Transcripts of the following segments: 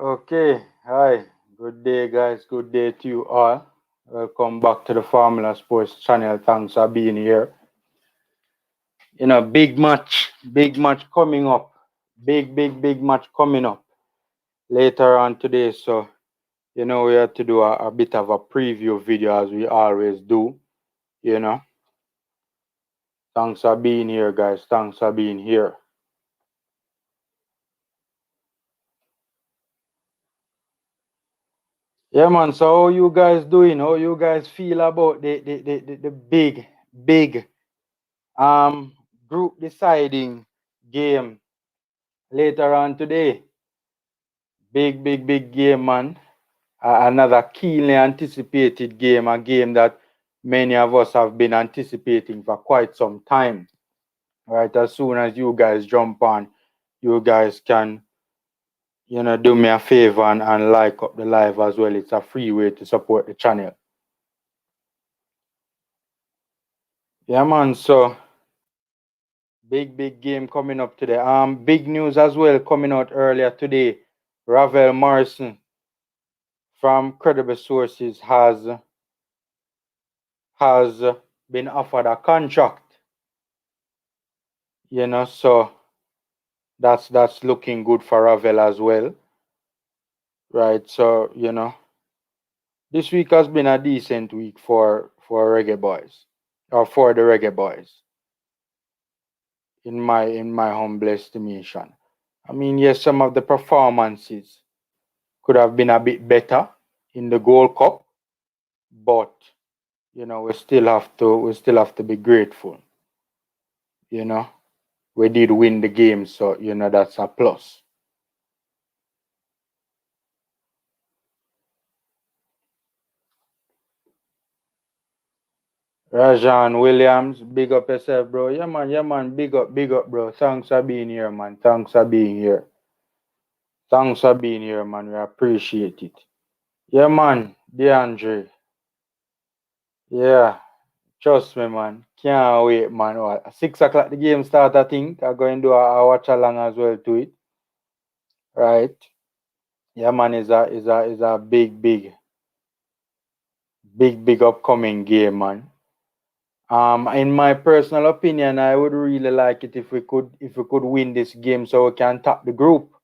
Okay, hi, good day, guys. Good day to you all. Welcome back to the Formula Sports channel. Thanks for being here. Big match coming up. Big match coming up later on today. So, we have to do a bit of a preview video as we always do. You know, thanks for being here, guys. Thanks for being here. Yeah, man. So, how you guys doing? How you guys feel about the big um group deciding game later on today? Big game, man. Another keenly anticipated game, a game that many of us have been anticipating for quite some time. Right, as soon as you guys jump on, you guys can, do me a favor and like up the live as well. It's a free way to support the channel. Yeah, man. So big game coming up today. Big news as well coming out earlier today. Ravel Morrison from credible sources has been offered a contract. So that's looking good for Ravel as well. Right. So, this week has been a decent week for Reggae Boys. Or for the Reggae Boys. In my humble estimation. I mean, yes, some of the performances could have been a bit better in the Gold Cup, but we still have to be grateful. You know, we did win the game, so that's a plus. Rajan Williams, big up yourself, bro. Yeah, man, big up, bro. Thanks for being here, man. Thanks for being here. Thanks for being here, man. We appreciate it. Yeah, man, DeAndre. Yeah, trust me, man. Can't wait, man. What, 6 o'clock the game start, I think. I'm going to do a watch along as well to it. Right? Yeah, man, is a big upcoming game, man. In my personal opinion, I would really like it if we could win this game so we can top the group.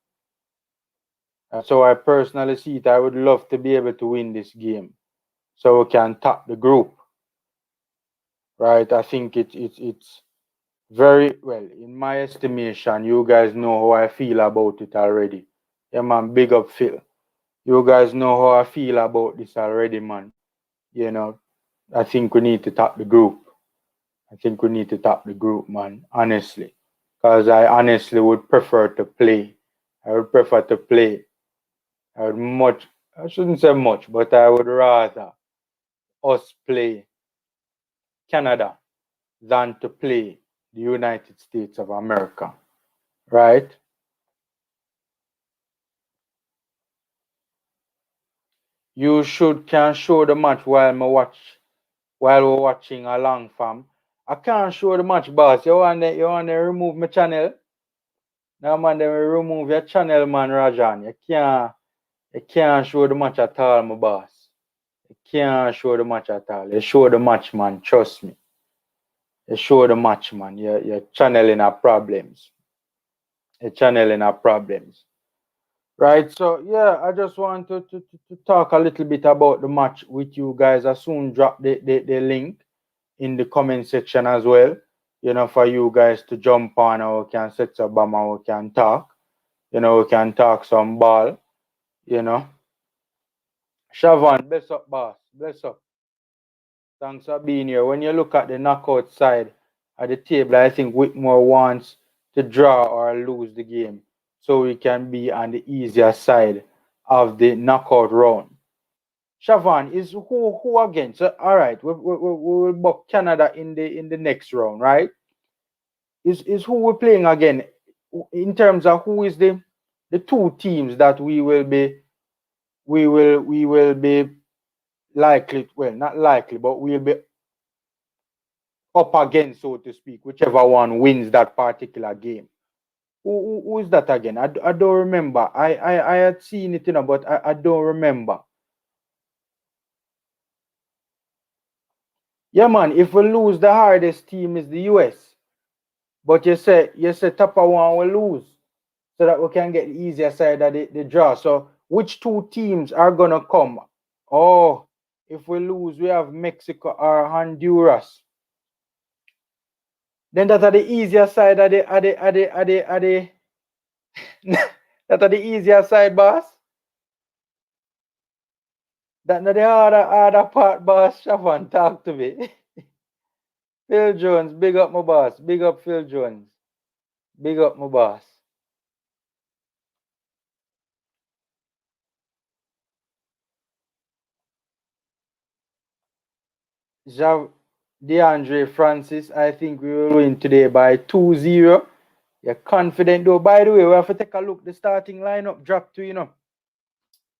So I personally see it. I would love to be able to win this game so we can top the group. Right? I think it's very well, in my estimation. You guys know how I feel about it already. Yeah, man, big up Phil. You guys know how I feel about this already, man. You know, I think we need to top the group. I think we need to top the group, man, honestly. Because I honestly would prefer to play. I would prefer to play. I shouldn't say much, but I would rather us play Canada than to play the United States of America. Right? You can show the match while we're watching along, fam. I can't show the match, boss. You want to remove my channel? No, man, then we remove your channel, man, Rajan. You can't show the match at all, my boss. You can't show the match at all. You show the match, man. Trust me. You show the match, man. You're channeling our problems. You're channeling our problems. Right. So yeah, I just want to talk a little bit about the match with you guys. I soon drop the link in the comment section as well. For you guys to jump on, or we can set up and we can talk. We can talk some ball, you know. Shavan, bless up, boss. Bless up. Thanks for being here. When you look at the knockout side of the table, I think Whitmore wants to draw or lose the game so we can be on the easier side of the knockout round. Shavan, is who again? So all right, we will book Canada in the next round, right? Is who we're playing again in terms of who is the two teams that we will be likely, well, not likely, but we'll be up against, so to speak, whichever one wins that particular game. Who is that again? I don't remember. I had seen it, but I don't remember. Yeah, man. If we lose, the hardest team is the US. But you say top of one will lose, so that we can get the easier side of the draw. So which two teams are gonna come? Oh, if we lose, we have Mexico or Honduras. Then that are the easier side of the that are the easier side, boss. That not the harder part, boss. Shavan, talk to me. Phil Jones, big up my boss. Big up Phil Jones. Big up my boss. Jav DeAndre Francis, I think we will win today by 2-0. You're confident though. By the way, we have to take a look. The starting lineup dropped to.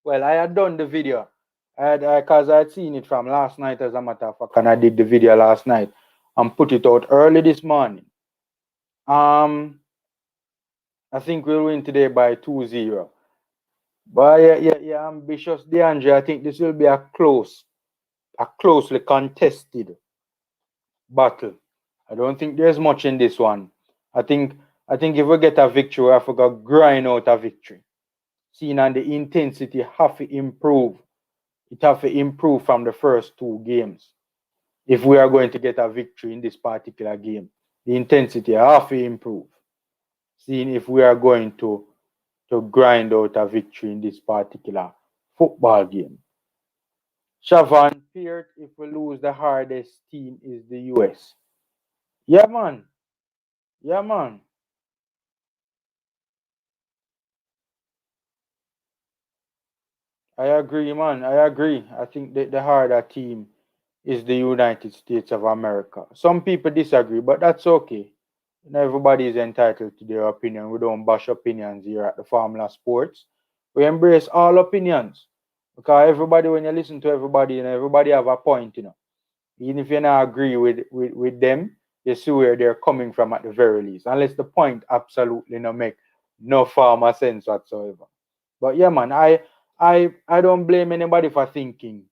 Well, I had done the video. Because I had seen it from last night, as a matter of fact, and I did the video last night and put it out early this morning. I think we'll win today by 2-0. But yeah, ambitious DeAndre. I think this will be a closely contested battle. I don't think there's much in this one. I think if we get a victory, we have to go grind out a victory. Seeing and the intensity have to improve. It have to improve from the first two games. If we are going to get a victory in this particular game, the intensity have to improve. Seeing if we are going to grind out a victory in this particular football game. Shavan feared if we lose, the hardest team is the US. Yeah, man. Yeah, man. I agree, man. I agree. I think that the harder team is the United States of America. Some people disagree, but that's okay. Everybody is entitled to their opinion. We don't bash opinions here at the Formula Sports. We embrace all opinions. Because everybody, when you listen to everybody, everybody have a point. Even if you not agree with them, you see where they're coming from at the very least. Unless the point absolutely no make no form sense whatsoever. But yeah, man, I don't blame anybody for thinking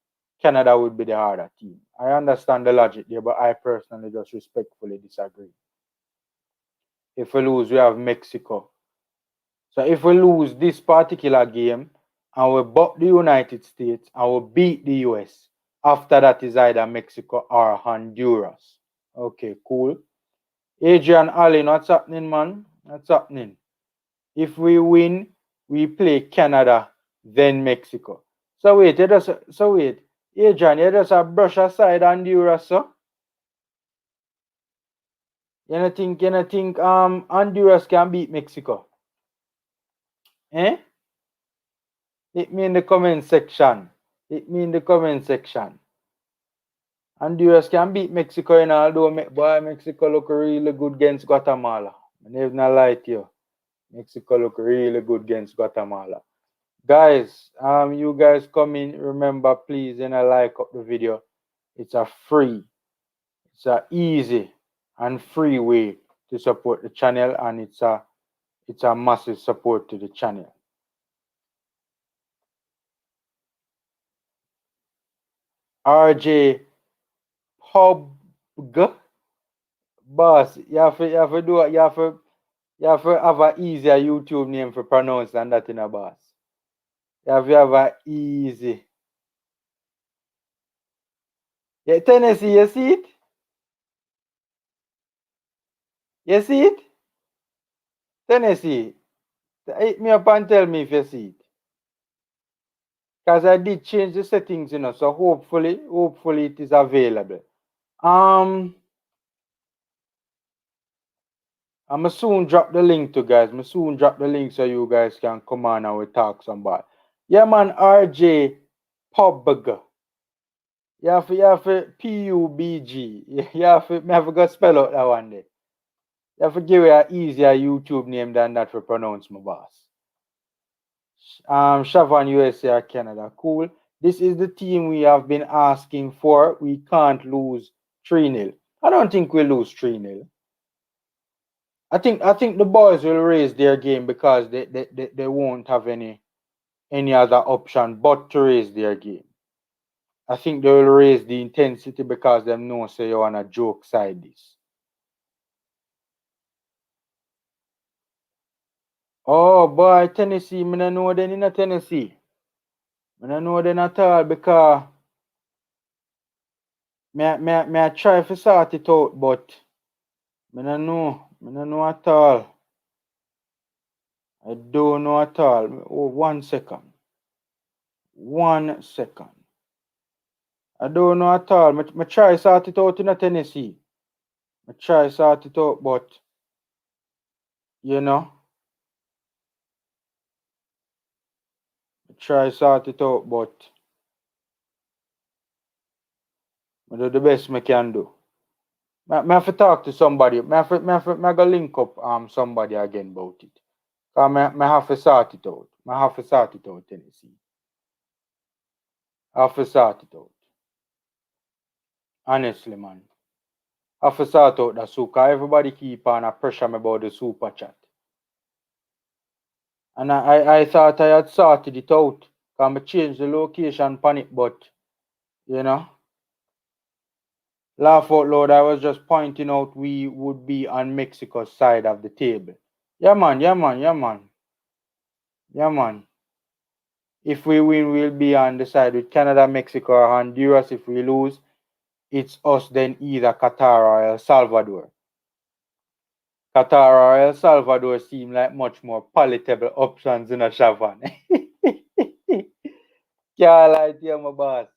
Canada would be the harder team. I understand the logic there, but I personally just respectfully disagree. If we lose, we have Mexico. So if we lose this particular game and we buck the United States and we beat the US, after that is either Mexico or Honduras. Okay, cool. Adrian Allen, what's happening, man? What's happening? If we win, we play Canada, then Mexico. So wait, Adrian, you just a brush aside Honduras, so? You don't think Honduras can beat Mexico? Eh? Hit me in the comment section. Hit me in the comment section. Honduras can beat Mexico, although Mexico look really good against Guatemala. I never not lie to you. Mexico look really good against Guatemala. Guys, you guys come in. Remember, please, like up the video. It's a easy and free way to support the channel, and it's a massive support to the channel. RJ Pub boss, you have to do it. You have to have an easier YouTube name for pronounce than that in a boss. You have to have an easy. Yeah, Tennessee, you see it? You see it? Tennessee. Hit me up and tell me if you see it. Because I did change the settings, so hopefully it is available. I'ma soon drop the link to guys. I'ma soon drop the link so you guys can come on and we talk some about. Yeah, man, RJ Pubg. You have to PUBG. You have to go spell out that one day. You have to give it an easier YouTube name than that for pronounce my boss. Shavan USA or Canada. Cool. This is the team we have been asking for. We can't lose 3-0. I don't think we'll lose 3-0. I think the boys will raise their game because they won't have any other option but to raise their game. I think they will raise the intensity because them know say you wanna joke side this. Oh boy, Tennessee, me no know them in a Tennessee. Me no know them at all because me I try to sort it out, but me no know. Me no know at all. I don't know at all. Oh, 1 second. 1 second. I don't know at all. Me try sort it out in a Tennessee. Me try sort it out, but you know, me try sort it out, but I do the best me can do. Me have to talk to somebody. Me have to link up somebody again about it. Cause me have to sort it out. Me have to sort it out, Tennessee. I have to sort it out. Honestly, man. I have to sort out that soup. Cause everybody keep on a pressure me about the super chat. And I thought I had sorted it out. Cause I changed the location pan it, but you know, laugh out loud, I was just pointing out we would be on Mexico's side of the table. Yeah man, yeah man, yeah man. Yeah man. If we win, we'll be on the side with Canada, Mexico, or Honduras. If we lose, it's us then either Qatar or El Salvador. Qatar or El Salvador seem like much more palatable options in a Shavan. Can't lie to you, my boss.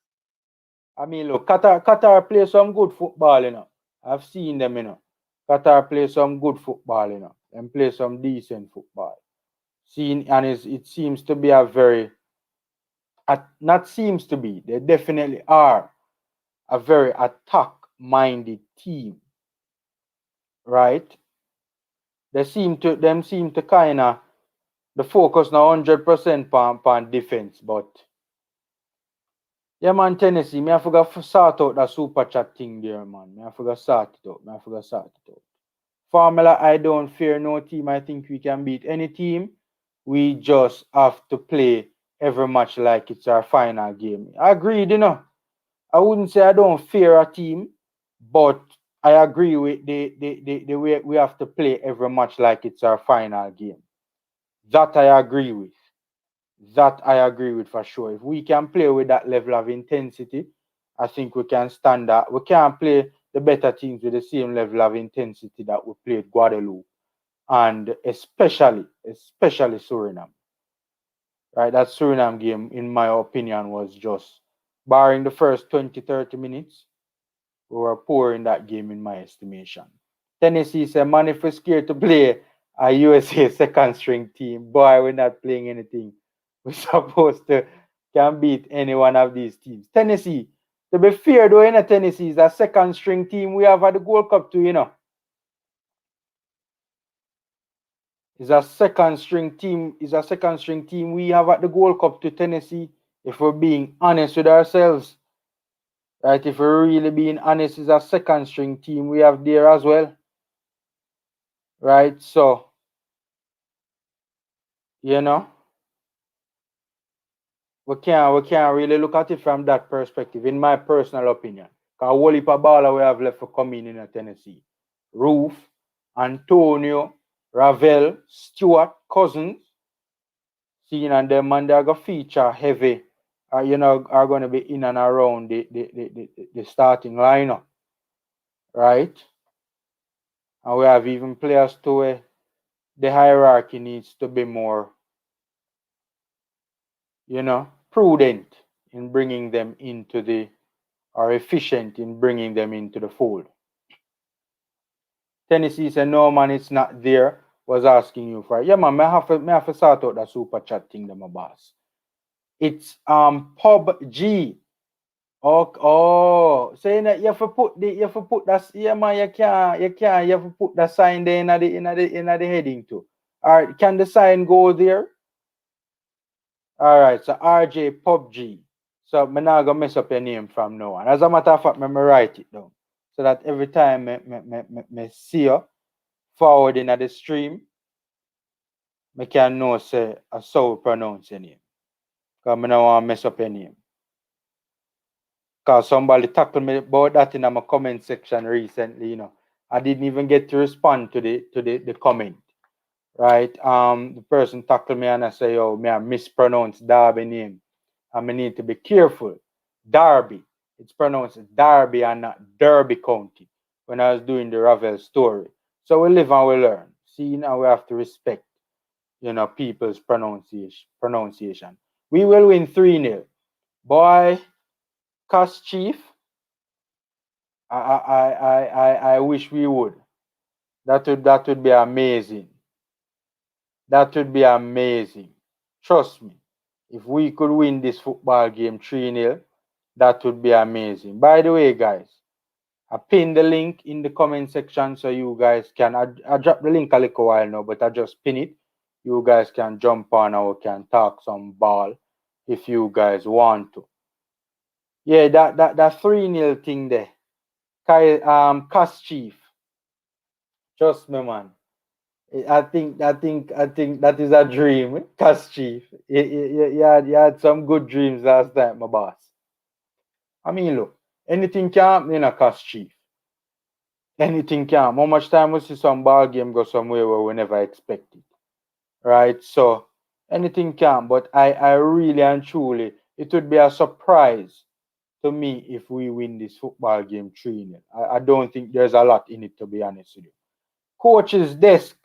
I mean, look, Qatar play some good football, you know. I've seen them, you know. Qatar play some good football, you know. And play some decent football. Seen, and it seems to be a very, not seems to be, they definitely are a very attack-minded team, right? Them seem to kind of the focus now 100% on defense, but yeah, man, Tennessee, me I forgot to sort out that super chat thing there, man. Me I forgot sort it out. Me I forgot sort it out. Formula, I don't fear no team. I think we can beat any team. We just have to play every match like it's our final game. I agreed, you know. I wouldn't say I don't fear a team, but I agree with the way we have to play every match like it's our final game. That I agree with. That I agree with for sure. If we can play with that level of intensity, I think we can stand that. We can't play the better teams with the same level of intensity that we played Guadeloupe and especially Suriname. Right? That Suriname game, in my opinion, was just barring the first 20-30 minutes. We were poor in that game, in my estimation. Tennessee said, man, if we're scared to play a USA second string team, boy, we're not playing anything. We're supposed to can beat any one of these teams. Tennessee, to be fair though, Tennessee is a second string team we have at the Gold Cup too, you know. Is a second string team we have at the Gold Cup to Tennessee, if we're being honest with ourselves. Right, if we're really being honest, is a second string team we have there as well. Right, so you know, we can't really look at it from that perspective, in my personal opinion. Because whole heap of baller we have left for coming in Tennessee. Roof, Antonio, Ravel, Stewart, Cousins, seeing and them man they're gonna feature heavy, are gonna be in and around the starting lineup, right? And we have even players to where the hierarchy needs to be more, prudent in bringing them into the or efficient in bringing them into the fold. Tennessee said, no man, it's not there. Was asking you for it. Yeah, man, may have to sort out that super chat thing, my boss. It's Pub G. Saying that you have to put that, yeah man, you have to put that sign there in the heading too. Alright, can the sign go there? Alright, so RJ Pub G. So I'm not gonna mess up your name from now on. As a matter of fact, me write it down. So that every time me see you, forwarding at the stream, I can know say I so pronounce your name. Because I don't want to mess up your name. Because somebody tackled me about that in my comment section recently. I didn't even get to respond to the comment. Right? The person tackled me and I say, oh, me I mispronounce Darby name. And I need to be careful. Darby. It's pronounced Darby and not Derby County when I was doing the Ravel story. So we live and we learn. See, now we have to respect, people's pronunciation. We will win 3-0. Boy, Cost Chief, I wish we would. That would be amazing. That would be amazing. Trust me. If we could win this football game 3-0, that would be amazing. By the way, guys, I pinned the link in the comment section so you guys can. I dropped the link a little while now, but I just pin it. You guys can jump on or can talk some ball if you guys want to. Yeah, that 3-0 thing there. Cost Chief. Trust me, man. I think that is a dream, Cost Chief. You had some good dreams last time, my boss. I mean, look, anything can happen in a Cost Chief. Anything can happen. How much time we see some ball game go somewhere where we never expect it, right? So anything can, but I really and truly, it would be a surprise to me if we win this football game 3-0. I don't think there's a lot in it, to be honest with you. Coach's desk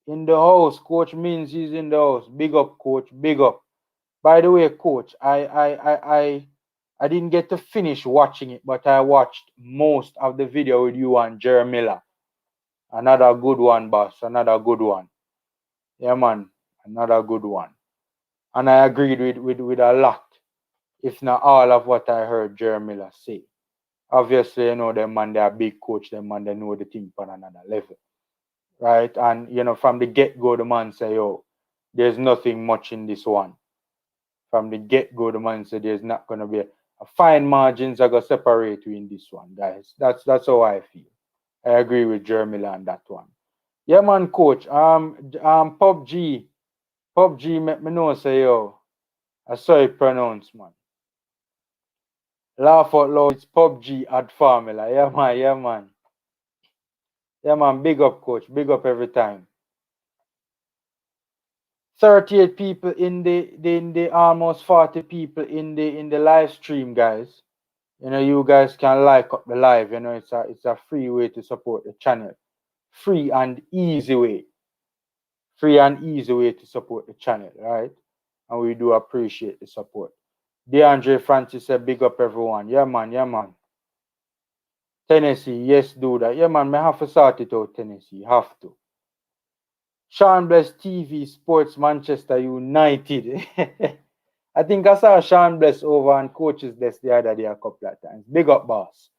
in the house. Coach means he's in the house. Big up, coach. Big up. By the way, coach, I didn't get to finish watching it, but I watched most of the video with you and Jerry Miller. Another good one, boss. Another good one. Yeah, man. Another good one. And I agreed with a lot, if not all of what I heard Jerry Miller say. Obviously, them man, they're a big coach, them man, they know the thing on another level. Right? And, from the get-go, the man say, oh, there's nothing much in this one. From the get-go, the man said there's not going to be a fine margins are going to separate you in this one, guys. That's how I feel. I agree with Jeremy on that one. Yeah, man, coach. PUBG, make me know, say, yo, I saw it pronounced, man. Laugh out loud, it's PUBG at Formula. Yeah, man, yeah, man. Yeah, man, big up, coach. Big up every time. 38 people in the almost 40 people in the live stream, guys. You guys can like up the live. It's a free way to support the channel. Free and easy way. Free and easy way to support the channel, right? And we do appreciate the support. DeAndre Francis said, big up everyone. Yeah, man, yeah, man. Tennessee, yes, do that. Yeah, man, I have to sort it out, Tennessee. Have to. Sean Bless TV Sports Manchester United. I think I saw Sean Bless over on Coach's Desk the other day a couple of times. Big up, boss.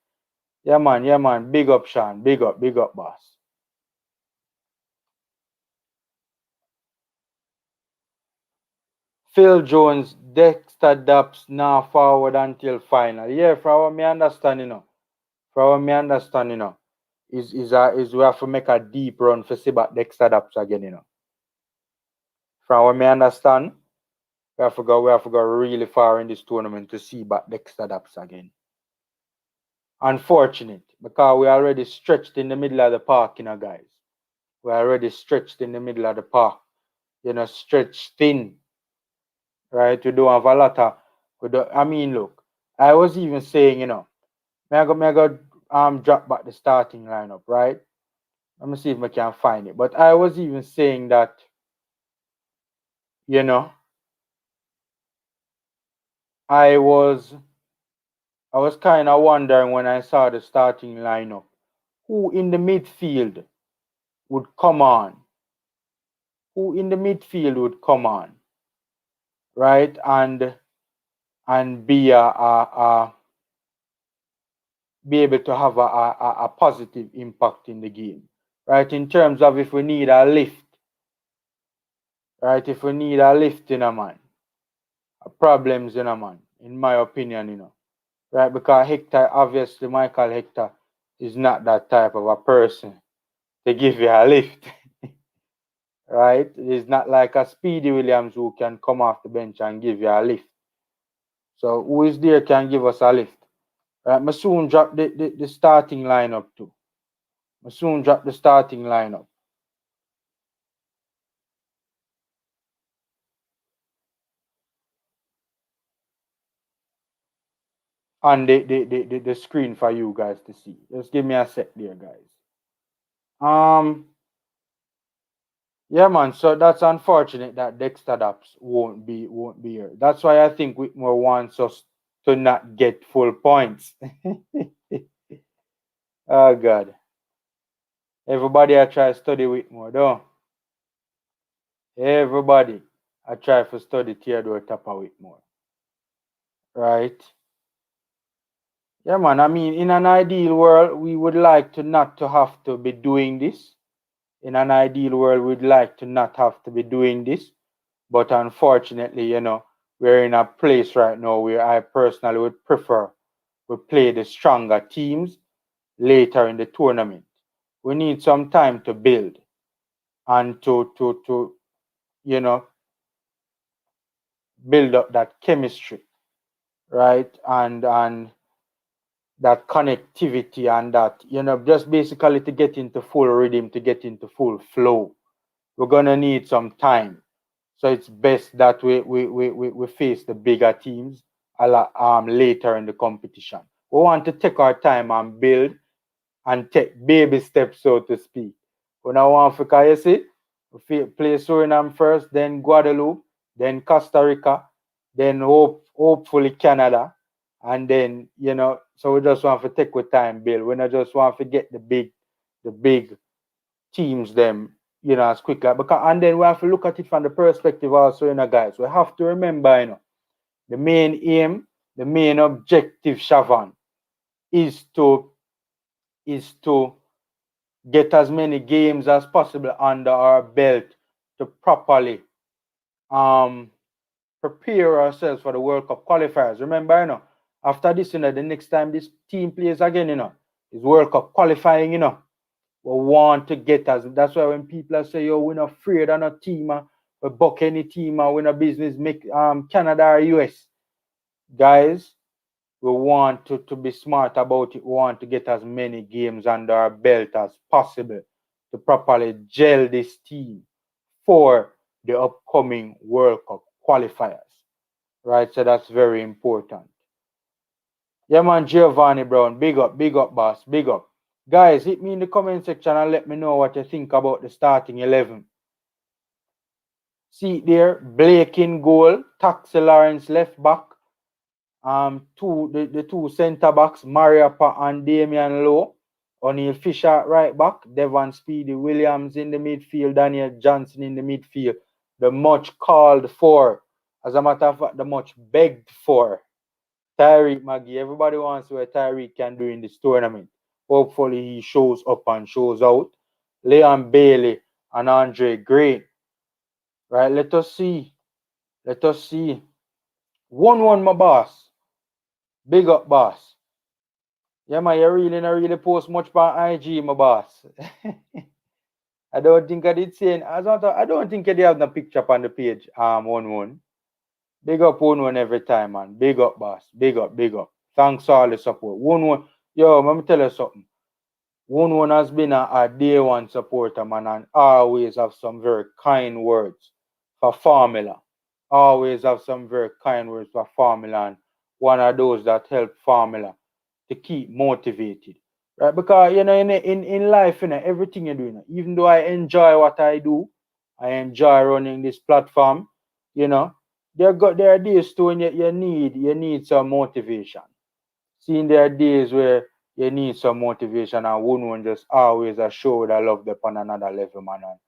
Yeah, man, yeah, man. Big up, Sean. Big up, boss. Phil Jones, Dexter Daps now forward until final. Yeah, from what me understand, is we have to make a deep run for see back Dexter Daps again, From what me understand, we have to go really far in this tournament to see back Dexter Daps again. Unfortunate, because we already stretched in the middle of the park, guys. We already stretched in the middle of the park, stretched thin. Right? We don't have a lot of. Look, I was even saying, may I go drop back the starting lineup, right? Let me see if I can find it. But I was even saying that, I was kind of wondering when I saw the starting lineup, who in the midfield would come on? Who in the midfield would come on? Right? And be be able to have a positive impact in the game, right? In terms of if we need a lift, right? If we need a lift in a man, problems in a man, in my opinion, right? Because Hector, obviously, Michael Hector is not that type of a person to give you a lift. Right? It's not like a Speedy Williams who can come off the bench and give you a lift. So who is there can give us a lift? Right? I soon drop the starting lineup too. I soon drop the starting lineup. On the screen for you guys to see. Just give me a sec there, guys. Um yeah man, so that's unfortunate that Dexter Daps won't be here. That's why I think Whitmore wants us to not get full points. Oh God. Everybody I try to study Whitmore, though. Everybody I try to study Theodore Tapper Whitmore. Right? Yeah man, I mean in an ideal world we would like to not to have to be doing this. In an ideal world we'd like to not have to be doing this. But unfortunately, we're in a place right now where I personally would prefer we play the stronger teams later in the tournament. We need some time to build and to you know build up that chemistry, right? And that connectivity and that, just basically to get into full rhythm, to get into full flow. We're gonna need some time. So it's best that we face the bigger teams a lot later in the competition. We want to take our time and build and take baby steps, so to speak. When I want Africa, you see, we play Suriname first, then Guadeloupe, then Costa Rica, then hopefully Canada, and then so we just want to take our time, build. We not just want to get the big teams them, as quickly. Because and then we have to look at it from the perspective also, guys. We have to remember, the main aim, the main objective, Shavan, is to get as many games as possible under our belt to properly um prepare ourselves for the World Cup qualifiers. Remember, after this, the next time this team plays again, is World Cup qualifying, we want to get us. That's why when people say, yo, we're not afraid of no team, we buck any team, we're not business make Canada or US. Guys, we want to be smart about it. We want to get as many games under our belt as possible to properly gel this team for the upcoming World Cup qualifiers. Right? So that's very important. Yeah, man, Giovanni Brown, big up, boss, big up. Guys, hit me in the comment section and let me know what you think about the starting 11. See it there, Blake in goal, Taxi Lawrence left back, the two centre backs, Mariapa and Damian Lowe, O'Neill Fisher right back, Devon Speedy Williams in the midfield, Daniel Johnson in the midfield. The much called for, as a matter of fact, the much begged for Tyreek Maggie. Everybody wants what Tyreek can do in this tournament. Hopefully he shows up and shows out. Leon Bailey and Andre Gray. Right, let us see. Let us see. 1-1, my boss. Big up, boss. Yeah, man, you really not really post much on IG, my boss. I don't think I did say. I don't think they have no picture on the page. 1-1. Big up 1-1 every time, man. Big up, boss. Big up, big up. Thanks for all the support. 1-1. Yo, let me tell you something. 1-1 has been a day one supporter, man, and always have some very kind words for Formula. Always have some very kind words for Formula, and one of those that help Formula to keep motivated. Right? Because in life, everything you do, even though I enjoy what I do, I enjoy running this platform, there are days too when you need some motivation. Seeing there are days where you need some motivation, and one just always a show that love them on another level, man. And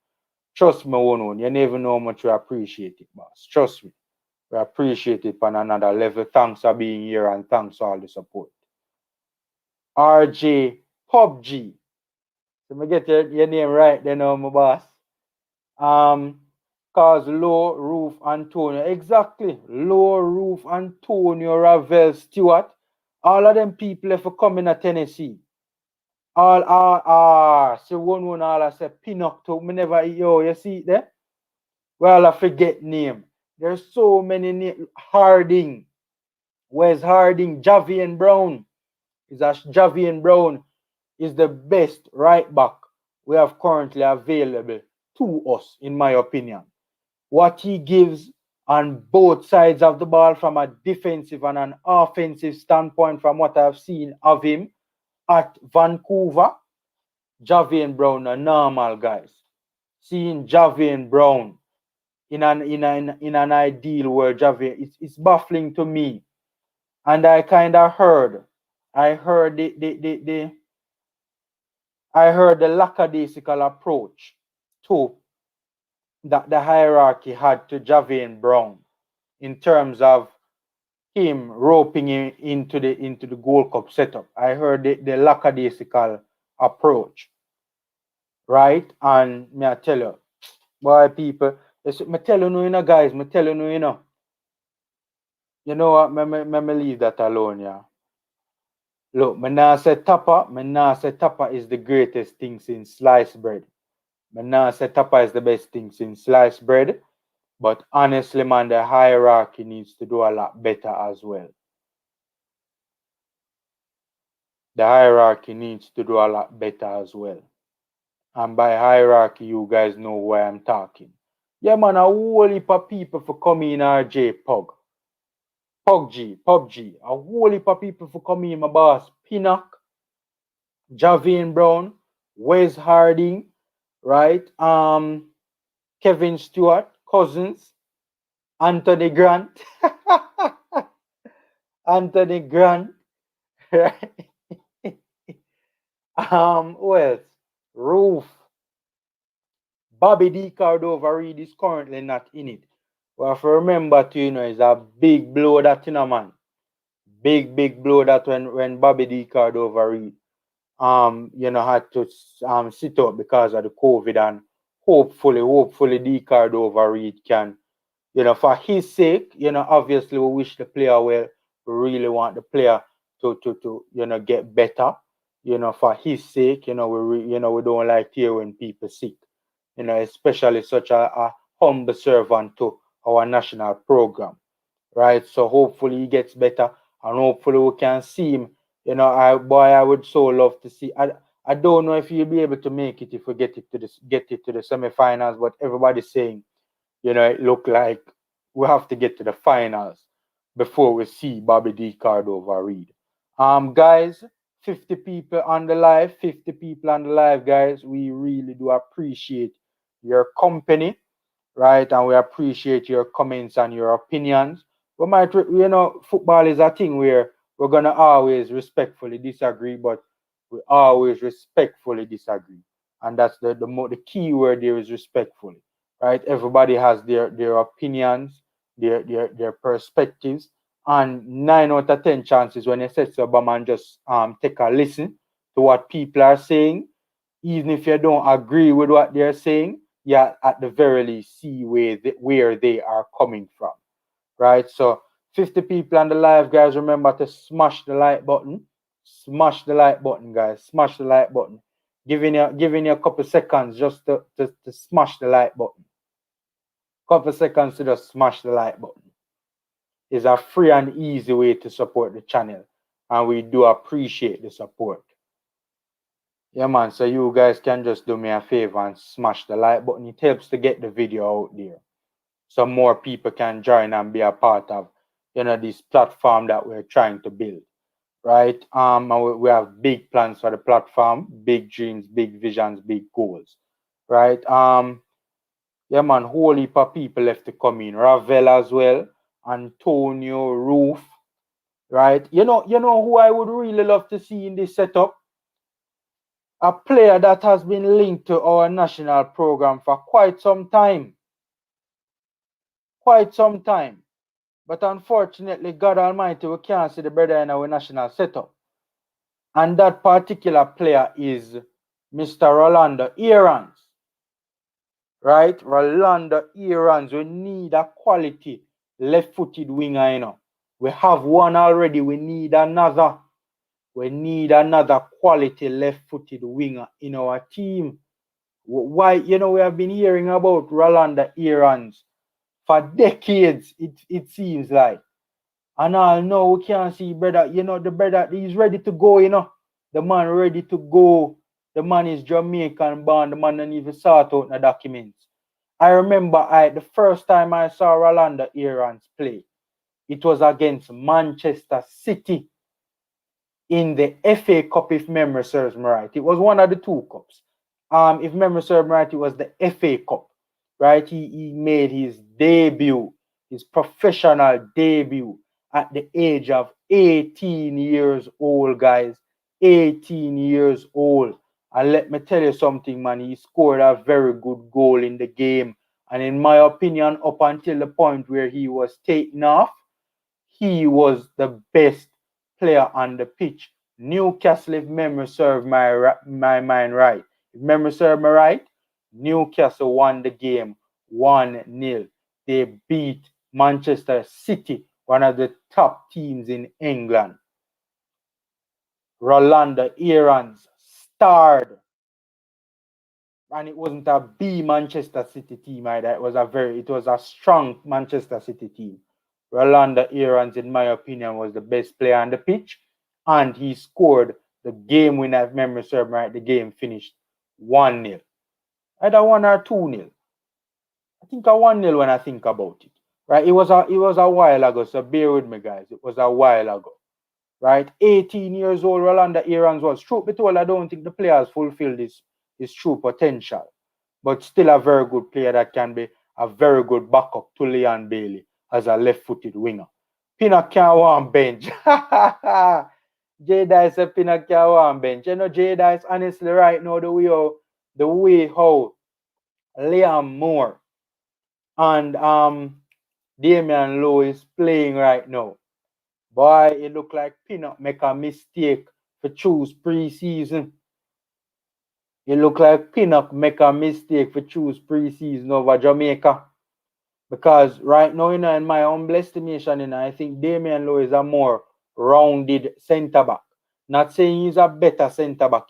trust me, one, you never know how much we appreciate it, boss. Trust me. We appreciate it on another level. Thanks for being here and thanks for all the support. RJ PUBG. So me get your name right then, my boss. Cause Low Roof Antonio. Exactly. Low Roof Antonio, Ravel Stewart. All of them people if coming to Tennessee. See one all I say Pinnock to me never yo, you see it there? Well, I forget name. There's so many names. Harding. Where's Harding? Javian Brown. Javian Brown is the best right back we have currently available to us, in my opinion. What he gives on both sides of the ball from a defensive and an offensive standpoint, from what I've seen of him at Vancouver, Javian Brown are normal, guys. Seeing Javian Brown in an ideal world, Javian, it's baffling to me. And I kind of heard, I heard the lackadaisical approach to that the hierarchy had to Javian Brown in terms of him roping him into the Gold Cup setup. I heard the lackadaisical approach, right? And me I tell you, boy, people, me tell you, you know, guys, me tell you, you know what? Me leave that alone, yeah. Look, me nah say Tapa is the greatest thing since sliced bread. Me nah say Tapa is the best thing since sliced bread. But honestly, man, the hierarchy needs to do a lot better as well. The hierarchy needs to do a lot better as well. And by hierarchy, you guys know why I'm talking. Yeah, man, a whole heap of people for coming in RJ Pug. PUBG. A whole heap of people for coming in my boss. Pinnock, Javian Brown, Wes Harding, right? Kevin Stewart, Cousins, Anthony Grant. Anthony Grant, right? Who else? Roof. Bobby D. Cordova-Reid is currently not in it. We have to remember to, it's a big blow that, man. Big blow that when Bobby D. Cordova-Reid, had to sit out because of the COVID, and hopefully D. Cordova-Reid can, for his sake, obviously we wish the player well. We really want the player to get better, for his sake. We don't like to hear when people sick, especially such a humble servant to our national program, right? So hopefully he gets better, and hopefully we can see him. I would so love to see. I don't know if he'll be able to make it if we get it to the semifinals, but everybody's saying, it look like we have to get to the finals before we see Bobby D. Cordova-Reid. Guys, 50 people on the live, 50 people on the live, guys. We really do appreciate your company, right? And we appreciate your comments and your opinions. We might, football is a thing where we're gonna always respectfully disagree, but we always respectfully disagree, and that's the key word there is respectfully, right? Everybody has their opinions, their perspectives, and 9 out of 10 chances when you set Obama and just take a listen to what people are saying, even if you don't agree with what they're saying, yeah, at the very least see where they are coming from, right? So 50 people on the live, guys, remember to smash the like button. Smash the like button, guys. Smash the like button. Giving you a couple seconds just to smash the like button. Couple seconds to just smash the like button. It's a free and easy way to support the channel, and we do appreciate the support. Yeah, man, so you guys can just do me a favor and smash the like button. It helps to get the video out there, so more people can join and be a part of, this platform that we're trying to build, right? And we have big plans for the platform, big dreams, big visions, big goals, right? Yeah, man, whole heap of people left to come in. Ravel as well, Antonio, Roof, right? You know who I would really love to see in this setup? A player that has been linked to our national program for quite some time. But unfortunately, God Almighty, we can't see the brother in our national setup. And that particular player is Mr. Rolando Aarons. Right? Rolando Aarons. We need a quality left-footed winger, We have one already. We need another. We need another quality left-footed winger in our team. Why, we have been hearing about Rolanda Aarons for decades, it seems like. And all now we can see brother, the brother, he's ready to go. The man ready to go. The man is Jamaican born. The man don't even sort out the documents. I remember the first time I saw Rolanda Aarons play, it was against Manchester City in the FA Cup, if memory serves me right. It was one of the two cups. If memory serves me right, it was the FA Cup, right? He made his debut, his professional debut at the age of 18 years old, guys. 18 years old. And let me tell you something, man. He scored a very good goal in the game. And in my opinion, up until the point where he was taken off, he was the best player on the pitch. Newcastle, if memory serve my mind right. If memory serve me right, Newcastle won the game 1-0. They beat Manchester City, one of the top teams in England. Rolanda Aarons starred, and it wasn't a B Manchester City team either. It was a strong Manchester City team. Rolanda Aarons, in my opinion, was the best player on the pitch, and he scored the game winner. If memory serves right, the game finished 1-0. Either 1 or 2-0. I think a 1-0 when I think about it. Right? It was a while ago, so bear with me, guys. It was a while ago. Right? 18 years old, Rolanda Aarons was. Truth be told, I don't think the players fulfilled his true potential. But still a very good player that can be a very good backup to Leon Bailey as a left-footed winger. Pinnock can't want bench. J Dice said Pinnock can't want bench. J Dice, honestly, right now, the way how Liam Moore and Damian Lowe is playing right now. Boy, it look like Pinnock make a mistake for choose preseason. It look like Pinnock make a mistake for choose preseason over Jamaica. Because right now, in my humble estimation, I think Damian Lowe is a more rounded centre back. Not saying he's a better centre back,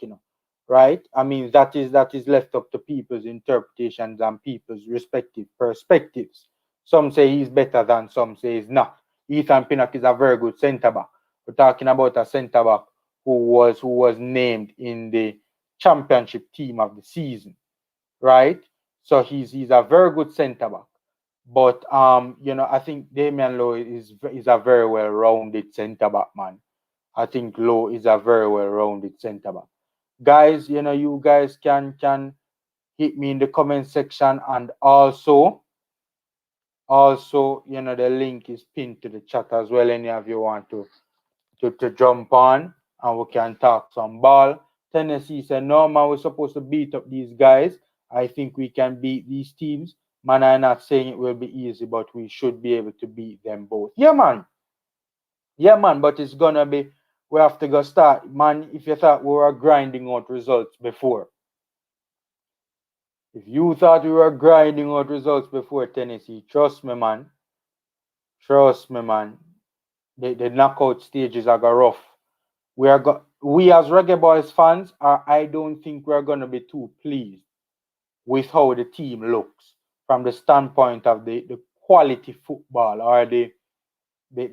right? I mean that is left up to people's interpretations and people's respective perspectives. Some say he's better than some say he's not. Ethan Pinnock is a very good centre back. We're talking about a centre back who was named in the championship team of the season, right? So he's a very good centre back. But I think Damian Lowe is a very well rounded centre back, man. I think Lowe is a very well rounded centre back. Guys, you guys can hit me in the comment section, and also the link is pinned to the chat as well. Any of you want to jump on and we can talk some ball. Tennessee said, no, man, we're supposed to beat up these guys. I think we can beat these teams. Man, I'm not saying it will be easy, but we should be able to beat them both. Yeah, man. Yeah, man, but it's going to be, we have to go start. Man, if you thought we were grinding out results before, if you thought we were grinding out results before, Tennessee, trust me, man. Trust me, man. The knockout stages are rough. We as Reggae Boys fans, I don't think we're gonna be too pleased with how the team looks from the standpoint of the quality football or the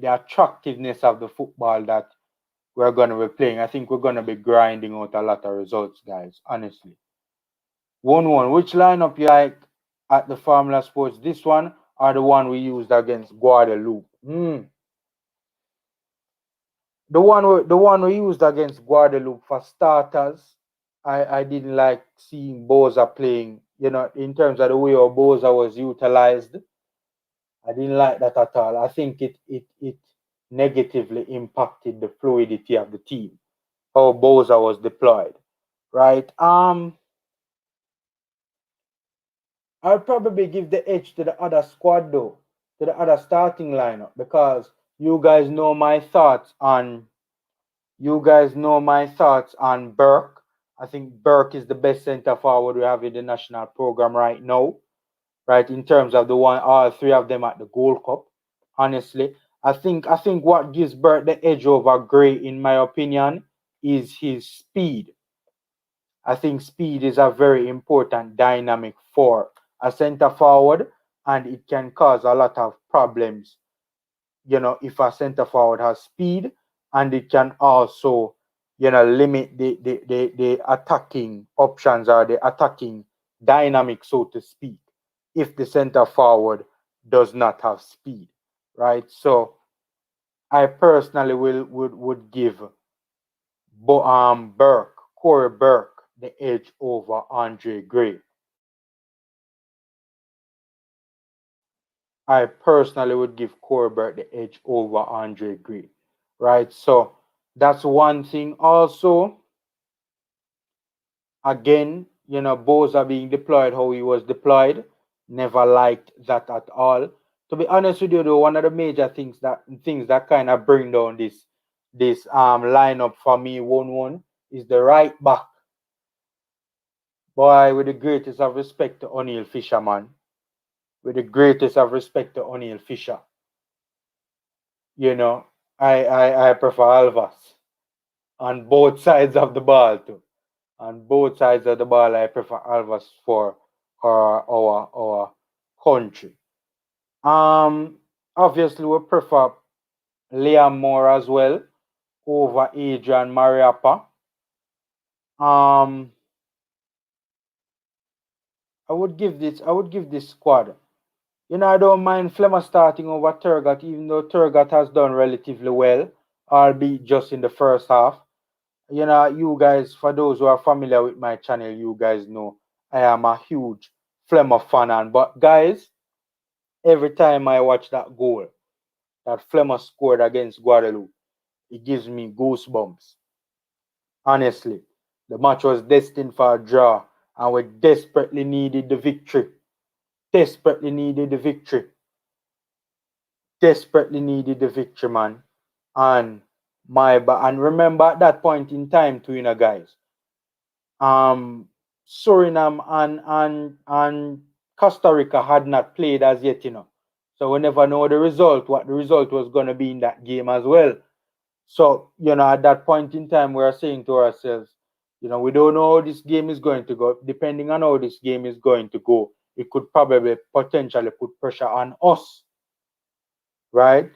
attractiveness of the football that we're gonna be playing. I think we're gonna be grinding out a lot of results, guys. Honestly. 1-1. Which lineup you like at the Formula Sports? This one or the one we used against Guadeloupe? The one we used against Guadeloupe for starters, I didn't like seeing Boza playing, in terms of the way how Boza was utilized. I didn't like that at all. I think it negatively impacted the fluidity of the team, how Boza was deployed. Right? I'll probably give the edge to the other squad though, to the other starting lineup, because you guys know my thoughts on Burke. I think Burke is the best centre forward we have in the national program right now, right? In terms of all three of them at the Gold Cup. Honestly, I think what gives Burke the edge over Gray, in my opinion, is his speed. I think speed is a very important dynamic for a center forward, and it can cause a lot of problems, if a center forward has speed, and it can also, limit the attacking options or the attacking dynamic, so to speak, if the center forward does not have speed, right? So I personally would give Corey Burke, the edge over Andre Gray. I personally would give Corey Burke the edge over Andre Gray, right? So that's one thing. Also, again, Boza being deployed how he was deployed, never liked that at all. To be honest with you, though, one of the major things that kind of bring down this lineup for me, 1-1, is the right back. Boy, with the greatest of respect to O'Neill Fisher, man. With the greatest of respect to O'Neill Fisher. You know, I prefer Alvas on both sides of the ball too. On both sides of the ball, I prefer Alvas for our country. Um, Obviously, we prefer Liam Moore as well over Adrian Mariappa. Um, I would give this squad. I don't mind Flemmer starting over Turgot, even though Turgot has done relatively well, albeit just in the first half. You guys, for those who are familiar with my channel, you guys know I am a huge Flemmer fan. But guys, every time I watch that goal that Flemmer scored against Guadeloupe, it gives me goosebumps. Honestly, the match was destined for a draw, and we desperately needed the victory. Desperately needed the victory. Desperately needed the victory, man. And and remember at that point in time, too, guys. Suriname and Costa Rica had not played as yet. So we never know what the result was gonna be in that game as well. So, at that point in time, we are saying to ourselves, we don't know how this game is going to go. Depending on how this game is going to go, it could probably potentially put pressure on us, right?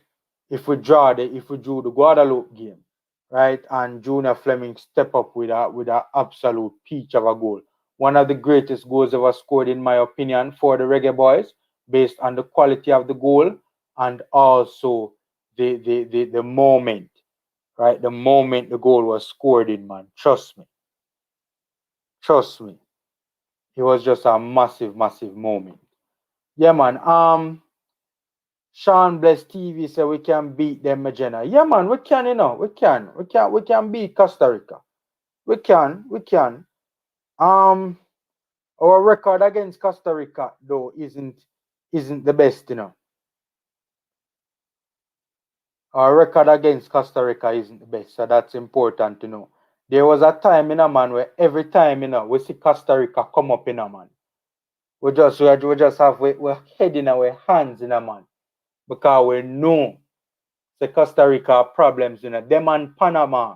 If we drew the Guadeloupe game, right, and Junior Fleming step up with a absolute peach of a goal, one of the greatest goals ever scored, in my opinion, for the Reggae Boys, based on the quality of the goal and also the moment, right? The moment the goal was scored in, man. Trust me, it was just a massive, massive moment. Yeah, man. Sean Bless TV said we can beat them, Magena. Yeah, man, we can, we can beat Costa Rica. We can. Um, our record against Costa Rica though isn't the best. Our record against Costa Rica isn't the best, so that's important to know. There was a time, man, where every time, we see Costa Rica come up, man. We just have we head in our hands, man, because we know the Costa Rica problems, Them and Panama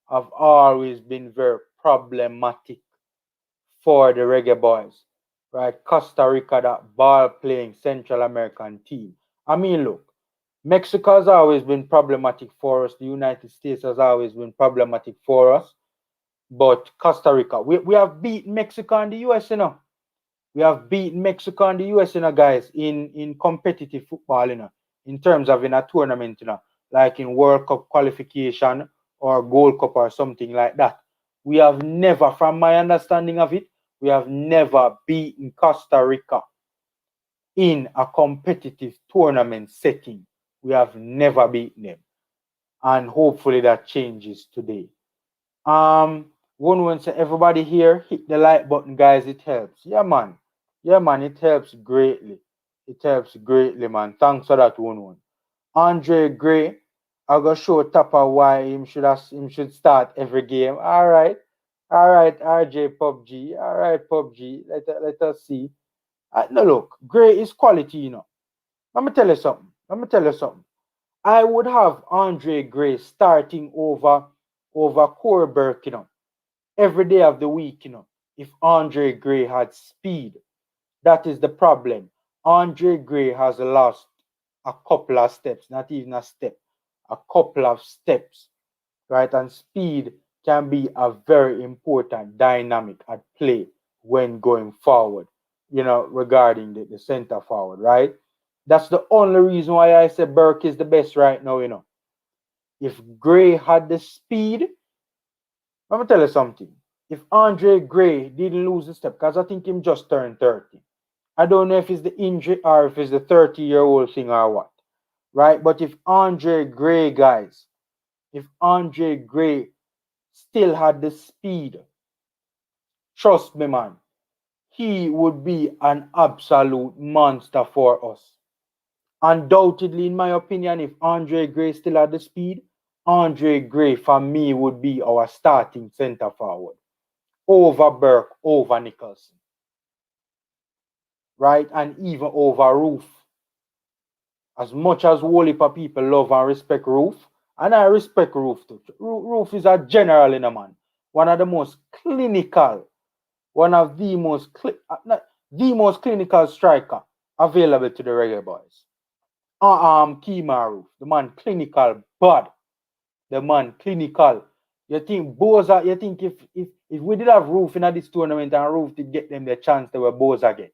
have always been very problematic for the Reggae Boys, right? Costa Rica, that ball playing Central American team. I mean, look, Mexico has always been problematic for us. The United States has always been problematic for us. But Costa Rica, we have beaten Mexico and the US. We have beaten Mexico and the US, guys, in competitive football, in terms of in a tournament, like in World Cup qualification or Gold Cup or something like that. We have never, from my understanding of it, we have never beaten Costa Rica in a competitive tournament setting. We have never beaten them. And hopefully that changes today. One say everybody here hit the like button, guys. It helps. Yeah, man. Yeah, man. It helps greatly. It helps greatly, man. Thanks for that, one. Andre Gray, I go show Tapper why him should start every game. All right, RJ PUBG. All right, PUBG. Let us see. No, look, Gray is quality. Let me tell you something. I would have Andre Gray starting over Corey Burke, every day of the week, if Andre Gray had speed. That is the problem. Andre Gray has lost a couple of steps, not even a step, a couple of steps, right? And speed can be a very important dynamic at play when going forward, regarding the center forward, right? That's the only reason why I say Burke is the best right now. If Gray had the speed, let me tell you something. If Andre Gray didn't lose the step, because I think him just turned 30. I don't know if it's the injury or if it's the 30-year-old thing or what. Right? But if Andre Gray, guys, if Andre Gray still had the speed, trust me, man, he would be an absolute monster for us. Undoubtedly, in my opinion, if Andre Gray still had the speed, Andre Gray for me would be our starting center forward over Burke, over Nicholson, right? And even over Roof. As much as whole heap of people love and respect Roof, and I respect Roof too. Roof is a general in a man. One of the most clinical, one of the most, not the most clinical striker available to the regular boys. Kima Roof, the man clinical, but the man clinical. You think Boza, you think if we did have Roof in this tournament and Roof did get them the chance they were Boza get.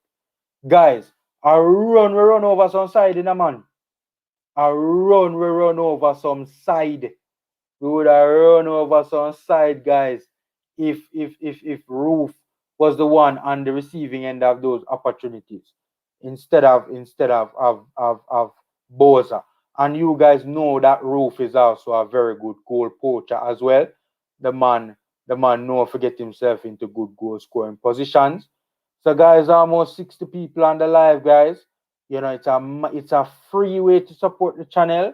Guys, we run over some side in a man. We run over some side. We would have run over some side, guys, if Roof was the one on the receiving end of those opportunities instead of Boza. And you guys know that Roof is also a very good goal poacher as well. The man, the man knows to get himself into good goal scoring positions. So guys, almost 60 people on the live, guys. It's a free way to support the channel.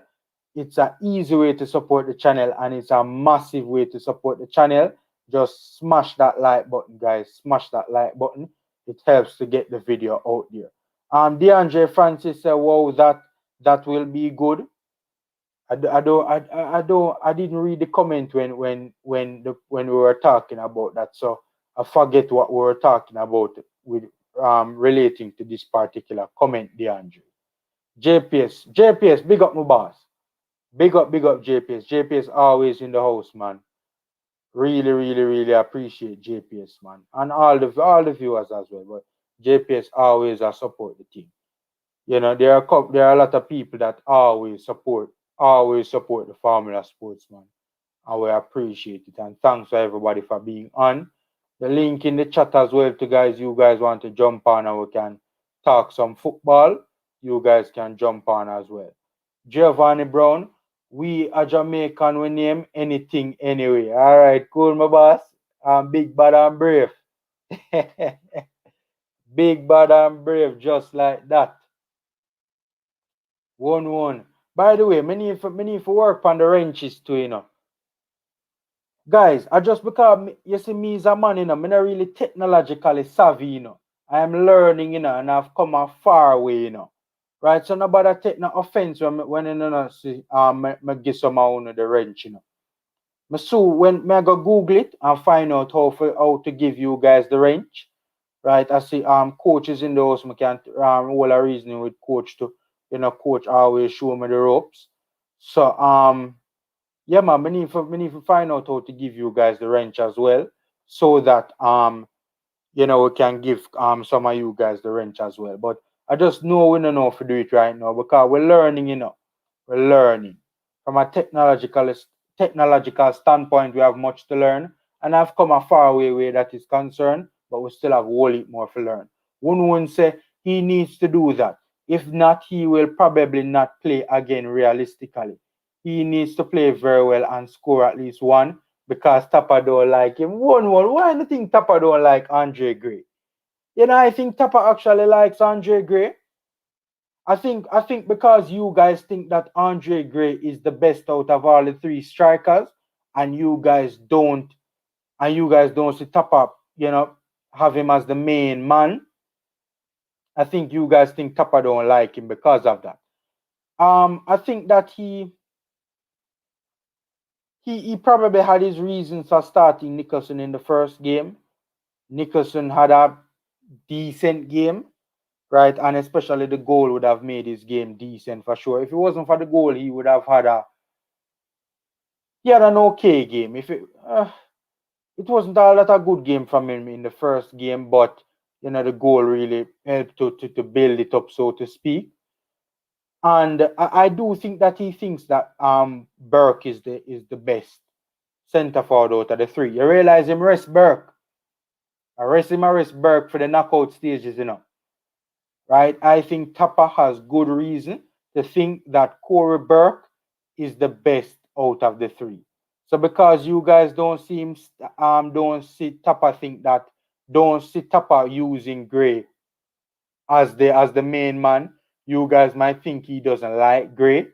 It's an easy way to support the channel, and it's a massive way to support the channel. Just smash that like button, guys. Smash that like button. It helps to get the video out there. DeAndre Francis said, "Wow, that will be good." I didn't read the comment when we were talking about that, so I forget what we were talking about with relating to this particular comment, DeAndre. JPS, big up my boss. Big up JPS. JPS always in the house, man. Really, really, really appreciate JPS, man. And all the viewers as well. But JPS always support the team. There are a lot of people that always support the Formula Sports, man. And we appreciate it. And thanks to everybody for being on. The link in the chat as well to guys. You guys want to jump on and we can talk some football. You guys can jump on as well. Giovanni Brown, we are Jamaican, we name anything anyway. All right, cool, my boss. Big bad and brave. Big bad and brave, just like that. 1-1. By the way, many for work on the wrenches too. Guys, I just because you see me as a man, I'm not really technologically savvy, I am learning, and I've come a far way, Right, so nobody take no offense when see me give some of the wrench, So when I go Google it and find out how to give you guys the wrench, right? I see coaches in the house, I can all a reasoning with coach to coach always show me the ropes. So yeah, man, we need to find out how to give you guys the wrench as well, so that we can give some of you guys the wrench as well. But I just know we don't know if to do it right now because we're learning, We're learning. From a technological standpoint, we have much to learn. And I've come a far way where that is concerned, but we still have a whole heap more to learn. One say he needs to do that. If not, he will probably not play again realistically. He needs to play very well and score at least one because Tapa don't like him. 1-1. Why do you think Tapa don't like Andre Gray? I think Tapa actually likes Andre Gray. I think because you guys think that Andre Gray is the best out of all the three strikers, and you guys don't see Tapa, have him as the main man. I think you guys think Tapa don't like him because of that. I think that he probably had his reasons for starting Nicholson in the first game. Nicholson had a decent game, right? And especially the goal would have made his game decent for sure. If it wasn't for the goal, he had an okay game. It wasn't all that a good game from him in the first game, but the goal really helped to build it up, so to speak. And I do think that he thinks that Burke is the best centre forward out of the three. You realize him rest Burke. I rest Burke for the knockout stages, right? I think Tapper has good reason to think that Corey Burke is the best out of the three. So because you guys don't see Tapper think that, don't see Tapper using Gray as the main man, you guys might think he doesn't like Gray.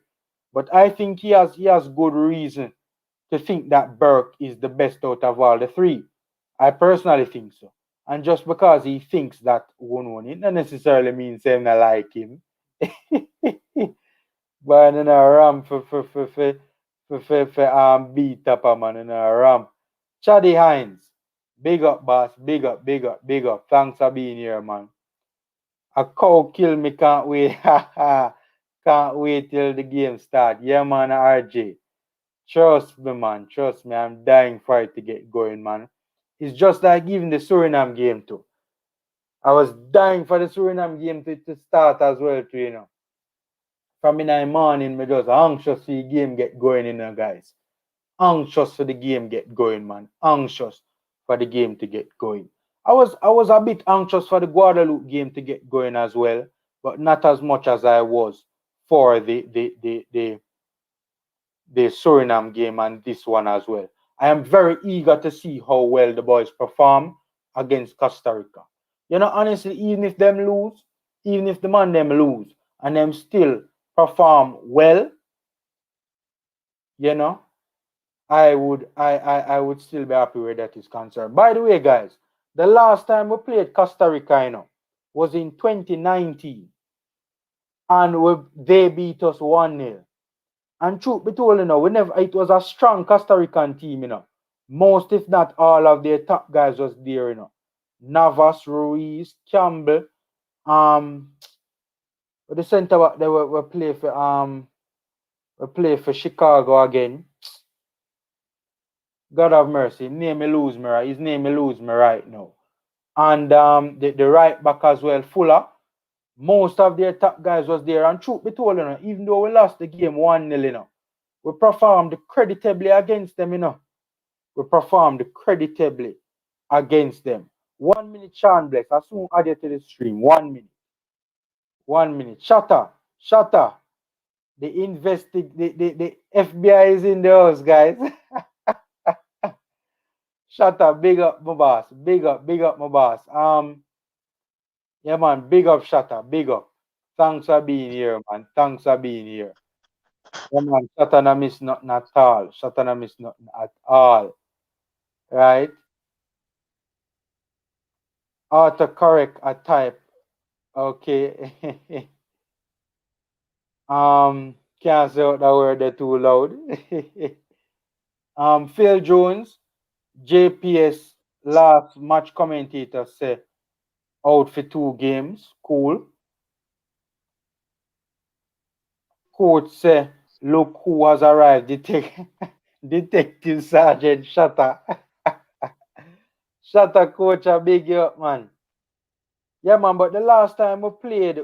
But I think he has good reason to think that Burke is the best out of all the three. I personally think so. And just because he thinks that one, it not necessarily means him not like him. But in a ram for beat up a man in a ram. Chaddy Hines. Big up, boss. Big up, big up, big up. Thanks for being here, man. A cow kill me, can't wait. Can't wait till the game start. Yeah, man, RJ. Trust me, man. Trust me. I'm dying for it to get going, man. It's just like even the Suriname game too. I was dying for the Suriname game to start as well too, From in the morning, me just anxious for the game get going, guys. Anxious for the game get going, man. Anxious for the game to get going. I was a bit anxious for the Guadeloupe game to get going as well, but not as much as I was for the Suriname game and this one as well. I am very eager to see how well the boys perform against Costa Rica. Honestly, even if them lose, even if the man them lose, and them still perform well, you know, I would still be happy where that is concerned. By the way, guys, the last time we played Costa Rica, was in 2019, and they beat us 1-0. And truth be told, it was a strong Costa Rican team, Most, if not all, of their top guys was there, Navas, Ruiz, Campbell, um, the centre back they were play for Chicago again. God have mercy. His name me lose me right now. And the right back as well, Fuller. Most of their top guys was there. And truth be told, even though we lost the game 1-0, we performed creditably against them, We performed creditably against them. 1 minute, Sean Bless. I soon add you to the stream. 1 minute. 1 minute. Shutter. The FBI is in the house, guys. Shutter. Big up my boss. Big up my boss. Yeah, man. Big up, Shutter. Big up. Thanks for being here, man. Thanks for being here. Yeah, man. Shutter na miss nothing at all. Shutter na miss nothing at all. Right? Autocorrect a type. Okay. Can't say out the word there too loud. Phil Jones, JPS last match commentator say out for 2 games. Cool. Coach say, look who has arrived. Detective Sergeant Shutter. Shutter coach, I big you up, man. Yeah, man, but the last time we played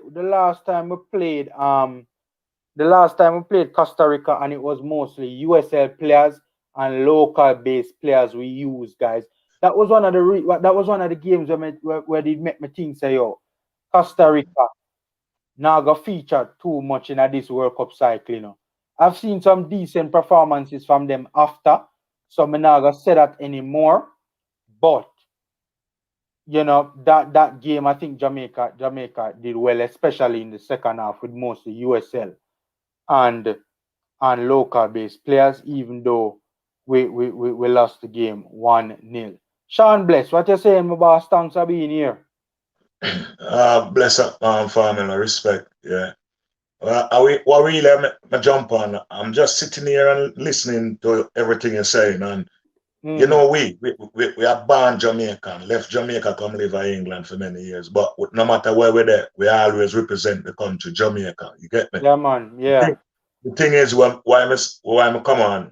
Costa Rica, and it was mostly USL players and local based players we used, guys. That was one of the games where they make me think say, yo, Costa Rica now go feature too much in this World Cup cycle, I've seen some decent performances from them after, so me not gonna say that anymore. But that game, I think Jamaica did well, especially in the second half with mostly USL and local based players, even though we lost the game 1-0. Sean Bless, what you saying, my boss? Thanks for being here. Bless up, family, respect. Yeah. What really I jump on? I'm just sitting here and listening to everything you're saying, and you Mm-hmm. know, we are born Jamaican, left Jamaica, come live in England for many years. But no matter where we're there, we always represent the country, Jamaica. You get me? Yeah, man. The Yeah. thing, the thing is, why I'm come on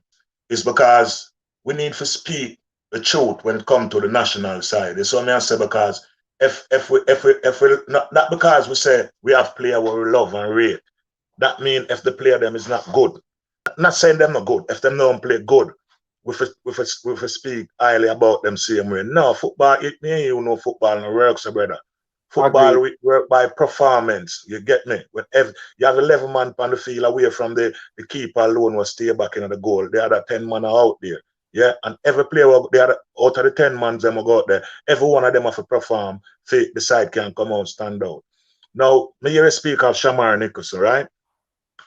is because we need to speak the truth when it comes to the national side. It's what I say because if we not because we say we have player where we love and rate, that mean if the player them is not good, not saying them not good. If them don't play good, we speak highly about them same way. No, football, me and you know football and works, brother. Football Agreed. we work by performance. You get me? Whenever you have 11 man on the field away from the keeper alone will stay back in the goal. The other 10 man are out there. Yeah, and every player the other out of the 10 man them will go out there. Every one of them have to perform. The side can come out, stand out. Now, me hear you speak of Shamar Nicholson, right?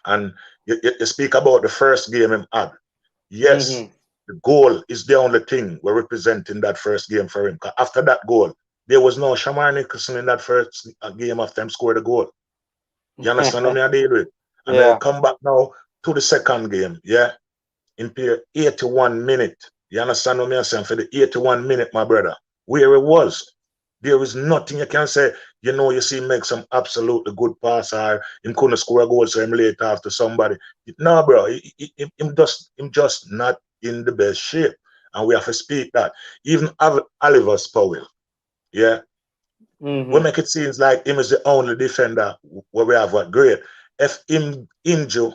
And you speak about the first game him had. Yes, Mm-hmm. the goal is the only thing we're representing that first game for him. 'Cause after that goal, there was no Shamar Nicholson in that first game after him scored a goal. You understand what I deal with? And then Yeah. come back now to the second game, yeah, in period 81 minute. You understand what I'm saying? For the 81 minute, my brother, where it was. There is nothing you can say, you see, make some absolutely good pass or him couldn't score a goal, so him late after somebody. No, bro, him just not in the best shape. And we have to speak that. Even Oliver Powell, yeah, we Mm-hmm. make it seems like him is the only defender where we have what great. If him injure,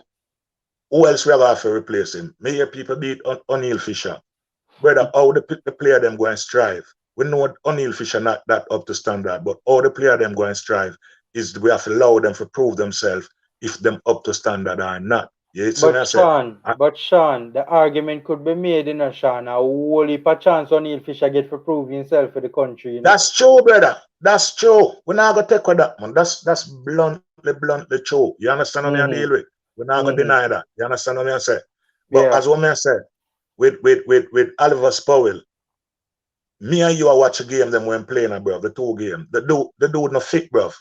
who else we have to replace him? Me hear people beat O'Neill Fisher. Brother, how the player them go and strive. We know O'Neill Fisher not that up to standard, but how the player them go and strive is we have to allow them to prove themselves if them up to standard or not. Yeah, so But I say, Sean, but Sean, the argument could be made, Sean. A whole heap of chance O'Neill Fisher get for prove himself for the country. that's true, brother. That's true. We're not gonna take with that, man. That's bluntly true. You understand what I deal with? Mm-hmm. We're not gonna deny Mm-hmm. that. You understand what I say? But as Yeah. what I say, with Oliver Powell, me and you are watch a game them when playing, bro. The two game. The dude no fit, bro.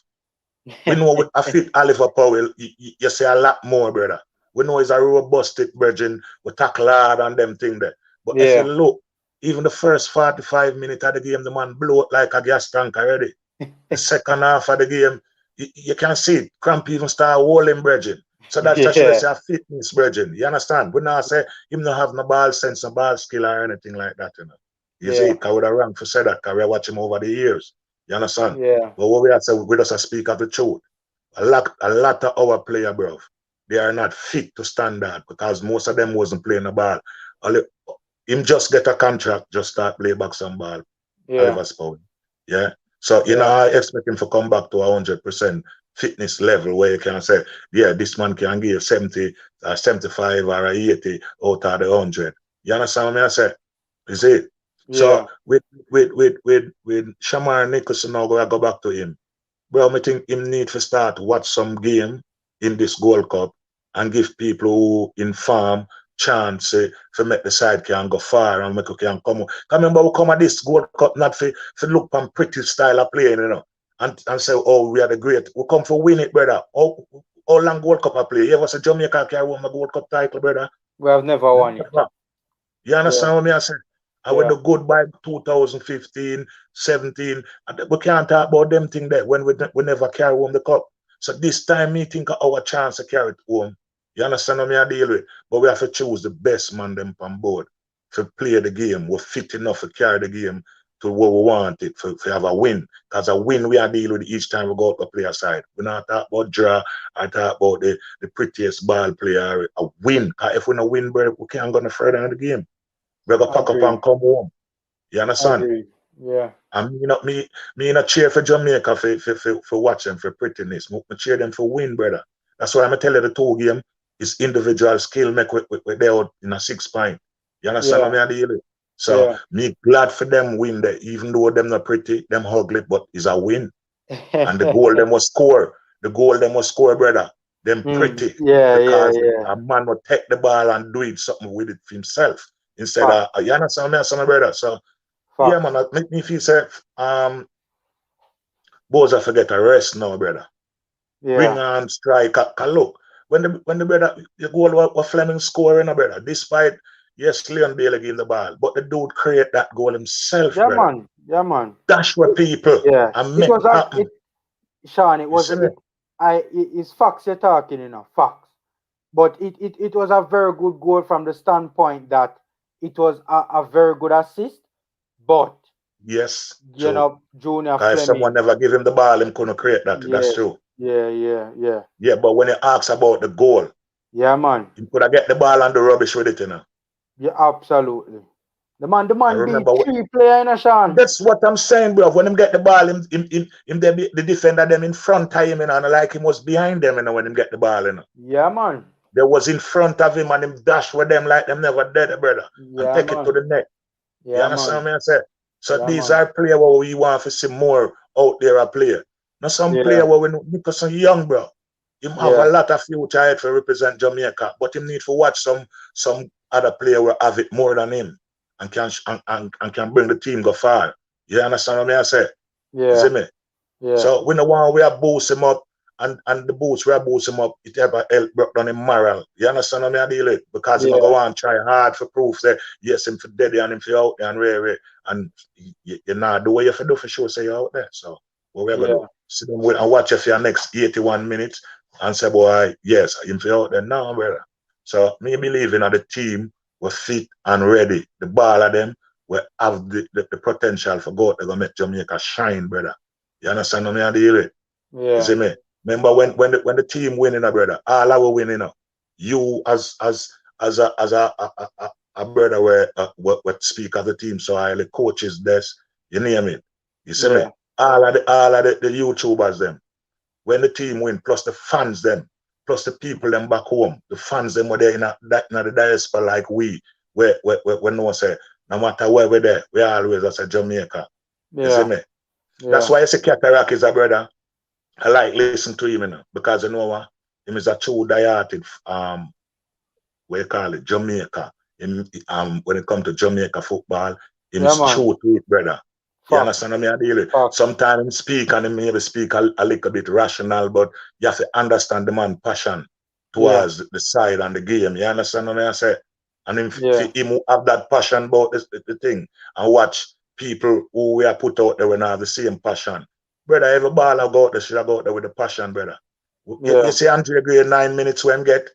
We know with a fit Oliver Powell, you say a lot more, brother. We know he's a robust virgin. We tackle hard on them thing there. But if you Yeah. look, even the first 45 minutes of the game, the man blew it like a gas tank already. The second half of the game, you can see it. Cramp even start rolling, virgin. So that's to show you Yeah. say a fitness, virgin. You understand? We not say him not have no ball sense, no ball skill or anything like that, you know. You see, Yeah. because we wrong to say that, because we watch him over the years. You understand? Yeah. But what we have to say, we just speak of the truth. A lot of our player, bro, they are not fit to standard because most of them wasn't playing the ball. Only, him just get a contract, just start play back some ball. Yeah. Oliver Spoon. Yeah. So Yeah. I expect him to come back to 100% fitness level where you can say, yeah, this man can give 70, 75 or 80 out of the 100. You understand what I say? Is it? So Yeah. with Shamar Nicholson now, I go back to him. Well, I think him need to start watch some game in this Gold Cup and give people who in farm chance to make the side can go far and make it can come. Remember, we come at this Gold Cup not for look on pretty style of playing, and say, oh, we are the great. We come for win it, brother. How long Gold Cup I play? You ever say Jamaica carry won my Gold Cup title, brother? We have never won it. Never. You Yeah. understand what me I say? I went Yeah. the good by 2015, 17. And we can't talk about them thing there when we never carry home the cup. So this time me think of our chance to carry it home. You understand what me I deal with? But we have to choose the best man them on board to play the game. We're fit enough to carry the game to where we want it, to have a win. Because a win we are dealing with each time we go out to play aside. We're not talk about draw, I talk about the prettiest ball player, a win. Because if we don't win, bro, we can't go no further in the game. We got to pack up and Agreed. come home. You understand? Agreed. Yeah. And me not cheer for Jamaica for watching for prettiness. Me cheer them for win, brother. That's why I'm tell you the two game is individual skill make with they out in a 6 point. You understand what Yeah. I mean? Deal? So Yeah. me glad for them win there, even though them not pretty, them ugly, but it's a win. And the goal them was score. The goal them was score, brother. Them Mm. pretty Yeah. Yeah. because Yeah. a man will take the ball and do it something with it himself instead of Facts. you understand me, my brother. So yeah, man, Facts. that make me feel safe. Boys, I forget a rest now, brother. Ring Yeah. and strike. Look, when the brother the goal was Fleming scoring, brother, despite yes, Leon Bailey gave the ball, but the dude create that goal himself, Yeah, brother. man. Yeah, man. Dash with people Yeah. and It make was it a happen. it Sean, it You was see me? it it's facts you're talking, facts. But it was a very good goal from the standpoint that it was a very good assist. But Yes, true. Junior Because if someone Fleming, never give him the ball, him couldn't create that. That's yes, true. yeah. Yeah, but when he asks about the goal, Yeah, man. he could have get the ball and the rubbish with it. Yeah, absolutely. The I man beat remember three player, Sean. that's what I'm saying, bro. When him get the ball, him the defender them in front of him, and like him was behind them, when him get the ball. Yeah, man. They was in front of him and him dash with them like them never dead, brother, and Yeah, take it to man. the net. You Yeah, man. understand me? I say. So Yeah, these man. are players where we want to see more out there a player. Now some player Yeah, where we know Nicholson young, bro. Him have a yeah, lot of future ahead to represent Jamaica, but him need to watch some other player will have it more than him and can bring the team go far. You understand what I say? You see yeah, me? yeah, So we no want we have boost him up and the boost we have boost him up, it ever help broke down him moral. You understand what I deal with? Because him go yeah, on try hard for proof that yes, him for dead and him for out there and rare and you not the way you for do for sure say you out there. So what we gonna do? yeah, Sit down with and watch you for your next 81 minutes and say, boy, yes, him for out there now, brother. So me believe in the team were fit and ready. The ball of them will have the potential for God to go make Jamaica shine, brother. You understand what I deal with? You yeah, see me? Remember when the team winning, brother, all our winning, you as a brother where what speak of the team, so I the coaches this, you name it. You see me? yeah, All of the YouTubers them. When the team win, plus the fans them, plus the people them back home, the fans them were there in the diaspora like we know say, no matter where we're there, we always as a Jamaica. You see yeah, me? That's yeah, why I say Cataract is a brother. I like listen to him, because you know what? Him is a true dieted what you call it, Jamaica. Him, when it comes to Jamaica football, him yeah, is man. true to it, brother. You Facts, understand what I deal with? facts. Sometimes him speak and him maybe speak a little bit rational, but you have to understand the man passion Yeah, towards the side and the game. You understand what I say? And if yeah, him have that passion about the thing and watch people who we are put out there when have the same passion. Brother, every ball I go out there should I go out there with the passion, brother. You yeah, see Andre Gray 9 minutes when get,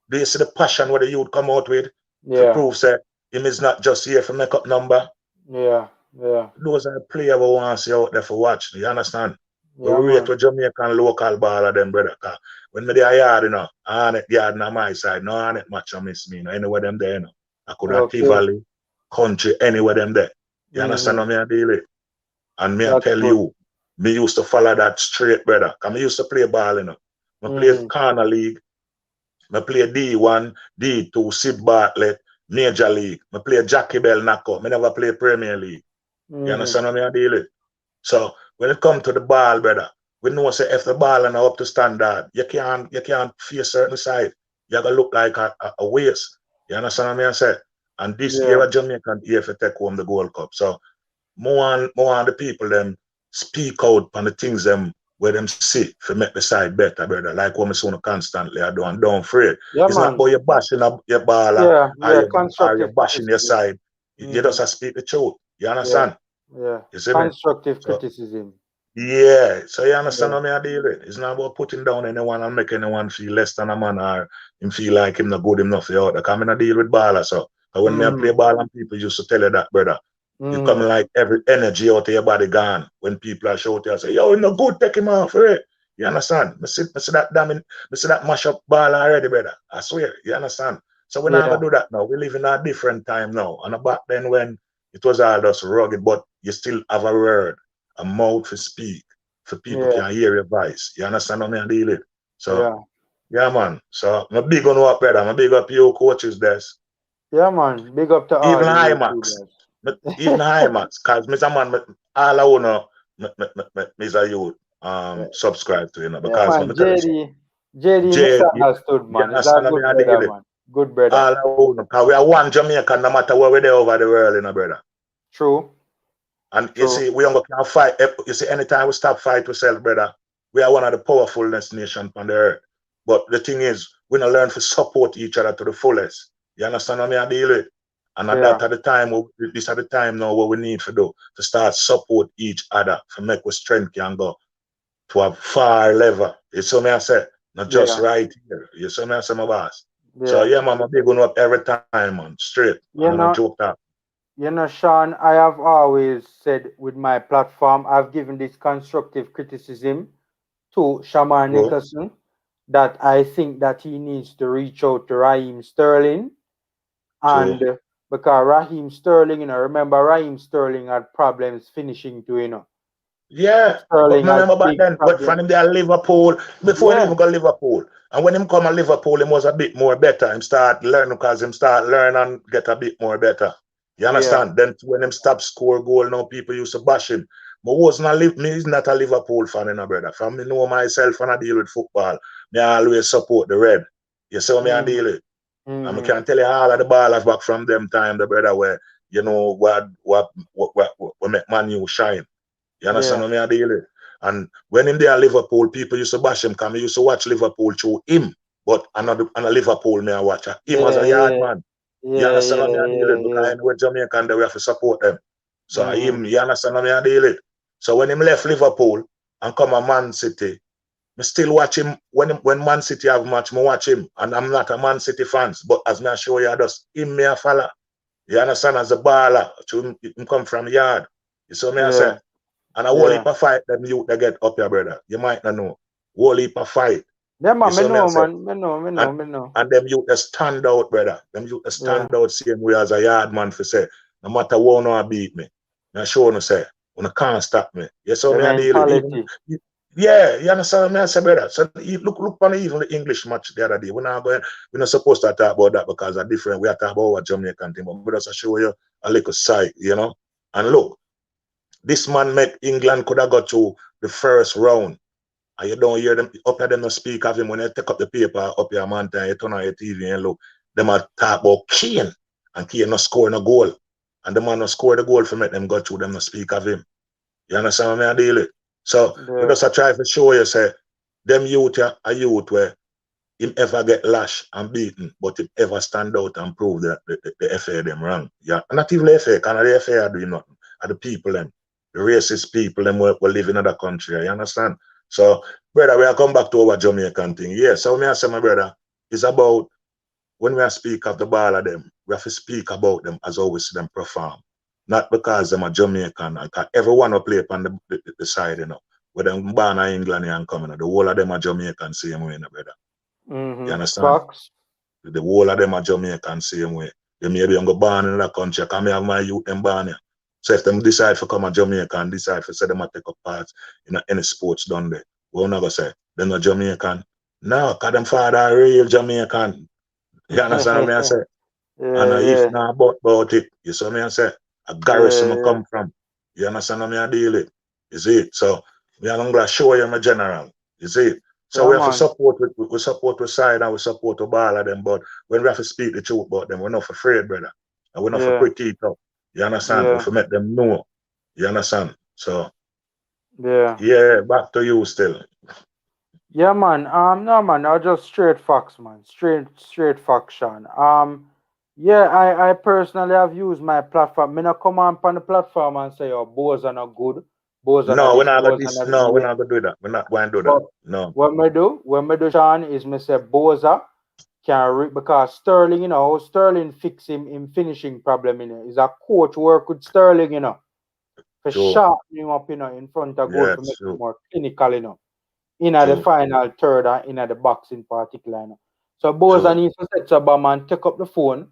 do you see the passion what the youth come out with for yeah, proof that him is not just here for make up number? yeah, yeah, Those are players we want to see out there for watch. You understand? We yeah, rate man. with Jamaican local ball of them, brother. Cause when me there yard, on it yard on my side, no on it match on miss me, anywhere them there, I could have Okay. Tivoli, country, anywhere them there. You understand Mm-hmm. what I deal with? And me I That's tell good. you, me used to follow that straight, brother. Cause me used to play ball. I play Mm-hmm. corner league. I play D1, D2, Sid Bartlett, Major League. I play Jackie Bell knockout. I never play Premier League. You Mm-hmm. understand what I deal with? So when it comes to the ball, brother, we know say if the ball and up to standard, you can't face certain side. You gotta look like a waste. You understand what I say? And this year Yeah, a Jamaican here for take home the Gold Cup. So more on the people them speak out on the things them where them see for make the side better, brother. Like what me say constantly I do and don't afraid. yeah, It's not man. about you bashing up your baller Yeah, or yeah. you Constructive bashing your criticism. side. You Mm-hmm. just have to speak the truth. You Yeah, understand? yeah. You see me? Constructive So criticism. yeah, so you understand Yeah. what I deal with? It's not about putting down anyone and make anyone feel less than a man or him feel like him not good enough for you out there. Cause I not deal with baller. So when me I play Mm-hmm. ball and people used to tell you that, brother. You come Mm-hmm. like every energy out of your body gone. When people are shouting and say, yo, you no good, take him off for it. You understand? I see that damn I see that mash up ball already, brother. I swear, you understand? So we're not Yeah, gonna do that now. We live in a different time now. And back then when it was all just rugged, but you still have a word, a mouth to speak, for people yeah, can hear your voice. You understand what I deal with? So yeah. yeah, man. So I'm big on what brother. I'm big up your coaches desk. Yeah, man. Big up to all Even the high max. YouTubers. Even high max. Cause Mr. Man, all I wanna Mr. Youth Yeah, subscribe to, yeah, because let man. me tell you something. JD Jay, misunderstood, you man. He's a understand what good I deal brother, with? man. Good brother. All I wanna, cause we are one Jamaican no matter where we're there over the world, brother. True, And you true. see, we don't can fight. You see, anytime we stop fight ourselves, brother, we are one of the powerfulest nation on the earth. But the thing is, we don't learn to support each other to the fullest. You understand what I deal with? And at Yeah. that at the time, this at the time now what we need to do to start support each other to make our strength can go to a far level. You see me I say? Not just Yeah. right here. You see me I say, my boss? So Yeah. yeah, man, I'm big one up every time, man. Straight. I'm You gonna know, joke that. Sean, I have always said with my platform, I've given this constructive criticism to Shamar Bro. Nicholson that I think that he needs to reach out to Raheem Sterling. True. And because Raheem Sterling, remember Raheem Sterling had problems finishing too, Yeah, but Sterling me had remember back big then, but from problems. him there Liverpool, before he Yeah, even got Liverpool. And when him come to Liverpool, him was a bit more better. Him start learn because him start learn and get a bit more better. You yeah, understand? Then when him stop score goal, now people used to bash him. But me is not a Liverpool fan, brother. From me know myself and I deal with football, me always support the red. You see what me I mm-hmm, deal with? And I mm-hmm, can tell you all of the ballers back from them time, the brother, where what make Man U shine. You understand yeah, what I deal with? And when him there at Liverpool, people used to bash him because I used to watch Liverpool through him. But another Liverpool me I watch him as a yeah, yard yeah, man. You yeah, understand yeah, what I deal yeah, with? Because yeah. anyway Jamaican they we have to support them. So Mm-hmm, him, you understand what I deal with? So when him left Liverpool and come a Man City, me still watch him when Man City have match, me watch him. And I'm not a Man City fans, but as me I show you just him me a follow. You understand as a baller, to him come from yard. You see what me I say? yeah, And a whole yeah. heap of fight them youth they get up here, brother. You might not know. Whole heap of fight. Yeah, You man, me see me I know, say? man, me know, me know, And me know. and them youth they stand out, brother. Them youth they Yeah, stand out same way as a yard man for say. No matter what no beat me. I sure no say. You can't stop me. You see the me I deal with. Even mentality. yeah, you understand me I say, brother. So look on even the English match the other day. We're not supposed to talk about that because are different. We are talking about what Jamaican thing, but we just show you a little side, And look, this man make England could have got to the first round. And you don't hear them up here them no speak of him when you take up the paper up your man time, you turn on your TV and look, them a talk about Kane. And Kane no score no goal. And the man no score the goal for make them go through them no speak of him. You understand what I deal with? So we Yeah, just try to show you say them youth a youth where him ever get lashed and beaten, but him ever stand out and prove that the FA them wrong. Yeah. And not even the FA, because the FA are doing nothing. Are the people them, the racist people them will live in other country. You understand? So, brother, we are come back to our Jamaican thing. Yeah, so me I say, my brother, it's about when we speak of the ball of them, we have to speak about them as always them perform. Not because them are Jamaican, because everyone will play upon the side, Whether them born in England and coming, the whole of them are Jamaican same way, brother. You mm-hmm. understand? Facts. The whole of them are Jamaican same way. They may be born in that country, because I have my youth them born here. So if them decide to come to Jamaica and decide to say them to take up part in any sports done there, we're not going to say they're not Jamaican. No, because them father are real Jamaican. You understand what I say? And Yeah, if yeah, not about it, you see what I say? A garrison I yeah, come from. You understand what I deal with? You see it? So we are going to show you my general. You see it? So yeah, we have to man. support we support the side and we support the ball of them, but when we have to speak the truth about them, we're not afraid, brother. And we're not for Yeah, critique up. You understand? We yeah, have to make them know. You understand? So yeah. yeah, back to you still. Yeah, man. No, man. I just straight facts, man. Straight facts, Sean. Yeah. I personally have used my platform. Me not come on the platform and say, "Oh, bows are not good. Bows are not No, we're this. not gonna Bows are this not no, we're yeah." not gonna do that. We're not going to do that. But No. what me do, Sean, is me say Boza can because Sterling, how Sterling fix him finishing problem, Is a coach work with Sterling, for True. sharpen him up, in front of goal Yeah, for make him true. more clinical, in the True. final third and in the box in particular. So Boza True. needs to set Obama and take up the phone,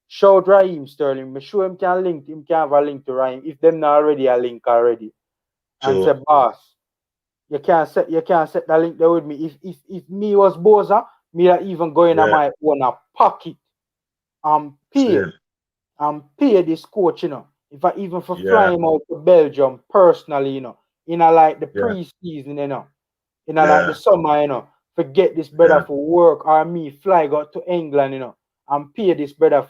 shout Raheem Sterling, make sure him can have a link to Raheem if them not already a link already. And say, True. boss, you can't set that link there with me. If me was Boza, me a even go in Yeah. my own pocket and pay Same. this coach, If I even for fly Yeah. him out to Belgium personally, in a like the Yeah. preseason, in a like the Yeah. summer, forget this brother Yeah. for work or me fly go to England, and pay this brother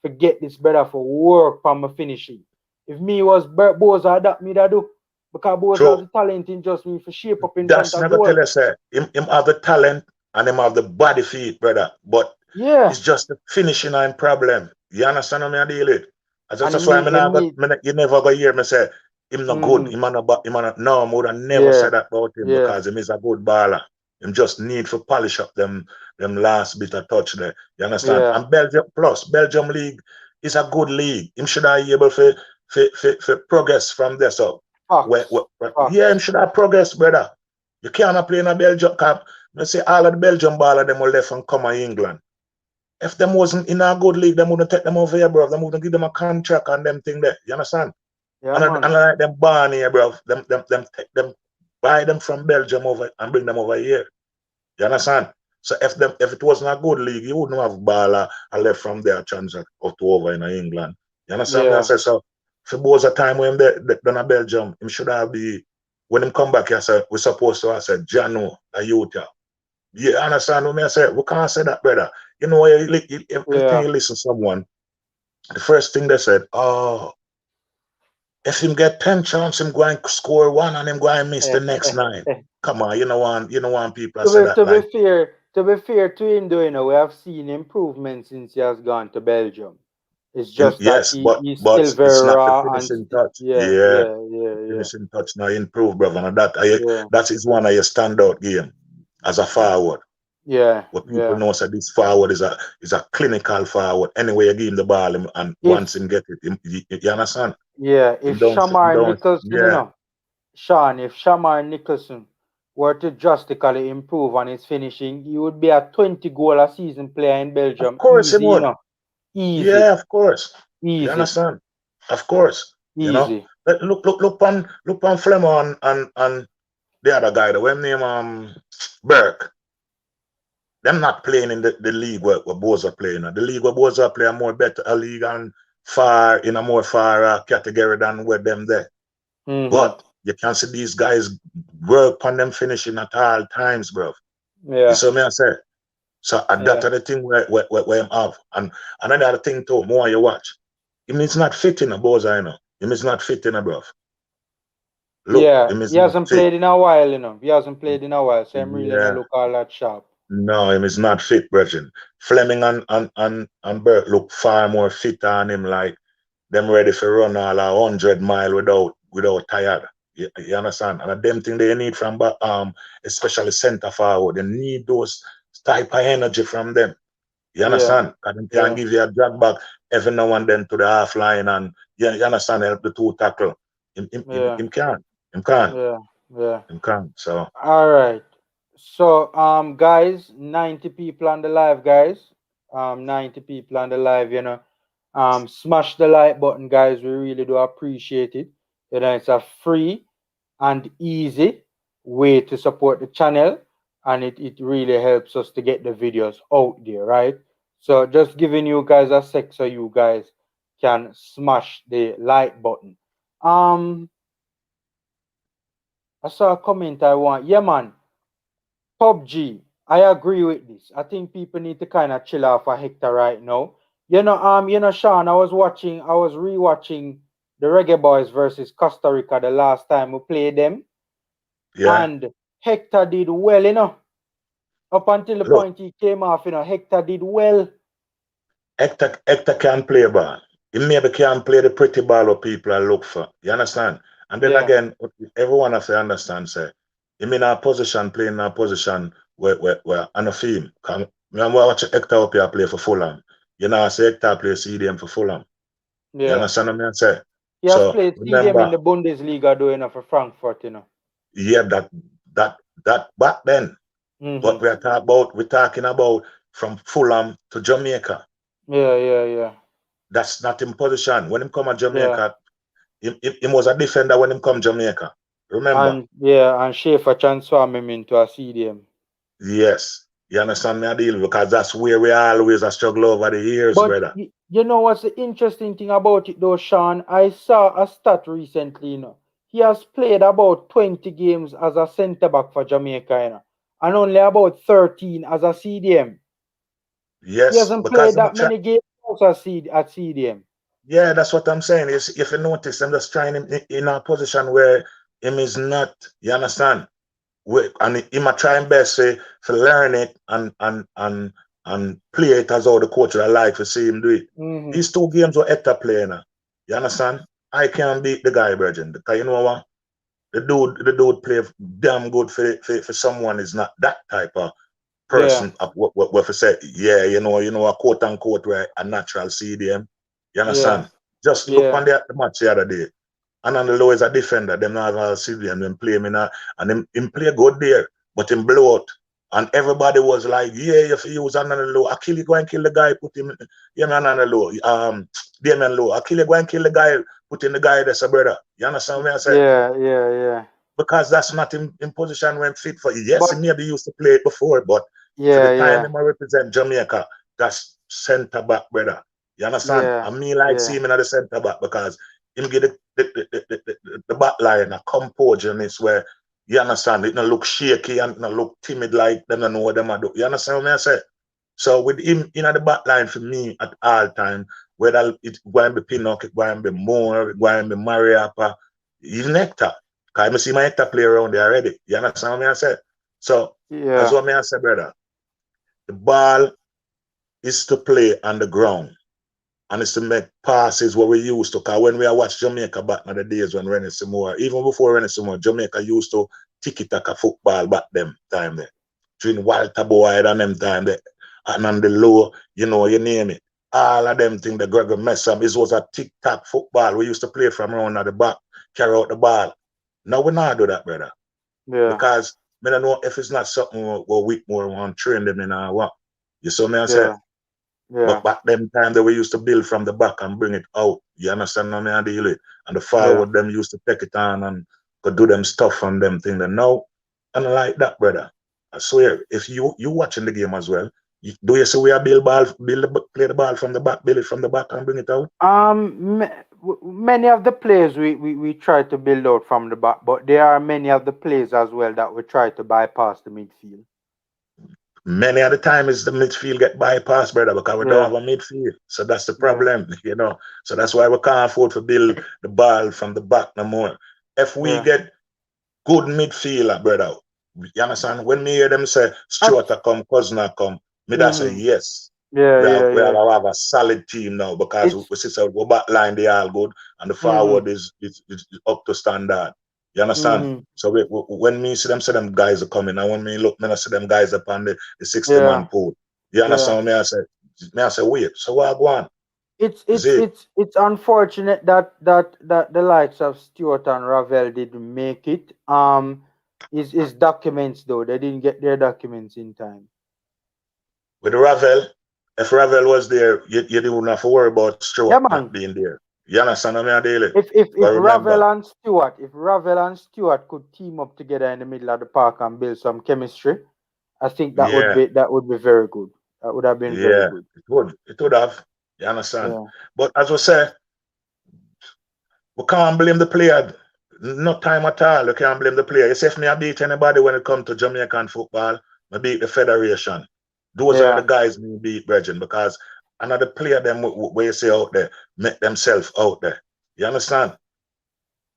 forget this brother for work for my finishing. If me was Boza, that me that do. Because both have True. the talent in just need to shape up in front That's of never goal. tell us him have the talent and him have the body feet, brother. But Yeah. it's just the finishing line problem. You understand what I deal with? And That's why him need you never go hear me say him not good. mm-hmm. Him not, no, I would have never Yeah, said that about him yeah, because him is a good baller. Him just need to polish up them last bit of touch there. You understand? yeah. And Belgium league is a good league. Him should have able for progress from there. So Facts. yeah, him Facts. should have progress, brother. You cannot play in a Belgium cup. Let's say all of the Belgium baller them will left and come to England. If them wasn't in a good league, them wouldn't take them over here, bro. Them wouldn't give them a contract and them thing there. You understand? Yeah, And man. like them born here, bro. Them take them buy them from Belgium over and bring them over here. You understand? So if it wasn't a good league, you wouldn't have baller and left from there transact up to over in England. You understand me? I Yeah. say so if it was a time when they done a Belgium, him should have be when him come back, I said we're supposed to I said Jano, a youth. You understand what me I say? We can't say that, brother. You know, everything Yeah. you listen to someone, the first thing they said, oh, if him get 10 chance, him going to score one and him going to miss the next nine. Come on, you know one people I say that like To be fair to him, though, we have seen improvement since he has gone to Belgium. It's him, just that yes, but he's but still it's very not the raw and finishing touch. yeah, Yeah, yeah, yeah, the yeah, finishing touch now improve, brother. And yeah, that is one of your standout game as a forward. yeah, What people yeah. know say this forward is a clinical forward. Anyway, you give him the ball and once If him get it, you understand? yeah, if Him Shamar don't Nicholson, yeah. Sean, if Shamar Nicholson were to drastically improve on his finishing, he would be a 20 goal a season player in Of Belgium. course he Easy, would. easy, Yeah, of course. You easy, understand? Of course. You know. easy. Look on Flemmer and the other guy, the one name Burke. Them not playing in the league where boys are playing. The league where boys are playing more better a league and far in a more far category than where them there. Mm-hmm. But you can see these guys work on them finishing at all times, bro. You Yeah, see me I say? So yeah, that's the thing where I'm have. And another thing too, more you watch. It means not fit in a boys, I know. It means not fit in a bro. Look, yeah. it He means not hasn't fit. played in a while, He hasn't played in a while, so I'm really not Yeah. look all that sharp. No, him is not fit, brethren. Fleming and Bert look far more fit on him, like them ready for run all 100 mile without tired. You understand? And them thing they need from especially center forward. They need those type of energy from them. You Yeah, understand? And them can yeah, give you a drag back every now and then to the half line and you understand help the two tackle. yeah, Him can. Him can. yeah, yeah. Him can. So All right. So, guys, 90 people on the live, guys. 90 people on the live, Smash the like button, guys. We really do appreciate it. It's a free and easy way to support the channel, and it really helps us to get the videos out there, right? So, just giving you guys a sec so you guys can smash the like button. Um, I saw a comment I want. Yeah, man. PUBG, I agree with this. I think people need to kind of chill off a hectare right now. Sean, I was rewatching the Reggae Boys versus Costa Rica the last time we played them, yeah. and Hector did well, Up until the Look. point he came off, Hector did well. Hector can play ball. He maybe can play the pretty ball what people are look for. You understand? And then Yeah, again, everyone has to understand, say, him in a position, playing in a position where on a film. Me I'm watch Hector up here play for Fulham. You know, I say Hector play CDM for Fulham. You yeah. understand what I say? He has So played CDM in remember, the Bundesliga, doing for Frankfurt. yeah, that back then. But Mm-hmm. we're talking about from Fulham to Jamaica. Yeah, yeah, yeah, That's not in position. When him come to yeah. Jamaica, he was a defender when him come Jamaica. Remember? And Schaefer transformed him into a CDM. Yes. You understand me a deal? Because that's where we always a struggle over the years, But brother. you know what's the interesting thing about it though, Sean? I saw a stat recently, He has played about 20 games as a centre back for Jamaica, and only about 13 as a CDM. He Yes, hasn't because played I'm that try- many games as at CDM. yeah, that's what I'm saying. Is if you notice, I'm just trying in a position where Him is not, you understand? And he might try and best to learn it and play it as how the coach would like to see him do it. Mm-hmm. These two games were Hector playing. You understand? I can't beat the guy, Virgin. Because you know what? The dude play damn good for someone is not that type of Yeah, person of what for say, yeah, a quote unquote where a natural CDM. You yeah, understand? Just look yeah, on the match the other day. And on the low is a defender, them not all CDM, them play me now, and him play good there, but him blow out. And everybody was like, yeah, if he was on the low, Achille go and kill the guy, put him on the low. Damien low. Achille go and kill the guy, put in the guy that's a brother. You understand what I say? yeah, yeah, yeah. Because that's not in position when fit for. Yes, he But maybe used to play it before, but for the yeah, time yeah, he represent Jamaica, that's centre back, brother. You understand? yeah, And me like yeah, see him in the centre back because him get the back line a composure where you understand it not look shaky and not look timid like them don't know what them are do. You understand what I say? So with him in the back line for me at all time, whether it's going to be Pinnock, it's going to be Moore, it's going to be Mariapa, even Hector. Because I see my Hector play around there already. You understand what I say? So as yeah, what I say, brother, the ball is to play on the ground and it's to make passes what we used to. Because when we watch Jamaica back in the days when Rennie Simore, even before Rennie Simore, Jamaica used to tiki-taka football back them time there. Between Walter Boyd and them time there. And on the low, you name it. All of them things, the Gregor Messam, it was a tic-tac football. We used to play from around at the back, carry out the ball. Now we not do that, brother. yeah, Because I don't know if it's not something where Whitmore want to train them in or what. You see me I say? yeah, yeah, But back them time that we used to build from the back and bring it out. You understand what I deal with? And the yeah. forward them used to take it on and could do them stuff on them thing. That now, and I like that, brother. I swear, if you watching the game as well, do you see we are play the ball from the back, build it from the back and bring it out? Many of the plays we try to build out from the back, but there are many of the plays as well that we try to bypass the midfield. Many of the time is the midfield get bypassed, brother, because we don't Yeah, have a midfield. So that's the yeah. problem, So that's why we can't afford to build the ball from the back no more. If we Yeah. get good midfielder, brother. You understand? When me hear them say Act- Stuart come, Cousin come, me that say mm-hmm. yes. Yeah, yeah, We have, yeah. have a solid team now because It's we see so we back line they all good and the mm-hmm. forward is up to standard. You understand? Mm-hmm. So when me see them guys are coming, and when me look, me I see them guys up on the 60 Yeah, man pool. You yeah. understand me? I say, wait, so what I go on? It's Is it's it? it's it's unfortunate that the likes of Stewart and Ravel didn't make it. Is documents though they didn't get their documents in time. With Ravel, if Ravel was there, you didn't have to worry about Stewart Yeah, not man. being there. You understand what I mean, daily? If But remember, Ravel and Stewart could team up together in the middle of the park and build some chemistry, I think yeah, that would be very good. That would have been very yeah, good. it would have. You understand? Yeah, But as we say, we can't blame the player. No time at all. You can't blame the player. You say if me I beat anybody when it comes to Jamaican football, I beat the federation. Those are the yeah, guys me beat, Virgin, because another player them where you say out there, make themselves out there. You understand?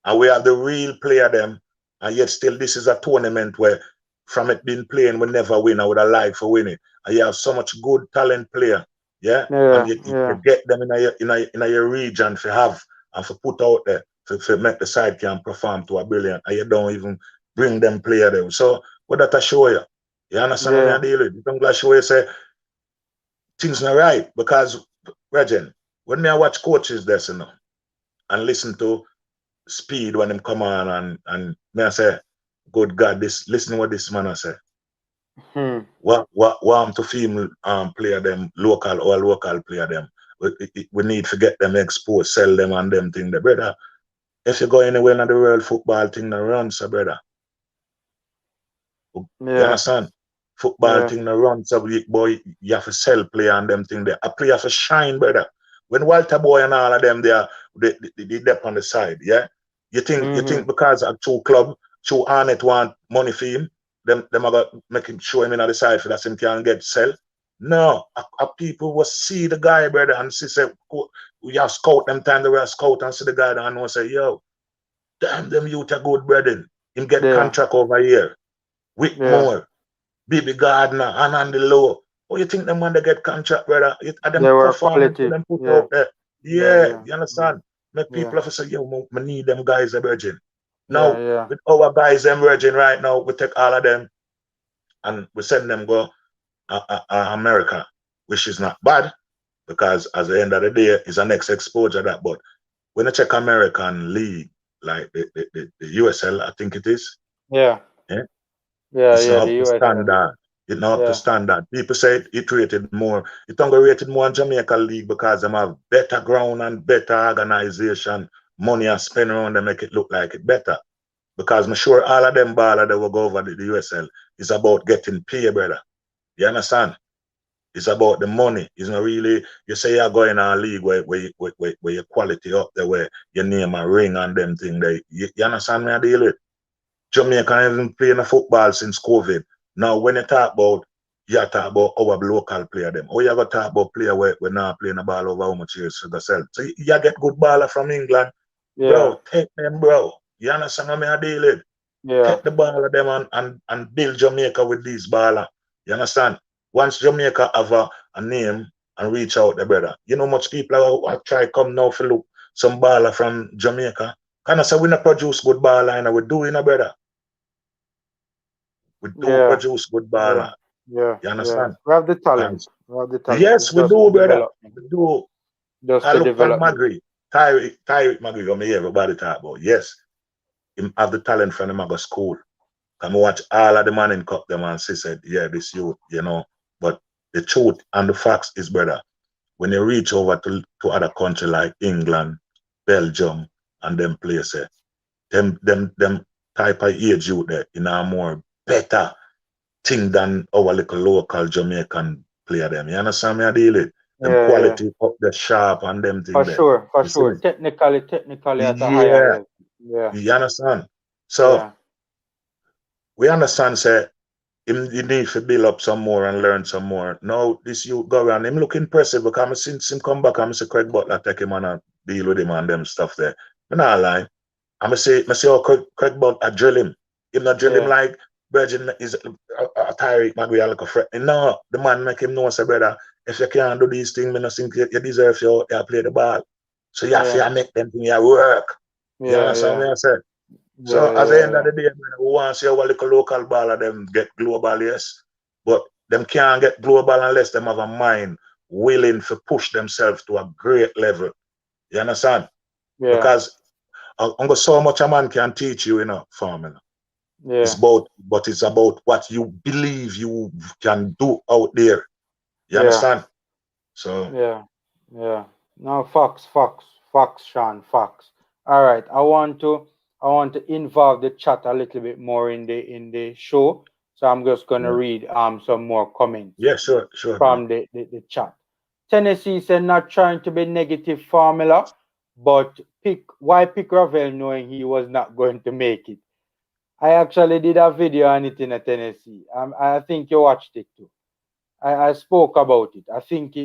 And we have the real player them, and yet still this is a tournament where from it being playing we never win. I would have liked for winning. And you have so much good talent player, yeah, and yeah, you yeah, get them in your region to have and for put out there to make the side can perform to a brilliant, and you don't even bring them player there. So what that I show you? You understand what I yeah, deal with? You don't show you say things not right because Regin, when me I watch coaches this, and listen to speed when him come on and me I say, good God, this listen what this man I say. hmm, What am to film player them local or local player them. We need to get them exposed, sell them and them thing the brother. If you go anywhere in the world football thing that runs, so brother. You yeah, understand? Football yeah, thing that runs, so boy, you have to sell player and them thing there. A player for shine, brother. When Walter Boy and all of them they dep on the side, yeah. You think mm-hmm. because of two club, two Arnett want money for him, them are gonna make him show him in on the side for that him can get sell. No, people will see the guy, brother, and see say we have scout them time they were scout and see the guy and know say, yo, Damn, them youth are good, brethren. Him get Yeah. contract over here. Yeah. Whitmore, Bibi Gardner, and on the low. Oh, you think them when they get contract, brother? It are them They were performance quality. them put Yeah. out there. Yeah. Yeah, Yeah. you Yeah. understand? Make Yeah. people have to say, yo, I need them guys, virgin. Yeah. Now, Yeah. with our guys, them virgin right now, we take all of them and we send them go America, which is not bad because at the end of the day, it's a next exposure that. But when I check American league, like the USL, I think it is, Yeah. yeah, Yeah. it's Yeah. not The up to USL. standard. It's not up to Yeah. standard. People say it rated more. It don't go rated more in Jamaica league because them have better ground and better organization. Money and spend around them make it look like it better. Because I'm sure all of them ballers that will go over the USL is about getting paid, brother. You understand? It's about the money. It's not really, you say you're going a league where your quality up there, where your name a ring and them thing. You understand me? I deal with Jamaica ain't even playing a football since COVID. Now, when you talk about, you talk about our local player them. Or you got to talk about player where we're not playing the ball over how much years for yourself. So you get good baller from England, Yeah. bro. Take them, bro. You understand what I deal with? Yeah. Take the ball of them and build Jamaica with these baller. You understand? Once Jamaica have a name and reach out the brother. You know much people are try come now for look some baller from Jamaica. Kind of say we not produce good baller and we do in a brother. We do Yeah. produce good Yeah. baller. Yeah. You Yeah. understand? We have the And talent. We have the talent. yes, It's we just do, the brother. development. We do. Just I the look on development. Magri. Tyrick Magri, I hear everybody talk about. Yes, him have the talent from him I go school. Come watch all of the man in cup them and she said, yeah, this youth, you know. But the truth and the facts is, brother, when you reach over to other country like England, Belgium, and them places, them type of age youth there in a more better thing than our little local Jamaican player them. You understand me? I deal it. Them Yeah. Yeah. quality up the sharp and them For thing there. sure. For You see? sure. Technically at a higher Yeah, level. Yeah. you understand? So Yeah. we understand say him need to build up some more and learn some more. Now this you go around, him look impressive because since him come back, I'm say Craig Butler take him and deal with him and them stuff there. But not lie. I say how Craig Butler drill him. Him not drill him Yeah. like Virgin is a Tyreek Maguire like a friend. No, the man make him know say brother, if you can't do these things, me not think you deserve you play the ball. So you have Yeah. to make them thing you work. You Yeah. understand Yeah. what I said? So Yeah. at the Yeah. end of Yeah. the day, man, we want to see our little local baller them get global, yes. But them can't get global unless them have a mind willing to push themselves to a great level. You understand? Yeah. Because so much a man can teach you in a formula. It's Yeah. about, but it's about what you believe you can do out there. You Yeah. understand? So Yeah. Yeah. No, facts, Sean, facts. All right. I want to involve the chat a little bit more in the show. So I'm just gonna yeah, read some more comments yeah, sure, man. from the chat. Tennessee said not trying to be negative formula, but pick Ravel knowing he was not going to make it. I actually did a video on it in a Tennessee. I think you watched it too. I spoke about it. I think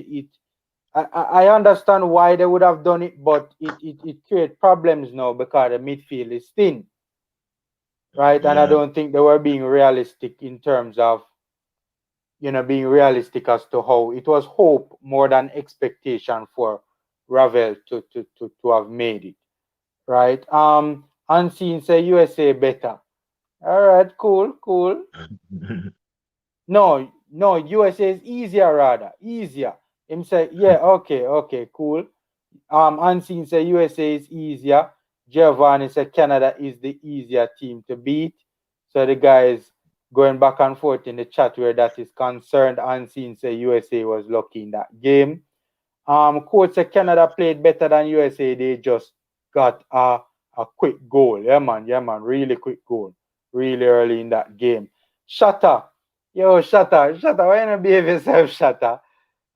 I understand why they would have done it, but it creates problems now because the midfield is thin, right? And I Yeah, don't think they were being realistic in terms of being realistic as to how it was hope more than expectation for Ravel to have made it, right? Unseen say USA better. All right, cool, cool. No, no, USA is easier rather, easier. Him say, yeah, okay, okay, cool. Unseen say USA is easier. Giovanni said Canada is the easier team to beat. So the guys going back and forth in the chat where that is concerned. Unseen say USA was lucky in that game. Coach said Canada played better than USA. They just got a quick goal. Yeah, man, really quick goal. Really early in that game. Shatter. Yo, Shatter, why you not behave yourself, Shatter?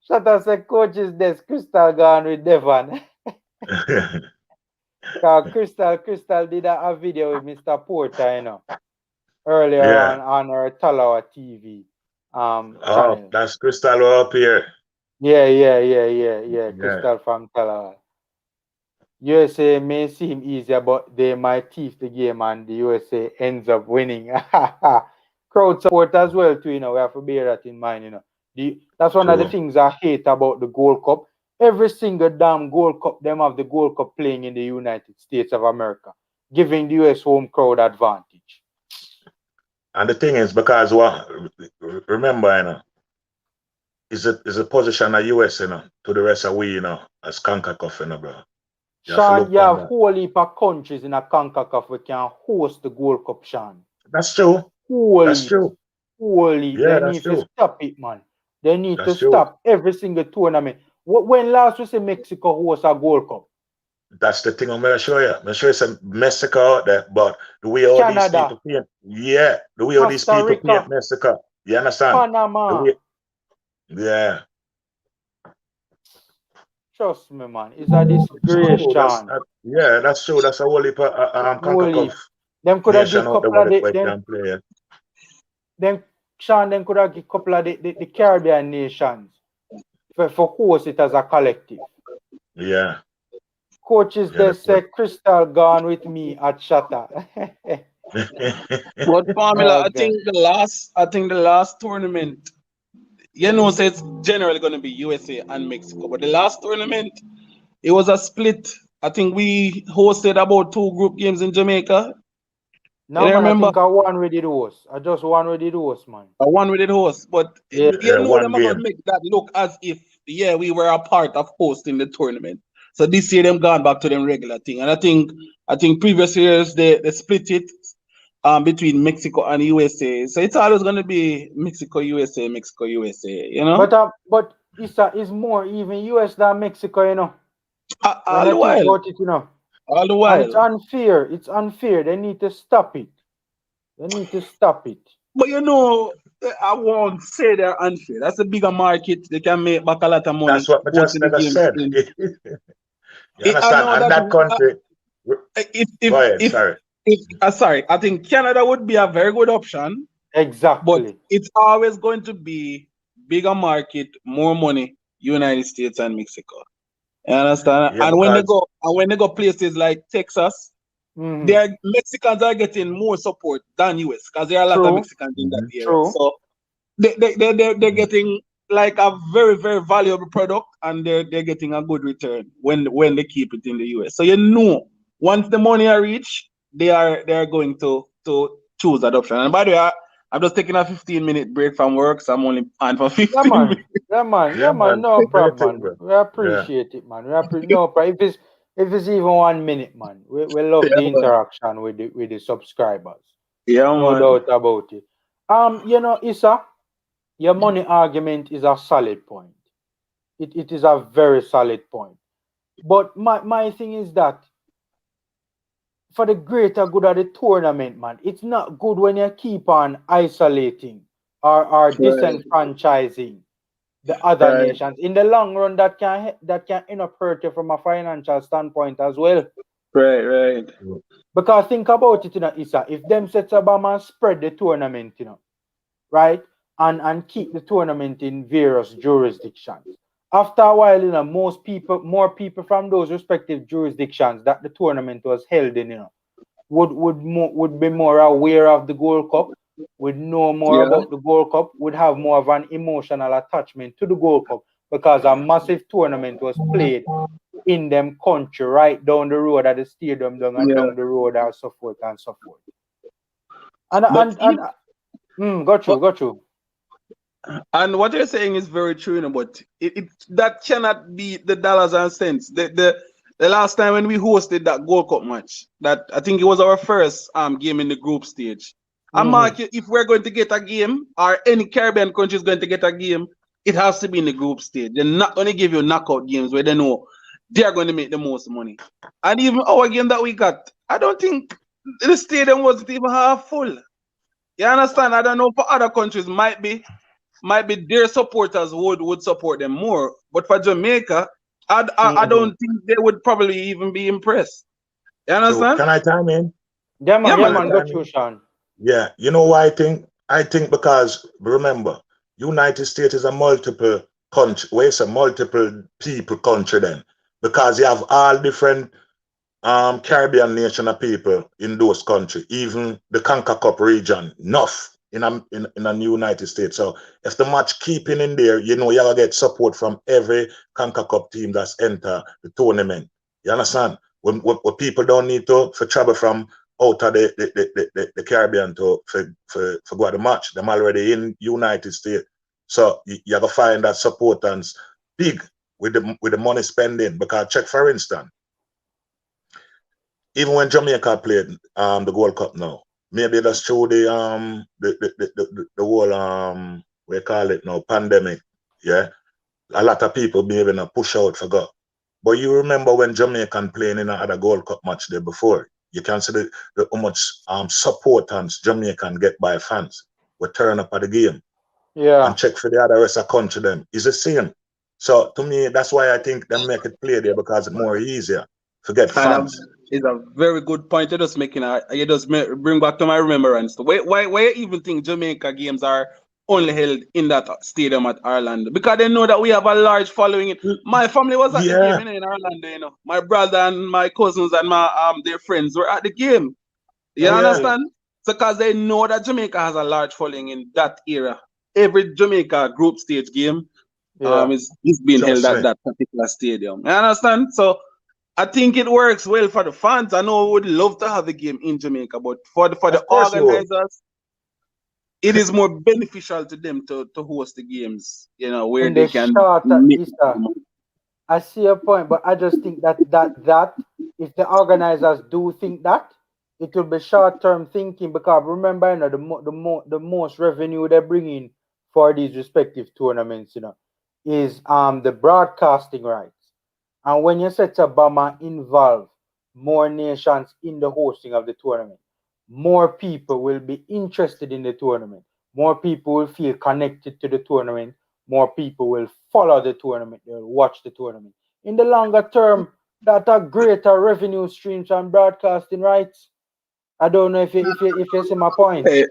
Shatter said coach is this. Crystal gone with Devon. Cause Crystal did a video with Mr. Porter, earlier yeah. on her Talawa TV Oh, channel. that's Crystal up here. Yeah. Yeah, Crystal from Talawa. USA may seem easier, but they might thief the game and the USA ends up winning. Crowd support as well too, we have to bear that in mind. That's one of the True. things I hate about the Gold Cup. Every single damn Gold Cup, them have the Gold Cup playing in the United States of America, giving the US home crowd advantage. And the thing is, because what remember, is a position of US, to the rest of we, as CONCACAF, bro. You have to Sean, look you on have that. whole heap of countries in a CONCACAF we can host the Gold Cup, Sean. That's true. Whole That's heap. true. Whole heap. Yeah, They that's need to true. stop it, man. They need to That's true. stop every single tournament. When last we say Mexico host a Gold Cup? That's the thing I'm gonna show you. I'm gonna show you some Mexico out there, but the way all these Canada, people paint, yeah, the way all these Costa people paint Rica, Mexico. You understand? The Panama. way, yeah. Trust me, man. It's a It's disgrace, true. Sean. Yeah, that's true. That's a whole heap of Whole CONCACAF heap. Them could have nation get out there couple of where the they can play. Yeah. them Sean, them could have get couple of the Caribbean nations for host it as a collective. Yeah. Coaches Yeah, they that's what. say Crystal gone with me at Shatter. But Formula, Oh God. I think the last tournament, so it's generally going to be USA and Mexico. But the last tournament, it was a split. I think we hosted about 2 group games in Jamaica. No You man, I remember? think I won with the host. I just won with the host, man. One with the host, but Yeah. Yeah, one them are gonna game. make that look as if we were a part of hosting the tournament. So this year them gone back to them regular thing, and I think previous years they split it between Mexico and USA. So it's always gonna be Mexico USA, Mexico USA. But it's more even US than Mexico. When All I the think while, about it, all the And it's while. unfair. It's unfair. They need to stop it. They need to stop it. But I won't say they're unfair. That's a bigger market. They can make back a lot of That's money what I just hosting the never games said. in. You I understand? know And that that country, if go if ahead, if sorry. if sorry, I think Canada would be a very good option, but Exactly. it's always going to be bigger market, more money, United States and Mexico. You understand? Yeah, because And when they go places like Texas, Hmm. Mexicans are getting more support than US because there are a lot of True. Mexicans in that mhm, area. True. So they're getting like a very, very valuable product, and they're getting a good return when they keep it in the US. So once the money are reached, they are going to choose adoption. And by the way, I'm just taking a 15-minute break from work, so I'm only on for Yeah, 15 man. minutes. Yeah, man. yeah, Yeah, man. man, No do your problem, thing, man. bro. We Yeah. appreciate it, man. No problem. If it's even 1 minute, man, we love Yeah, the man. interaction with the subscribers. Yeah, No man. doubt about it. Issa, your money argument is a solid point. It is a very solid point. But my thing is that for the greater good of the tournament, man, it's not good when you keep on isolating or Right, disenfranchising the other right, nations. In the long run, that can end up hurt you from a financial standpoint as well. right. Because think about it, Issa. If them sets Obama spread the tournament, right, and keep the tournament in various jurisdictions. After a while, more people from those respective jurisdictions that the tournament was held in, would be more aware of the Gold Cup, would know more Yeah, about the Gold Cup, would have more of an emotional attachment to the Gold Cup because a massive tournament was played in them country right down the road at the stadium yeah. down the road and so forth and so forth. And But and and got you. And what you're saying is very true, but that cannot be the dollars and cents. The last time when we hosted that Gold Cup match, that I think it was our first game in the group stage. And Mm-hmm. Mark, if we're going to get a game, or any Caribbean country is going to get a game, it has to be in the group stage. They're not going to give you knockout games where they know they're going to make the most money. And even our game that we got, I don't think the stadium wasn't even half full. You understand? I don't know, for other countries might be their supporters would support them more. But for Jamaica, I Mm-hmm. don't think they would probably even be impressed. You So understand? can I time in? Yeah, Yeah, man. Yeah, Can man. I man. time Got you, in? Sean. Yeah. You know why I think? I think because remember, United States is a multiple country. Where it's a multiple people country then, because you have all different Caribbean nation of people in those countries, even the Conca Cup region, enough in the United States. So if the match keeping in there, you know, you'll get support from every Conca Cup team that's enter the tournament. You understand? When people don't need to for travel from out of the Caribbean for go to the match, them already in United States. So you gotta find that supportance big with the money spending. Because check for instance, even when Jamaica played the Gold Cup now, maybe that's through the whole we call it now pandemic. Yeah, a lot of people be able to push out for go. But you remember when Jamaican playing in another Gold Cup match there before? You can see how much supportance Jamaican get by fans. We turn up at the game and Yeah. check for the other rest of country them. It's the same. So to me, that's why I think they make it play there because it's more easier to get And fans. it's a very good point you're just making. You just bring back to my remembrance. Why you even think Jamaica games are only held in that stadium at Orlando? Because they know that we have a large following. My family was at the game, Yeah, you know, in Orlando. You know, my brother and my cousins and my their friends were at the game. You yeah. Okay. understand? So, because they know that Jamaica has a large following in that era. Every Jamaica group stage game Yeah. is being held Trust at me. that particular stadium. You understand? So I think it works well for the fans. I know we would love to have a game in Jamaica, but for the Of course you will. organizers, it is more beneficial to them to host the games, you know, where In they the can short, make Issa, I see your point, but I just think that if the organizers do think that, it will be short-term thinking because remember, you know, the most revenue they bring in for these respective tournaments, you know, is the broadcasting rights. And when you set a Bama involve more nations in the hosting of the tournament, more people will be interested in the tournament. More people will feel connected to the tournament. More people will follow the tournament. They'll watch the tournament. In the longer term, that are greater revenue streams and broadcasting rights. I don't know if you see my point. Eh,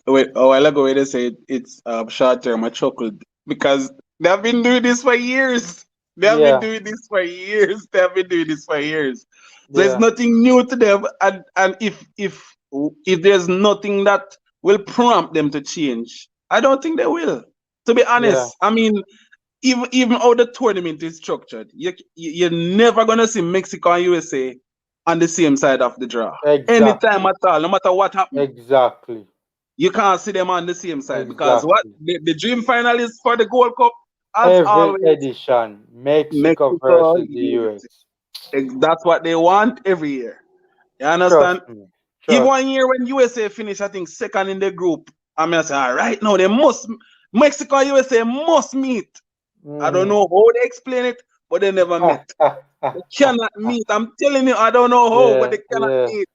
wait, a while ago, when they said it's short term, I chuckled because they have been doing this for years. They have been Yeah, doing this for years. They have been doing this for years. So it's yeah, nothing new to them. And if there's nothing that will prompt them to change, I don't think they will. To be yeah, honest, I mean, even how the tournament is structured, you're never gonna see Mexico and USA on the same side of the draw. Anytime exactly, at all, no matter what happens. exactly, You can't see them on the same side because what exactly. the dream finalists for the Gold Cup as Every always edition, Mexico Mexico. versus the US. That's what they want every year. You understand? Trust me, Even trust one year when USA finished, I think second in the group, I mean, I say, all right, now they must Mexico and USA must meet. I don't me. know how they explain it, but they never met. They cannot meet. I'm telling you, I don't know how, but Yeah, they cannot yeah, meet.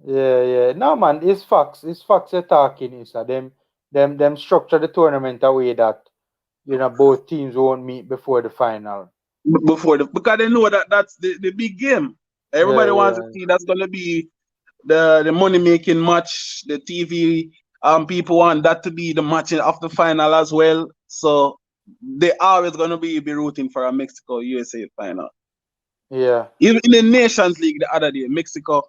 yeah. No man, it's facts. It's facts you're talking is them structure the tournament a way that you know both teams won't meet before the final. Before because they know that that's the big game. Yeah, Everybody wants to yeah, see that's gonna be the money making match. The TV people want that to be the match of the final as well. So they always gonna be rooting for a Mexico USA final. yeah, Even in the Nations League the other day, Mexico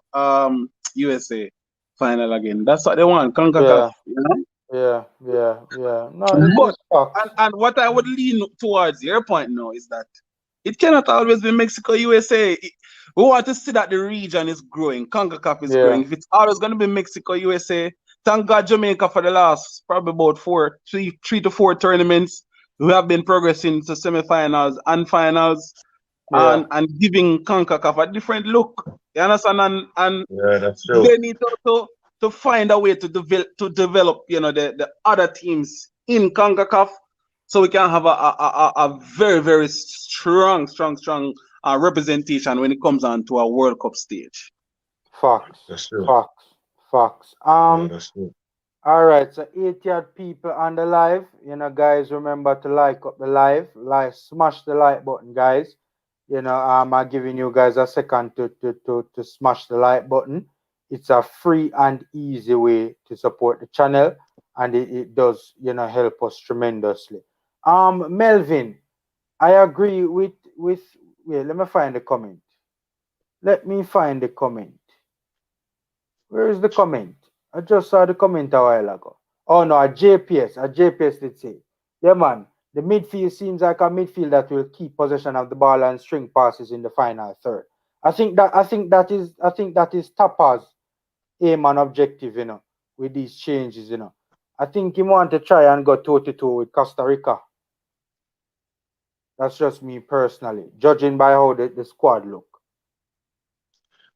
USA final again. That's what they want, CONCACAF, yeah, you know. yeah. No, But it's facts. and what I would lean towards your point now is that it cannot always be Mexico, USA. We want to see that the region is growing. CONCACAF is growing. Yeah, If it's always going to be Mexico, USA, thank God Jamaica for the last probably about three to four tournaments. We have been progressing to semifinals and finals yeah, and giving CONCACAF a different look. You understand? And Yeah, that's true. they need to find a way to develop, you know, the other teams in CONCACAF so we can have a very, very strong representation when it comes on to a World Cup stage. facts, That's true. facts, facts. Yeah, that's true. All right, so 80 people on the live. You know, guys, remember to like up the live, smash the like button, guys. You know, I'm giving you guys a second to smash the like button. It's a free and easy way to support the channel, and it does, you know, help us tremendously. Melvin, I agree with. Wait, let me find the comment. Let me find the comment. Where is the comment? I just saw the comment a while ago. Oh no, a JPS did say. Yeah man, the midfield seems like a midfield that will keep possession of the ball and string passes in the final third. I think that is Tapa's aim and objective, with these changes, I think he want to try and go toe to toe with Costa Rica. That's just me personally, judging by how the squad look.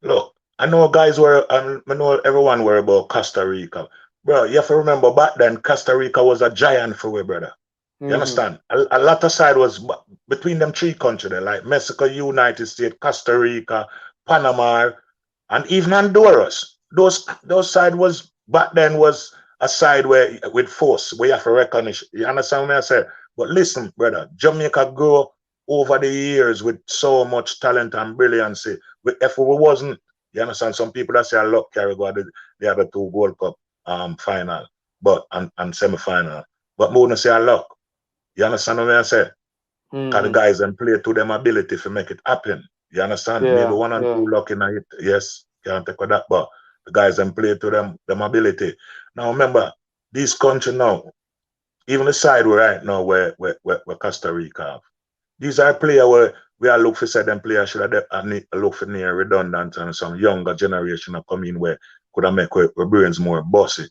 Look, I know guys were, I know everyone were about Costa Rica. Bro, you have to remember back then, Costa Rica was a giant for we, brother. You understand? A lot of side was between them three countries there, like Mexico, United States, Costa Rica, Panama, and even Honduras. Those side was back then was a side where with force we have to recognize. You understand what I say? But listen, brother, Jamaica grew over the years with so much talent and brilliancy. If we wasn't, you understand, some people that say a luck carry go the other two World Cup final, but and semi-final. But more than say a luck. You understand what I say? Because the guys then play to them ability to make it happen. You understand? Yeah, Maybe one and yeah. two luck in it. Yes, can't take with that, but the guys then play to them ability. Now remember, this country now, even the side we're right now where Costa Rica have. These are players where we are look for certain players should have look for near redundant and some younger generation are coming where could have make our brains more bossy.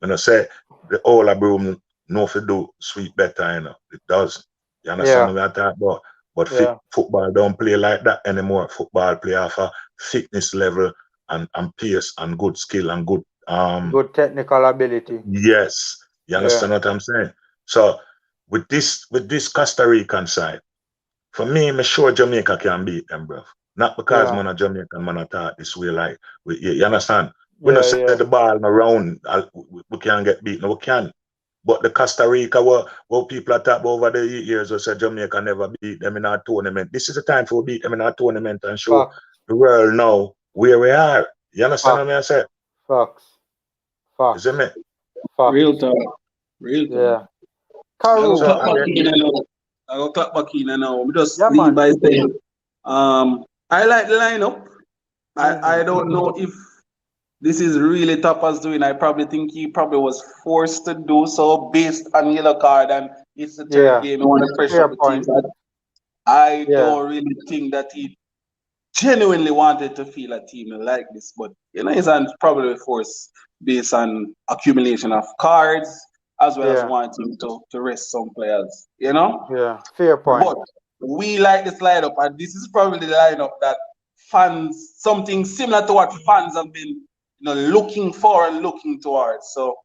When I say the older broom know to do sweet better, it does. You understand what I talk about? But Yeah. football don't play like that anymore. Football play off a fitness level and pace and good skill and good Good technical ability. yes. You Yeah. understand what I'm saying? So with this Costa Rican side, for me, I'm sure Jamaica can beat them, bro. Not because Yeah. man a Jamaican man attack this way, like you understand? We Yeah, don't set yeah. the ball around, we can get beaten, we can. But the Costa Rica, what people attack over the years, we said Jamaica never beat them in our tournament. This is the time for beat them in our tournament and show Facts. the world now where we are. You understand what I Facts. say? Facts. Is it Facts. me? Real Facts. talk. Real talk. Yeah. I go Karu. So clap I back get in now. I go clap back in now. We just Yeah, leave man. by saying, I like the lineup. I Mm-hmm. don't know if this is really Tapa's doing. I probably think he probably was forced to do so based on yellow card and it's the third Yeah. game. He want to pressure Fair up the team. point. I Yeah. don't really think that he genuinely wanted to feel a team like this, but he's on probably forced based on accumulation of cards as well as Yeah. wanting to rest some players. Yeah. Fair point. But we like this lineup, and this is probably the lineup that fans, something similar to what fans have been looking for and looking towards. So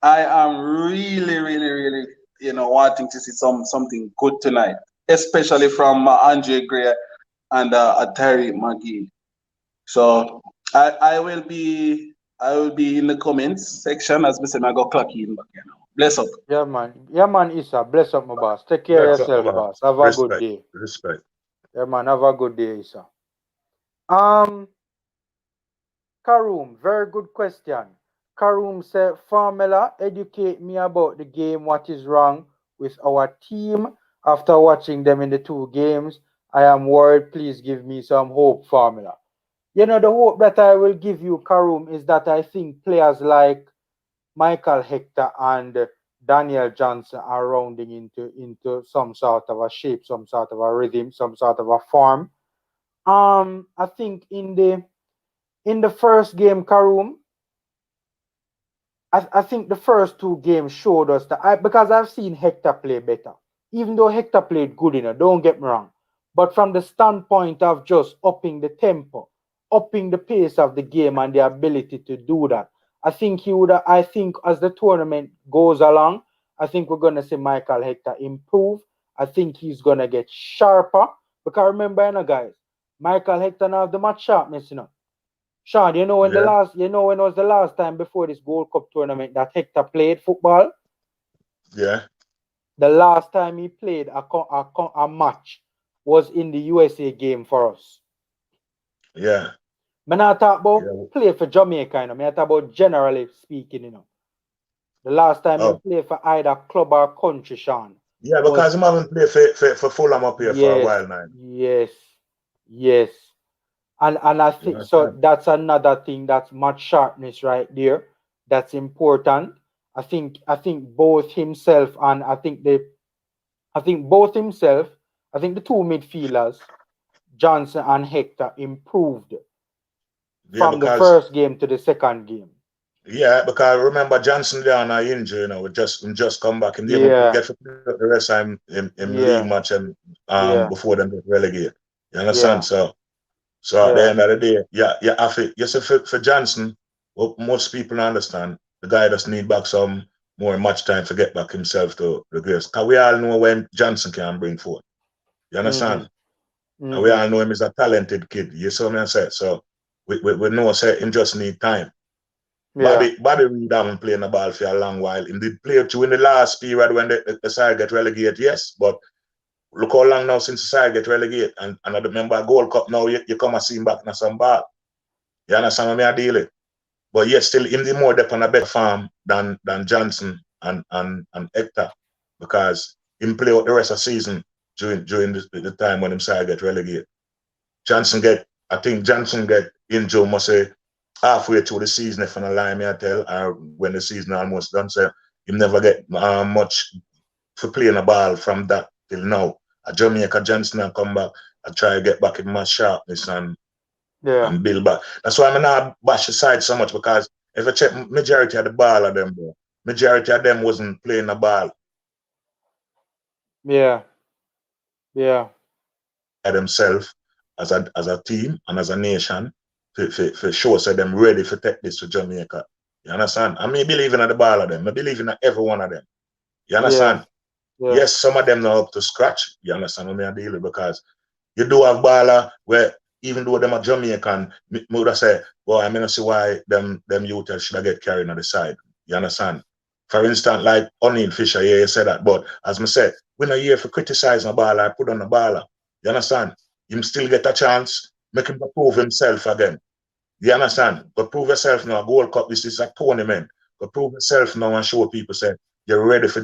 I am really, really, really, wanting to see something good tonight, especially from Andre Gray and Terry McGee. So I will be in the comments section as we say I go clock in back Bless up. Yeah, man. Yeah, man, Issa. Bless up, my boss. Take care of that's yourself, about boss. Have a good respect. day. Respect. Yeah, man. Have a good day, Issa. Um, Karoom, very good question. Karoom said, Formula, educate me about the game. What is wrong with our team after watching them in the two games? I am worried. Please give me some hope, Formula. The hope that I will give you, Karoom, is that I think players like Michael Hector and Daniel Johnson are rounding into some sort of a shape, some sort of a rhythm, some sort of a form. I think in the first game, Karoom, I think the first two games showed us that because I've seen Hector play better, even though Hector played good don't get me wrong. But from the standpoint of just upping the tempo, upping the pace of the game and the ability to do that, I think as the tournament goes along, I think we're gonna see Michael Hector improve. I think he's gonna get sharper. Because remember, guys, Michael Hector now have the match sharpness. Sean, Yeah, when was the last time before this Gold Cup tournament that Hector played football? yeah, The last time he played a match was in the USA game for us. yeah, I'm not talk about yeah. play for Jamaica, I'm talk about generally speaking. The last time he Oh, played for either club or country, Sean, yeah, was because him haven't played for Fulham up here for a yes, while now. yes, yes. And I You think so. understand? That's another thing. That's much sharpness right there. That's important. I think both himself and I think both himself. I think the two midfielders, Johnson and Hector, improved Yeah, from the because first game to the second game. remember Johnson down an injury, just come back and even Yeah, get to play the rest of him league yeah, match and yeah, before them get relegated. You understand? yeah, So at the yeah. end of the day, yeah, I feel you see for Johnson, what most people understand, the guy just need back some more match time to get back himself to the grace. Cause we all know when Johnson can bring forth. You Mhm, understand? And we mhm. all know him as a talented kid. You see what I'm saying? So we know say him just need time. Yeah. Bobby Reed haven't played the ball for a long while. He did play through in the last period when the side get relegated, yes, but look how long now since the side get relegated. And I remember a Gold Cup now, you come and see him back in some ball. You understand what I deal with? But yet still him the more depth on a better farm than Johnson and Hector because him play out the rest of the season during the time when him side get relegated. I think Johnson get injured must say halfway through the season if I lie me I tell or when the season almost done so him never get much for playing a ball from that till now. At Jamaica Johnson and come back and try to get back in my sharpness Yeah. and build back. That's why I'm not bash aside so much because if I check majority of the ball of them, bro, majority of them wasn't playing the ball Yeah. Yeah. by themselves as a team and as a nation for sure so them ready to take this to Jamaica. You understand? I mean believing in the ball of them. I believe in every one of them. You Yeah. understand? Yeah. Yes, some of them not up to scratch. You understand what I deal with? Because you do have baller where even though them are Jamaican, me would have say, well, I mean, see why them youth should have get carried on the side. You understand? For instance, like O'Neal Fisher, yeah, you said that. But as I said, we're not here for criticizing a baller, I put on a baller. You understand? Him still get a chance, make him prove himself again. You understand? But prove yourself now. Gold Cup, this is a tournament. But prove yourself now and show people say you're ready for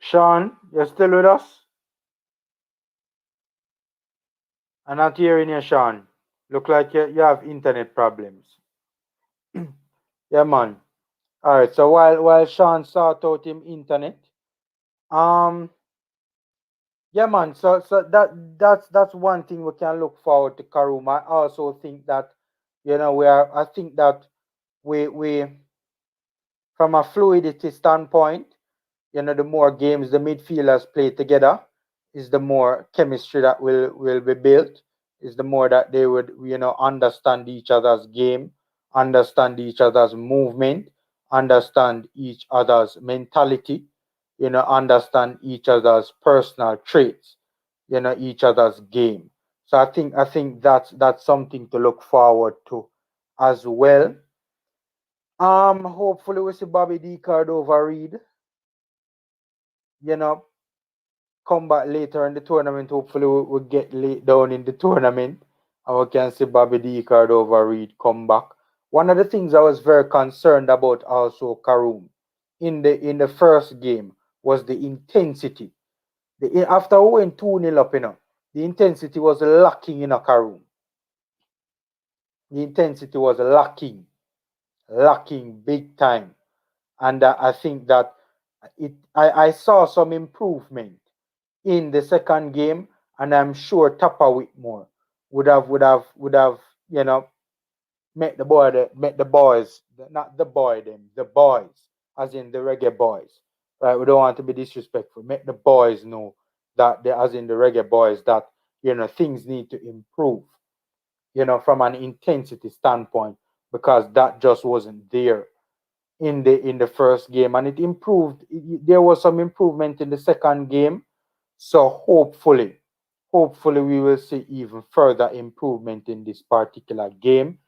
Sean, you're still with us? I'm not hearing you, Sean. Look like you have internet problems. Yeah, man. All right. So while Sean sort out him internet, um, yeah, man. So that's one thing we can look forward to Karum. I also think that we are. I think that we from a fluidity standpoint, the more games the midfielders play together, is the more chemistry that will be built. Is the more that they would understand each other's game, understand each other's movement, understand each other's mentality, understand each other's personal traits, each other's game. So I think that's something to look forward to as well. Hopefully we see Bobby D card over Reed. You know, come back later in the tournament. Hopefully, we'll get late down in the tournament and we can see Bobby D card over Reed come back. One of the things I was very concerned about also, Karoom, in the first game was the intensity. After we went 2-0 up, the intensity was lacking in a Karoom. The intensity was lacking big time. And I think that I saw some improvement in the second game, and I'm sure Tapa Whitmore would have met the boys, not the boy them, the boys, as in the reggae boys. Right? We don't want to be disrespectful. Make the boys know that they, as in the reggae boys, that things need to improve. From an intensity standpoint, because that just wasn't there in the first game, and it improved. There was some improvement in the second game, so hopefully we will see even further improvement in this particular game.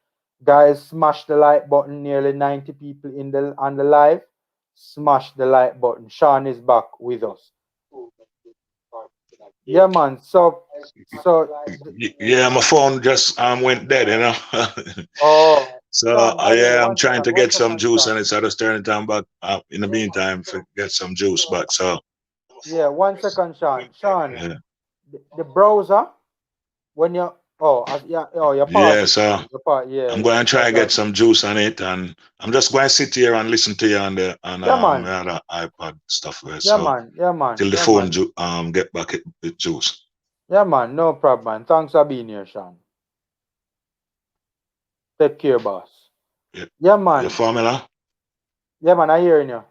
Guys, smash the like button. Nearly 90 people on the live. Smash the like button. Sean is back with us. Yeah, man. So Yeah, my phone just went dead, oh, So Sean, by the way, yeah, I'm one trying second, to one get some second, juice Sean. and it's I just turning it on back in the meantime to get some juice back. So Yeah, 1 second, Sean. Sean, Yeah. the browser when you yeah, your Yeah, pause it so now. Your pause, I'm yeah, going to try because to get some juice on it, and I'm just going to sit here and listen to you on the yeah man, my other iPad stuff. yeah So man, yeah man, till the yeah phone man, get back with juice. yeah man, no problem, man. Thanks for being here, Sean. Take care, boss. Yeah, Yeah your man, formula. yeah man, I hearing you.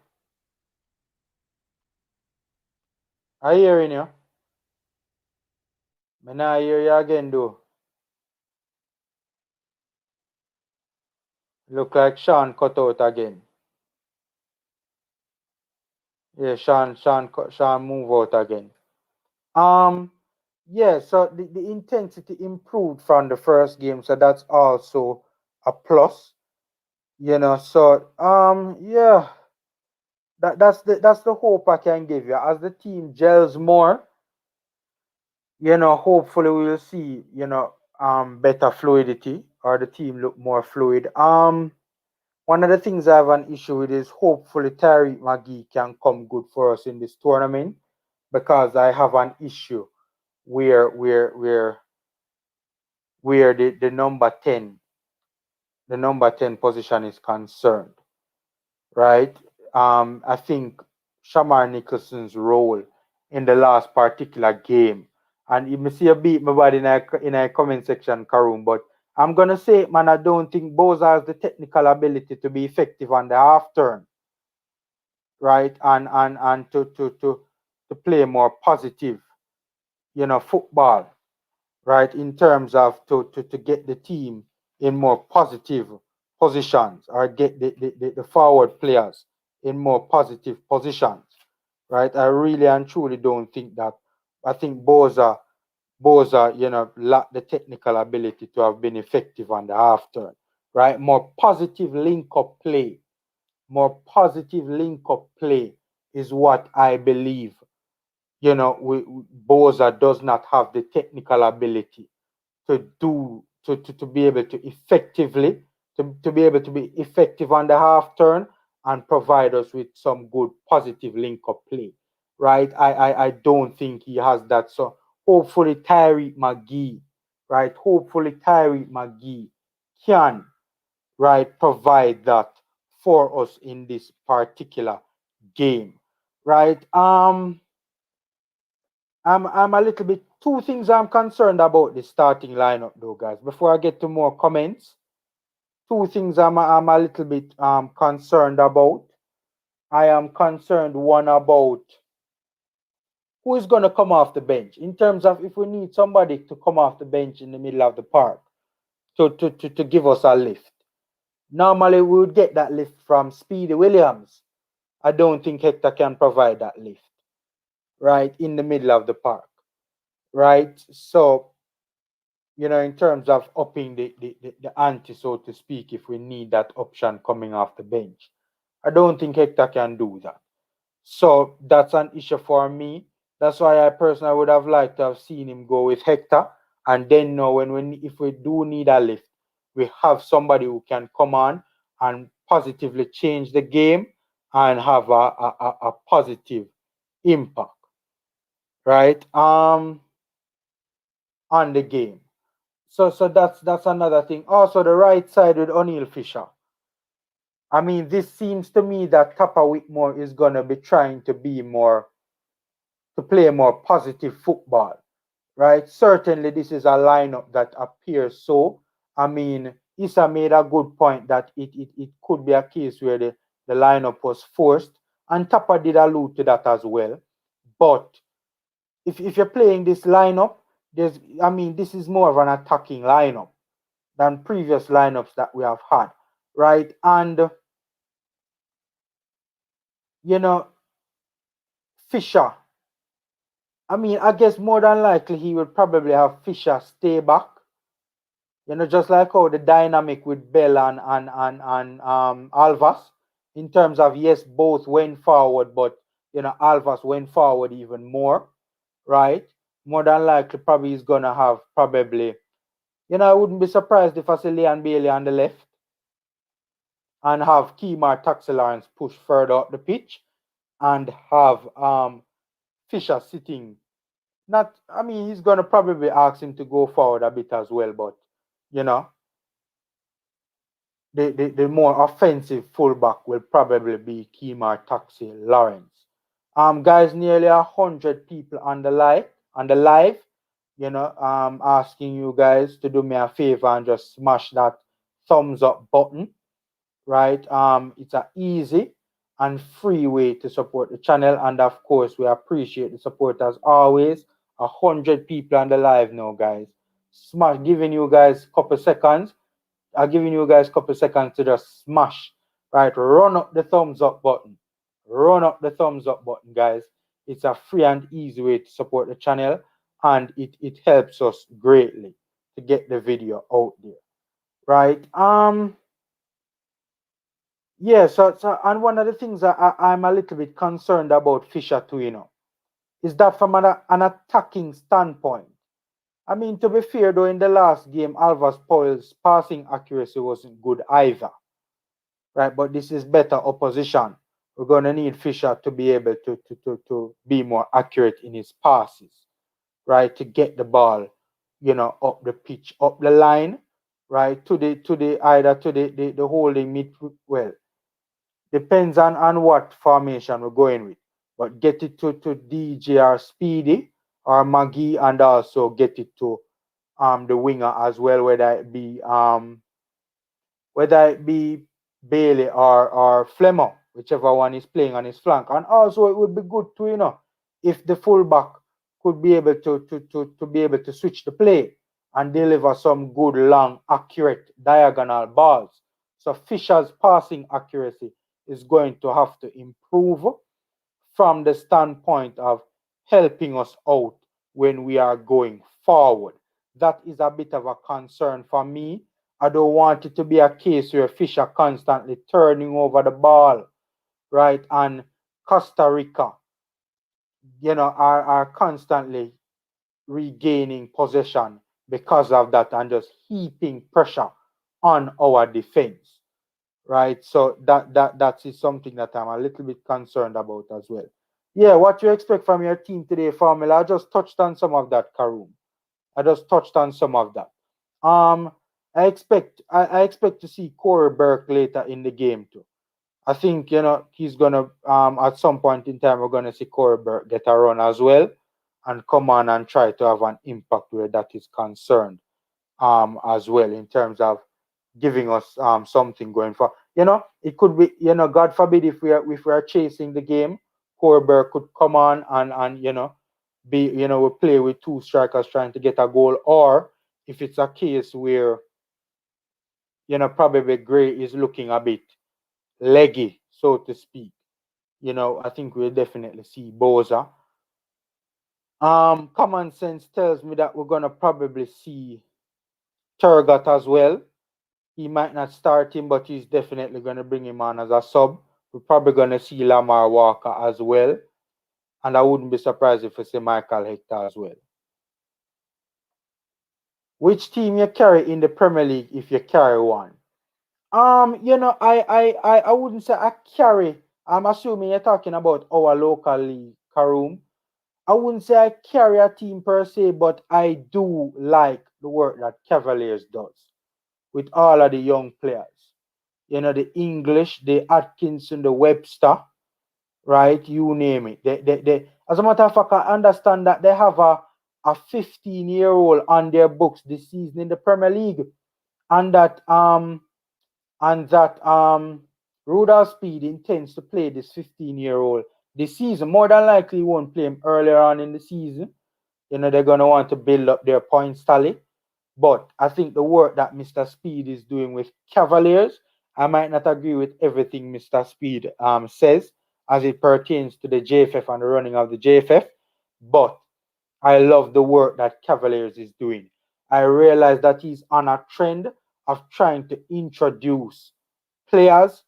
I hearing you. Me nah hear you again though. Look like Sean cut out again. Yeah, Sean move out again. Um, yeah, so the intensity improved from the first game, so that's also a plus. So yeah, that's the hope I can give you. As the team gels more, hopefully we'll see, better fluidity or the team look more fluid. One of the things I have an issue with is hopefully Tyreek McGee can come good for us in this tournament because I have an issue where the number 10 position is concerned, right? I think Shamar Nicholson's role in the last particular game, and you may see a beat my body in a comment section, Karoom, but I'm gonna say, man, I don't think Boza has the technical ability to be effective on the half turn, right? And to play more positive, football, right, in terms of to get the team in more positive positions or get the forward players in more positive positions, right? I really and truly don't think that. I think Boza, lack the technical ability to have been effective on the half turn, right? More positive link up play is what I believe. Boza does not have the technical ability to be able to effectively to be able to be effective on the half turn and provide us with some good positive link up play, right? I don't think he has that. So hopefully Tyreek McGee, right? Hopefully Tyreek McGee can, right, provide that for us in this particular game, right? I'm a little bit two things I'm concerned about the starting lineup though, guys. Before I get to more comments, two things I'm a little bit concerned about. I am concerned one about who is gonna come off the bench in terms of if we need somebody to come off the bench in the middle of the park to give us a lift. Normally we would get that lift from Speedy Williams. I don't think Hector can provide that lift, right, in the middle of the park, right? So in terms of upping the ante, so to speak, if we need that option coming off the bench. I don't think Hector can do that. So that's an issue for me. That's why I personally would have liked to have seen him go with Hector. And then know if we do need a lift, we have somebody who can come on and positively change the game and have a positive impact, right? On the game. So that's another thing. Also, the right side with O'Neill Fisher. I mean, this seems to me that Kappa Whitmore is gonna be trying to play more positive football, right? Certainly, this is a lineup that appears so. I mean, Issa made a good point that it could be a case where the lineup was forced, and Kappa did allude to that as well. But if you're playing this lineup, this is more of an attacking lineup than previous lineups that we have had, right? And you know, Fisher. I mean, I guess more than likely he would probably have Fisher stay back. Just like how the dynamic with Bell and Alvas, in terms of yes, both went forward, but Alvas went forward even more, right? More than likely, probably he's gonna have probably. I wouldn't be surprised if I see Leon Bailey on the left and have Kemar Taxilance push further up the pitch and have Fisher sitting. Not, I mean, he's gonna probably ask him to go forward a bit as well, but you know, the more offensive fullback will probably be Kemar Taxi Lawrence. Guys, nearly 100 people on the live. You know, asking you guys to do me a favor and just smash that thumbs up button, right? It's an easy and free way to support the channel, and of course, we appreciate the support as always. 100 people on the live now, guys. Smash, giving you guys a couple seconds. I'm giving you guys a couple seconds to just smash, right? Run up the thumbs up button. Run up the thumbs up button, guys. It's a free and easy way to support the channel, and it helps us greatly to get the video out there, right? Yeah, so and one of the things that I'm a little bit concerned about Fisher too, you know, is that from an attacking standpoint. I mean, to be fair, though, in the last game, Alvarez Powell's passing accuracy wasn't good either, right? But this is better opposition. We're going to need Fisher to be able to be more accurate in his passes, right? To get the ball, you know, up the pitch, up the line, right? To the either to the holding mid, well, depends on what formation we're going with. But get it to DJ or Speedy or Maggie, and also get it to the winger as well, whether it be Bailey or Flemmer, whichever one is playing on his flank. And also it would be good to, you know, if the fullback could be able to be able to switch the play and deliver some good long accurate diagonal balls. So Fisher's passing accuracy is going to have to improve from the standpoint of helping us out when we are going forward. That is a bit of a concern for me. I don't want it to be a case where Fisher constantly turning over the ball, right? And Costa Rica, you know, are constantly regaining possession because of that and just heaping pressure on our defense, right? So that is something that I'm a little bit concerned about as well. Yeah, what you expect from your team today, Formula? I just touched on some of that, Karoom. I just touched on some of that. I expect to see Corey Burke later in the game too. I think, you know, he's gonna at some point in time we're gonna see Corey Burke get a run as well and come on and try to have an impact where that is concerned as well, in terms of giving us something going for, you know, it could be, you know, God forbid, if we are chasing the game, Corey Burke could come on and you know, be, you know, we play with two strikers trying to get a goal. Or if it's a case where, you know, probably Gray is looking a bit leggy, so to speak, you know, I think we'll definitely see Boza. Common sense tells me that we're gonna probably see Turgot as well. He might not start him, but he's definitely gonna bring him on as a sub. We're probably gonna see Lamar Walker as well, and I wouldn't be surprised if we see Michael Hector as well. Which team you carry in the Premier League if you carry one? You know, I wouldn't say I carry. I'm assuming you're talking about our local league, Karoom. I wouldn't say I carry a team per se, but I do like the work that Cavaliers does with all of the young players. You know, the English, the Atkinson, the Webster, right? You name it. As a matter of fact, I understand that they have a 15-year-old on their books this season in the Premier League, and that Rudolph Speed intends to play this 15-year-old this season. More than likely, he won't play him earlier on in the season. You know, they're gonna want to build up their points tally. But I think the work that Mr. Speed is doing with Cavaliers, I might not agree with everything Mr. Speed says as it pertains to the JFF and the running of the JFF, but I love the work that Cavaliers is doing. I realize that he's on a trend of trying to introduce players.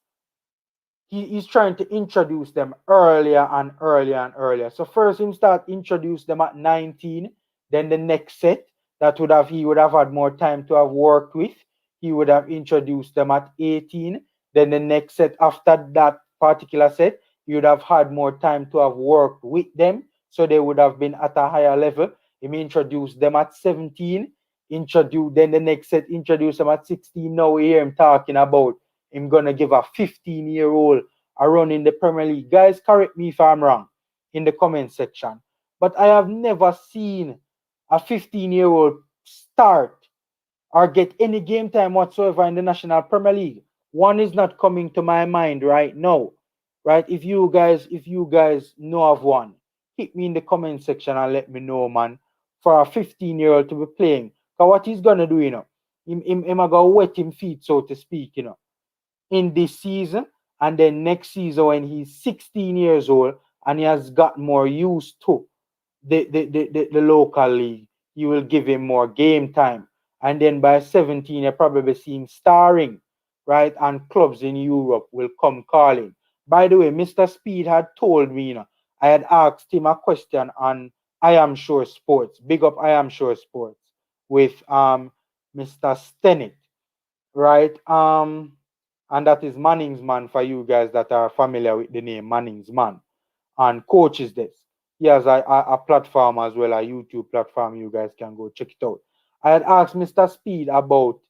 He's trying to introduce them earlier and earlier and earlier. So first him start introduce them at 19, then the next set that he would have had more time to have worked with, he would have introduced them at 18. Then the next set after that particular set, you would have had more time to have worked with them so they would have been at a higher level. He introduced them at 17, introduce then the next set introduce them at 16. Now we hear him talking about him gonna give a 15-year-old a run in the Premier League. Guys, correct me if I'm wrong in the comment section. But I have never seen a 15-year-old start or get any game time whatsoever in the National Premier League. One is not coming to my mind right now. Right? If you guys know of one, hit me in the comment section and let me know, man. For a 15-year-old to be playing. Because what he's gonna do, him gonna wet him feet, so to speak, in this season, and then next season when he's 16 years old and he has got more used to the local league, you will give him more game time. And then by 17, you're probably seeing starring, right? And clubs in Europe will come calling. By the way, Mr. Speed had told me, I had asked him a question on I Am Sure Sports. Big up I Am Sure Sports with Mr. Stennett, right? And that is Manning's Man for you guys that are familiar with the name Manning's Man and coaches this. He has a platform as well, a YouTube platform. You guys can go check it out. I had asked Mr. Speed about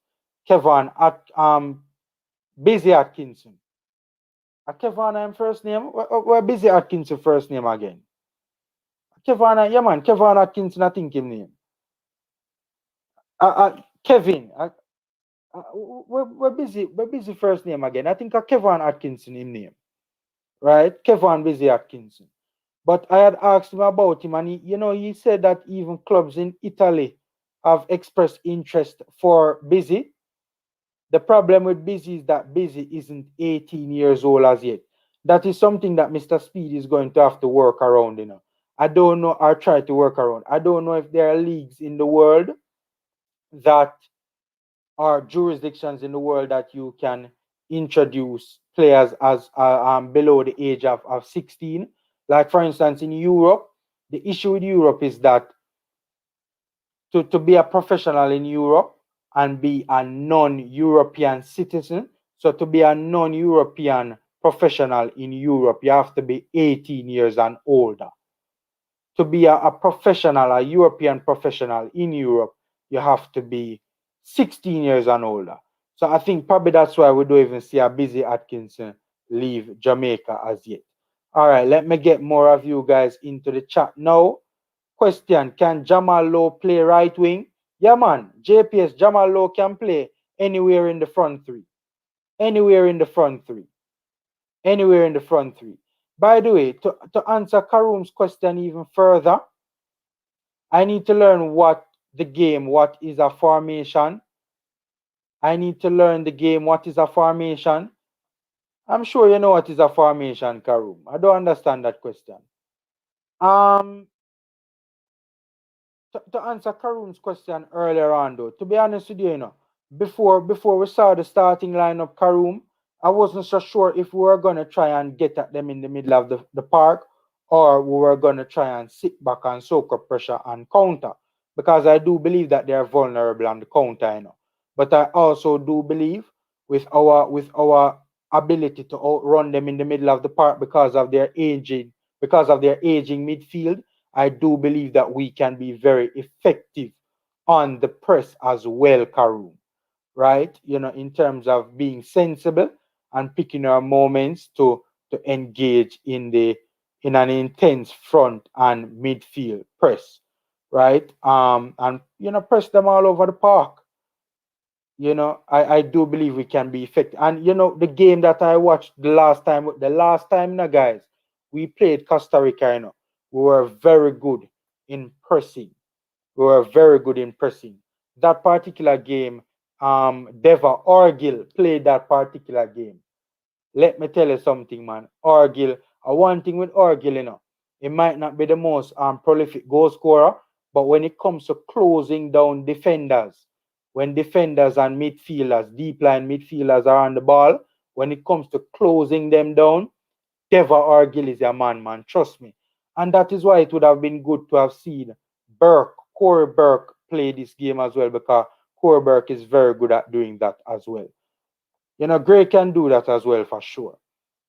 Kevin at Busy Atkinson. Kevin I'm first name. Where Busy Atkinson first name again? Kevin, yeah man, Kevin Atkinson, I think him name. Kevin. We're busy first name again. I think Kevin Atkinson him name. Right? Kevin Busy Atkinson. But I had asked him about him, and he said that even clubs in Italy have expressed interest for Busy. The problem with Busy is that Busy isn't 18 years old as yet. That is something that Mr. Speed is going to have to work around, I don't know, or try to work around. I don't know if there are leagues in the world that are jurisdictions in the world that you can introduce players as below the age of 16. Like, for instance, in Europe, the issue with Europe is that to be a professional in Europe and be a non-European citizen, so to be a non-European professional in Europe, you have to be 18 years and older. To be a professional, a European professional in Europe, you have to be 16 years and older. So I think probably that's why we don't even see a Busy Atkinson leave Jamaica as yet. All right, let me get more of you guys into the chat now. Question: can Jamal Lowe play right wing? Yeah, man. JPS Jamal Lowe can play anywhere in the front three. Anywhere in the front three. Anywhere in the front three. By the way, to answer Karum's question even further, I need to learn what is a formation. I need to learn the game, what is a formation. I'm sure you know what is a formation, Karum. I don't understand that question. Um, to answer Karum's question earlier on, though, to be honest with you, before we saw the starting lineup, Karum, I wasn't so sure if we were gonna try and get at them in the middle of the park, or we were gonna try and sit back and soak up pressure and counter, because I do believe that they are vulnerable on the counter, But I also do believe with our ability to outrun them in the middle of the park because of their aging midfield. I do believe that we can be very effective on the press as well, Karoom, right? In terms of being sensible and picking our moments to engage in an intense front and midfield press, right? And press them all over the park. I do believe we can be effective. And the game that I watched the last time, guys, we played Costa Rica, we were very good in pressing. We were very good in pressing. That particular game, Deva Orgil played that particular game. Let me tell you something, man. Orgil, one thing with Orgil, it might not be the most prolific goal scorer, but when it comes to closing down defenders, when defenders and midfielders, deep line midfielders are on the ball, when it comes to closing them down, Deva Orgil is a man, trust me. And that is why it would have been good to have seen Corey Burke play this game as well, because Corey Burke is very good at doing that as well. Gray can do that as well for sure.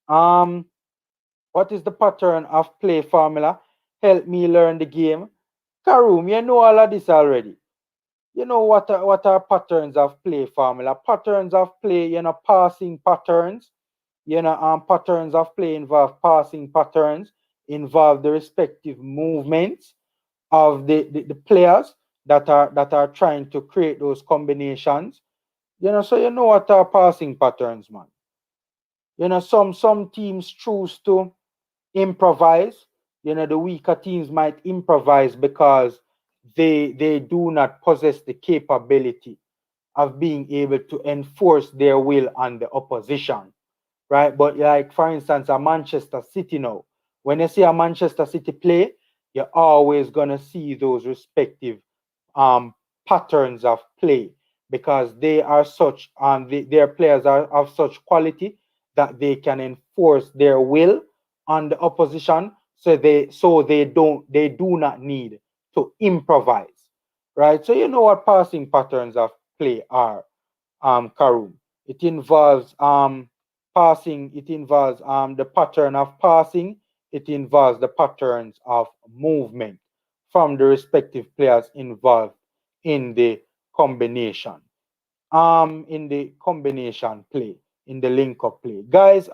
What is the pattern of play formula help me learn the game. Karoom, you know all of this already. You know what are patterns of play formula? Patterns of play, passing patterns. Patterns of play involve passing patterns, involve the respective movements of the players that are trying to create those combinations. So you know what are passing patterns, man. Some teams choose to improvise. The weaker teams might improvise because they do not possess the capability of being able to enforce their will on the opposition, right? But like for instance, a Manchester City now, when you see a Manchester City play, you're always gonna see those respective um, patterns of play because they are such their players are of such quality that they can enforce their will on the opposition, so they do not need to improvise, right? So you know what passing patterns of play are, Karum. It involves passing, it involves the pattern of passing, it involves the patterns of movement from the respective players involved in the combination. In the combination play, in the link up play. Guys,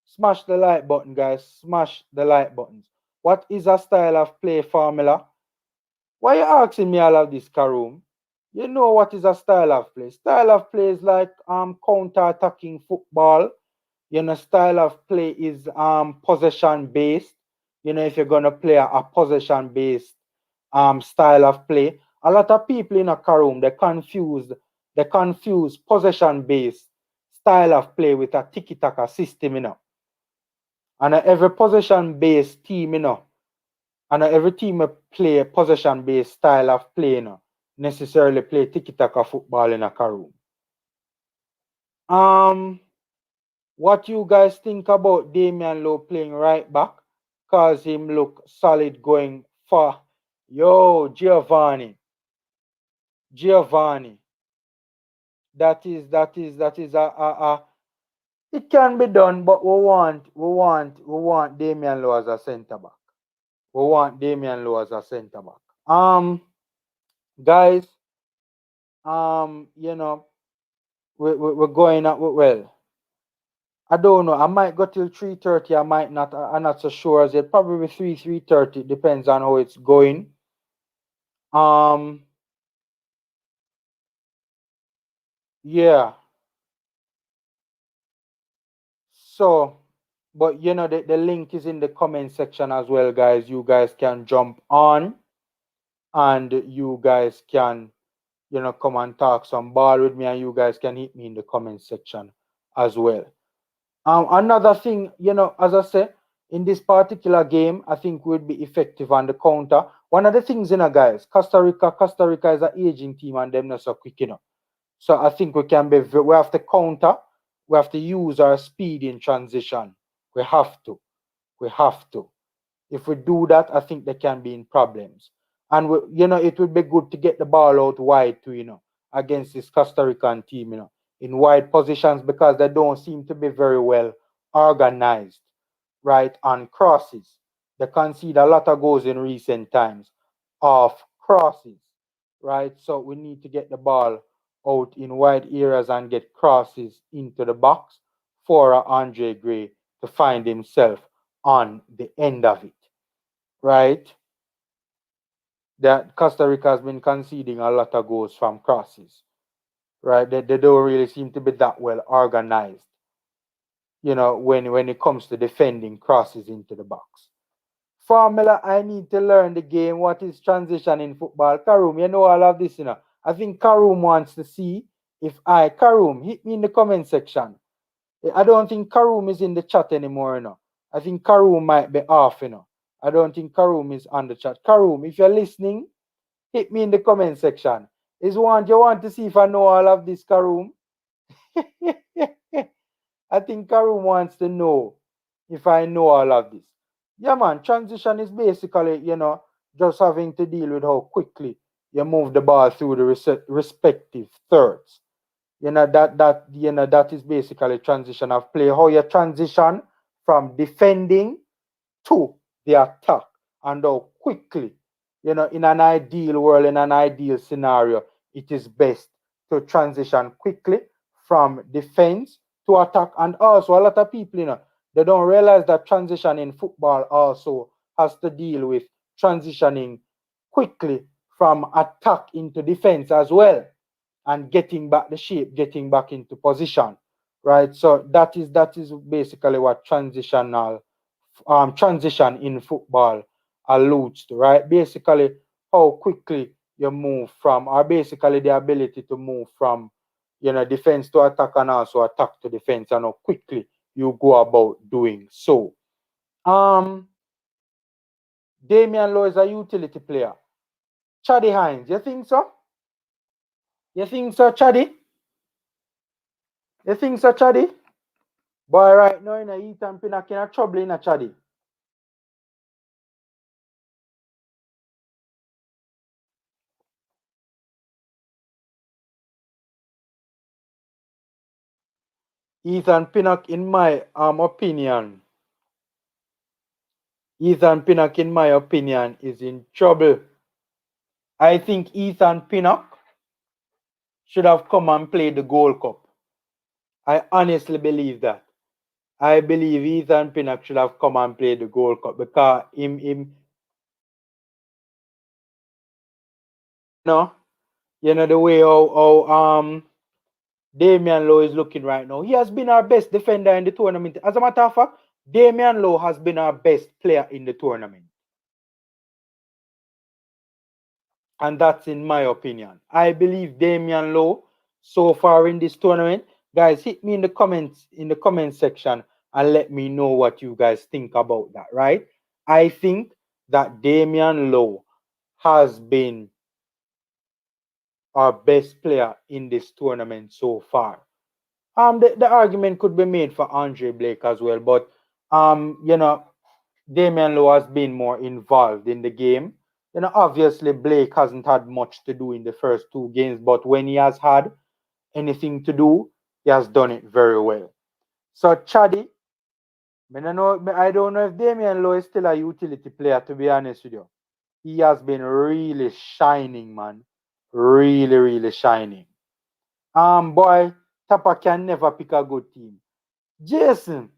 smash the like button, guys. Smash the like buttons. What is a style of play formula? Why you asking me all of this, Karoom? You know what is a style of play? Style of play is like counter-attacking football. Style of play is possession based. If you're gonna play a possession based style of play, a lot of people in a Karoom they confuse possession based style of play with a tiki-taka system. And every possession based team. And every team play a possession based style of play, necessarily play tiki taka football in a Karoom. Um, what you guys think about Damian Lowe playing right back? Cause him look solid going for Giovanni. That is a it can be done, but we want Damian Lowe as a centre back. We want Damian Lowe as a centre back. Guys, you know, we're going up well. I don't know. I might go till 3:30. I might not. I'm not so sure as it. Probably 3:30. Depends on how it's going. Um. Yeah. So, but the link is in the comment section as well, guys. You guys can jump on, and you guys can come and talk some ball with me, and you guys can hit me in the comment section as well. Another thing, as I said, in this particular game, I think we'd be effective on the counter. One of the things, guys, Costa Rica is an aging team and them not so quick. So I think we have to counter, we have to use our speed in transition. We have to. We have to. If we do that, I think they can be in problems. And it would be good to get the ball out wide too, against this Costa Rican team, in wide positions because they don't seem to be very well organized, right? On crosses. They concede a lot of goals in recent times off crosses, right? So we need to get the ball out in wide areas and get crosses into the box for Andre Gray to find himself on the end of it, right? That Costa Rica has been conceding a lot of goals from crosses, right? They don't really seem to be that well organized, when it comes to defending crosses into the box. Formula, I need to learn the game. What is transition in football? Karoom, you know all of this. I think Karoom wants to see if Karoom, hit me in the comment section. I don't think Karoom is in the chat anymore. I think Karoom might be off. I don't think Karoom is on the chat. Karoom, if you're listening, hit me in the comment section. You want to see if I know all of this, Karoom? I think Karoom wants to know if I know all of this. Yeah, man, transition is basically, just having to deal with how quickly you move the ball through the respective thirds. That is basically transition of play. How you transition from defending to the attack and how quickly, in an ideal world, in an ideal scenario, it is best to transition quickly from defense to attack. And also, a lot of people, they don't realize that transition in football also has to deal with transitioning quickly from attack into defense as well, and getting back the shape, getting back into position, right? So that is basically what transition in football alludes to, right? Basically, how quickly you move from, or basically the ability to move from, defense to attack and also attack to defense, and how quickly you go about doing so. Damian Lowe is a utility player. Chaddy Hines, you think so? You think so, Chaddy? You think so, Chaddy? Boy, right now, Ethan Pinnock in a trouble in a Chaddy. Ethan Pinnock, in my opinion, is in trouble. I think Ethan Pinnock should have come and played the Gold Cup. I honestly believe that. I believe Ethan Pinnock should have come and played the Gold Cup, because him the way how Damian Lowe is looking right now. He has been our best defender in the tournament. As a matter of fact, Damian Lowe has been our best player in the tournament. And that's in my opinion. I believe Damian Lowe so far in this tournament. Guys, hit me in the comment section and let me know what you guys think about that, right? I think that Damian Lowe has been our best player in this tournament so far. The argument could be made for Andre Blake as well, but Damian Lowe has been more involved in the game. Obviously Blake hasn't had much to do in the first two games, but when he has had anything to do, he has done it very well. So Chaddy, I don't know if Damian Lowe is still a utility player, to be honest with you. He has been really shining, man. Really, really shining. Boy, Tapa can never pick a good team. Jason,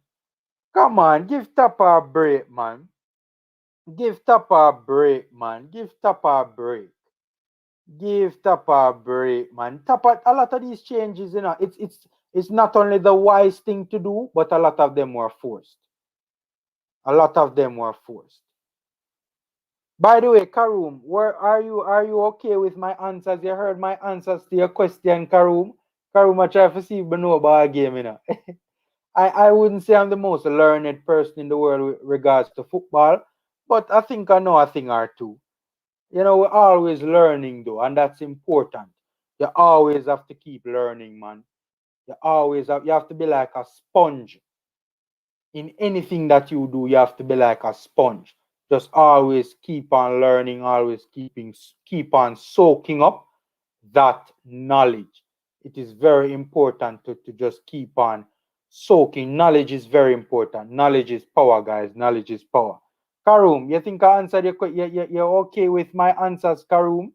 come on, give Tapa a break, man. Give Tapa a break, man. Give Tapa a break. Give Tapa a break, man. Tapa, a lot of these changes, it's not only the wise thing to do, but a lot of them were forced. A lot of them were forced. By the way, Karoom, where are you? Are you okay with my answers? You heard my answers to your question, Karoom. Karoom, I try to see if you know about a game, I wouldn't say I'm the most learned person in the world with regards to football, but I think I know a thing or two. We're always learning though, and that's important. You always have to keep learning, man. You have to be like a sponge. In anything that you do, you have to be like a sponge. Just always keep on learning, always keep on soaking up that knowledge. It is very important to just keep on soaking. Knowledge is very important. Knowledge is power, guys. Knowledge is power. Karoom, you think I answered your question? You're okay with my answers, Karoom?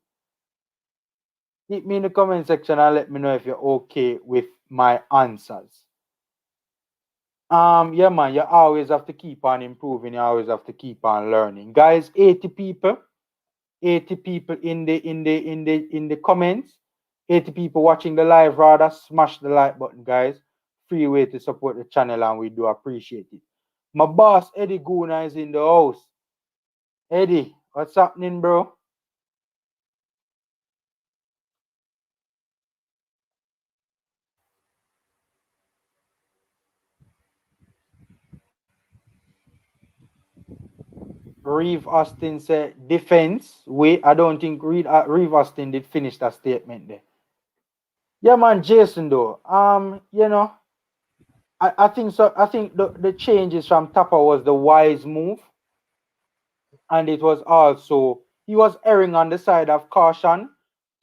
Hit me in the comment section and let me know if you're okay with my answers. Yeah, man, you always have to keep on improving. You always have to keep on learning. Guys, 80 people in the comments. 80 people watching the live, rather smash the like button, guys. Free way to support the channel, and we do appreciate it. My boss Eddie Guna is in the house. Eddie, what's happening, bro? Reeve Austin said defense. Wait, I don't think Reeve Austin did finish that statement there. Yeah, man, Jason though. I think so. I think the changes from Tapa was the wise move, and it was also he was erring on the side of caution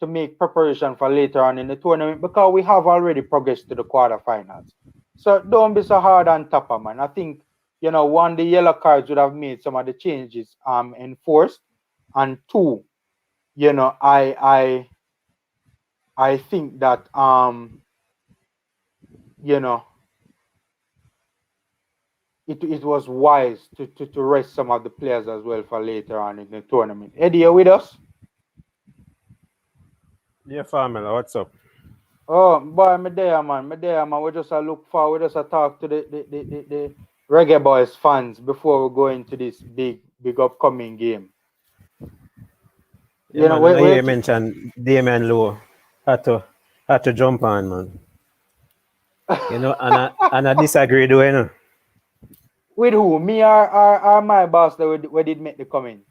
to make preparation for later on in the tournament, because we have already progressed to the quarterfinals. So don't be so hard on Tapa, man. I think one, the yellow cards would have made some of the changes enforced, and two, I think that you know it was wise to rest some of the players as well for later on in the tournament. Eddie, you with us? Yeah, Famila, what's up? Oh boy, me there, man. Me there, man. We just look forward, we just talk to the Reggae Boys fans before we go into this big upcoming game. Yeah, man, and I hear wait. you mention Damian Lowe had to jump on, man. And I disagree though. With who? Me or my boss that we did make the comment?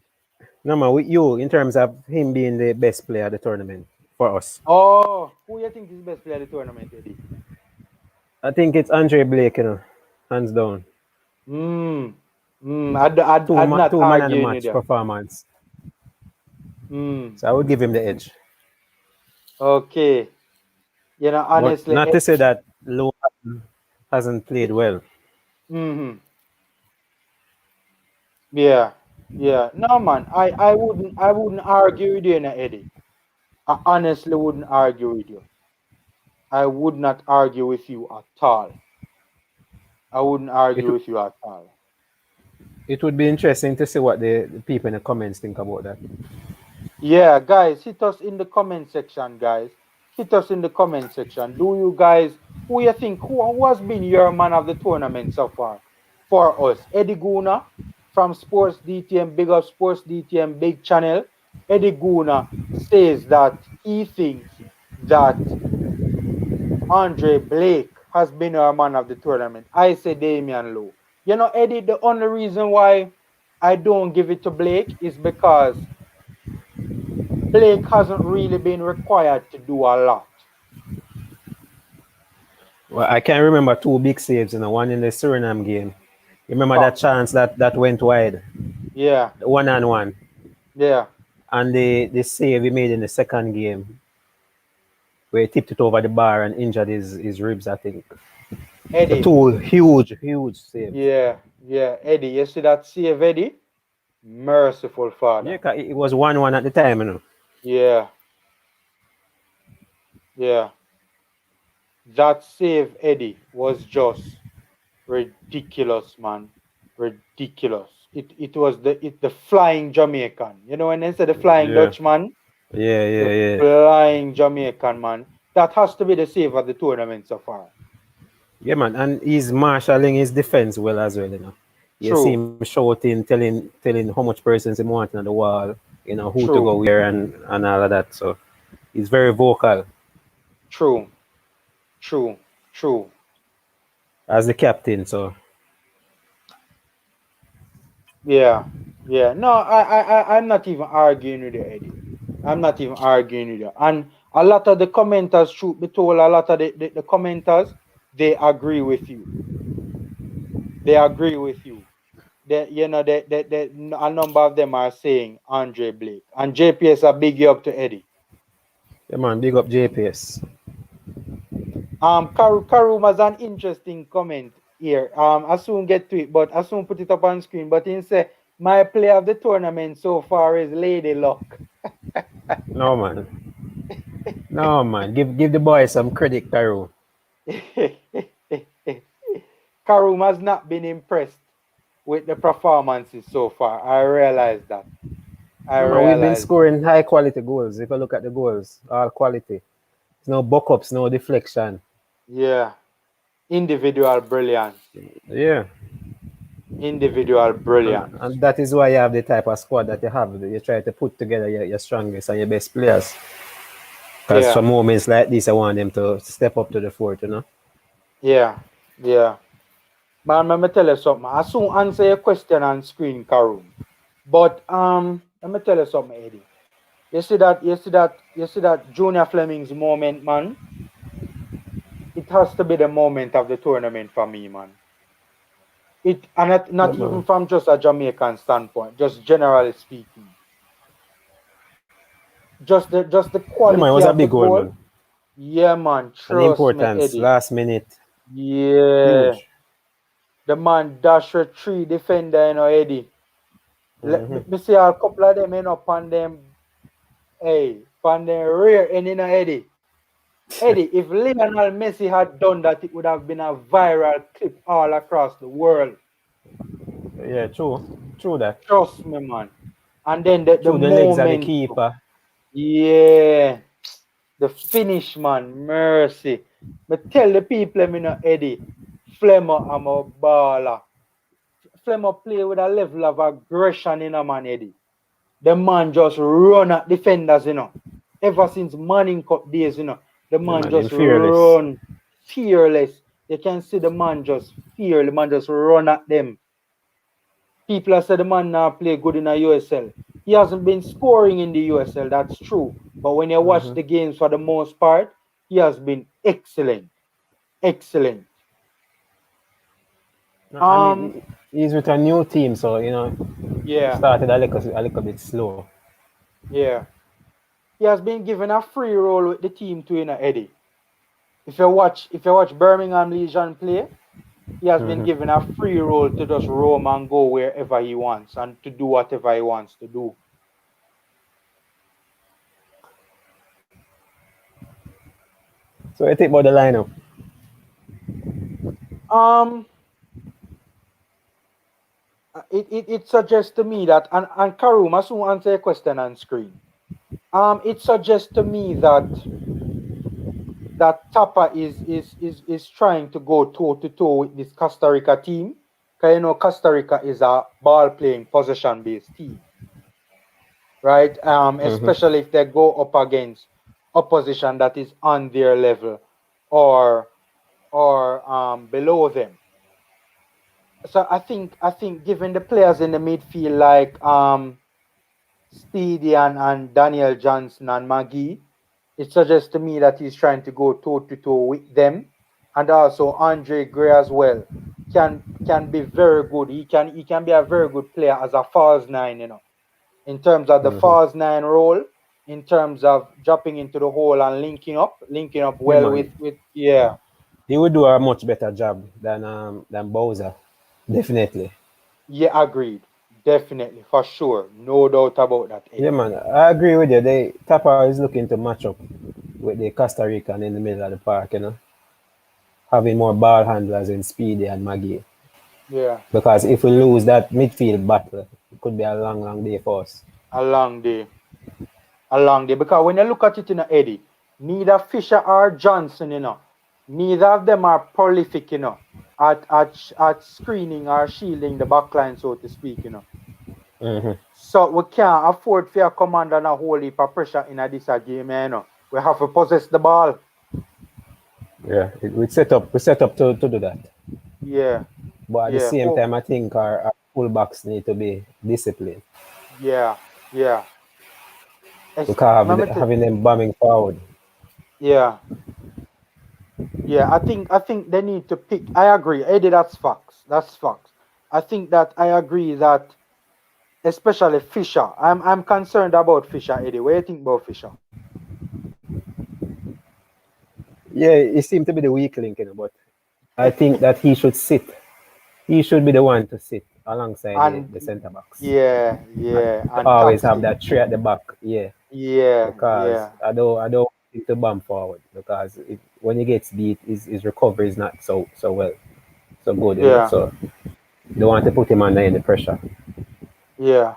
No, man, with you, in terms of him being the best player of the tournament for us. Oh, who you think is the best player of the tournament, Eddie? I think it's Andre Blake, hands down. I'd not Two man of the arguing with match you. performance. So I would give him the edge. Okay. Honestly. But not to say that Lowe hasn't played well. Yeah. No, man. I wouldn't argue with you, Eddie. I honestly wouldn't argue with you. I would not argue with you at all. I wouldn't argue with you at all. It would be interesting to see what the people in the comments think about that. Yeah, guys, hit us in the comment section, guys. Hit us in the comment section. Do you guys, who you think, who has been your man of the tournament so far for us? Eddie Guna from Sports DTM, Big Up Sports DTM, Big Channel. Eddie Guna says that he thinks that Andre Blake has been our man of the tournament. I say Damian Lowe. Eddie, the only reason why I don't give it to Blake is because Blake hasn't really been required to do a lot. Well, I can remember two big saves, one in the Suriname game. You remember that chance that went wide? Yeah. The 1-on-1. Yeah. And the save he made in the second game, where he tipped it over the bar and injured his ribs, I think. Eddie. Two huge saves. Yeah. Eddie, you see that save, Eddie? Merciful Father. Yeah, it was 1-1 at the time, Yeah. That save, Eddie, was just ridiculous, man. Ridiculous. It was the flying Jamaican. When they say the flying Dutchman? Yeah. Flying Jamaican, man. That has to be the save of the tournament so far. Yeah, man, and he's marshalling his defense well as well, You see him shouting, telling how much persons he wants on the wall, who to go where and all of that. So he's very vocal. True. As the captain, so. Yeah. No, I'm not even arguing with you, Eddie. I'm not even arguing with you. And a lot of the commenters, truth be told, a lot of the commenters, they agree with you. A number of them are saying Andre Blake. And JPS are big up to Eddie. Yeah, man, big up JPS. Karum has an interesting comment here. I soon get to it, but I soon put it up on screen. But he say, my player of the tournament so far is Lady Luck. No, man. Give the boy some credit, Karum. Karum has not been impressed with the performances so far. I realize that. We've been scoring high quality goals. If you look at the goals, all quality. There's no buck-ups, no deflection. Yeah. Individual brilliance. Yeah. Individual brilliance. And that is why you have the type of squad that you have. You try to put together your strongest and your best players. Because some moments like this, I want them to step up to the fort, Yeah. Man, let me tell you something. I soon answer your question on screen, Karum. But let me tell you something, Eddie. You see that Junior Fleming's moment, man? It has to be the moment of the tournament for me, man. Not even from just a Jamaican standpoint, just generally speaking. Just the quality. Yeah, man, it was a big goal, man. Yeah, man. And the importance, last minute. Yeah. Huge. The man dash with 3 defender, Eddie. Mm-hmm. Me see a couple of them, on them, on them rear end, Eddie. Eddie, if Lionel Messi had done that, it would have been a viral clip all across the world. Yeah, true. True that. Trust me, man. And then the True, the legs of the moment, keeper. yeah, the finish, man, mercy. Me tell the people, Eddie, Flemmer, I'm a baller. Flemmer play with a level of aggression, man, Eddie. The man just run at defenders, Ever since Manning Cup days, the Yeah, man man, him just fearless. run fearless. You can see the man just fear, the man just run at them. People have said the man now play good in the USL. He hasn't been scoring in the USL, that's true. But when you watch Mm-hmm. the games for the most part, he has been excellent. Excellent. And he's with a new team, so Yeah, started a little bit slow. yeah. He has been given a free role with the team too, Eddie. If you watch Birmingham Legion play, he has been Mm-hmm. given a free role to just roam and go wherever he wants and to do whatever he wants to do. So I think about the lineup. Um, it suggests to me that and Karum, I soon answer your question on screen. It suggests to me that Tapa is trying to go toe to toe with this Costa Rica team. Because Costa Rica is a ball playing possession based team, right? Mm-hmm. Especially if they go up against opposition that is on their level or below them. So I think given the players in the midfield like Speedy and Daniel Johnson and Maggie, it suggests to me that he's trying to go toe to toe with them, and also Andre Gray as well can be very good. He can be a very good player as a false nine, in terms of the Mm-hmm. false nine role, in terms of dropping into the hole and linking up Yeah, well man. with yeah. He would do a much better job than Bowser. Definitely. Yeah, agreed. Definitely, for sure. No doubt about that, Yeah, Eddie. man. I agree with you. Tapa is looking to match up with the Costa Rican in the middle of the park, having more ball handlers in Speedy and Maggie. Yeah, Because if we lose that midfield battle, it could be a long, long day for us. along the along there. Because when you look at it, Eddie, neither Fisher or Johnson, neither of them are prolific, at screening or shielding the backline, so to speak. Mm-hmm. So we can't afford for a commander and a whole heap of pressure in this game, We have to possess the ball. Yeah, we set up to do that. Yeah, But at the yeah, same time, I think our fullbacks need to be disciplined yeah, yeah. because Remember, having them bombing forward. yeah. Yeah, I think they need to pick. I agree, Eddie. That's facts. That's facts. I think that I agree that especially Fisher. I'm concerned about Fisher, Eddie. What do you think about Fisher? Yeah, he seemed to be the weak link, but I think that he should sit. He should be the one to sit alongside And the centre backs yeah, and yeah, to and always have taxi. that three at the back. Yeah, Yeah, because yeah, I don't want him to bomb forward because when he gets beat, his recovery is not so well, so good, yeah, So don't want to put him under any pressure. yeah.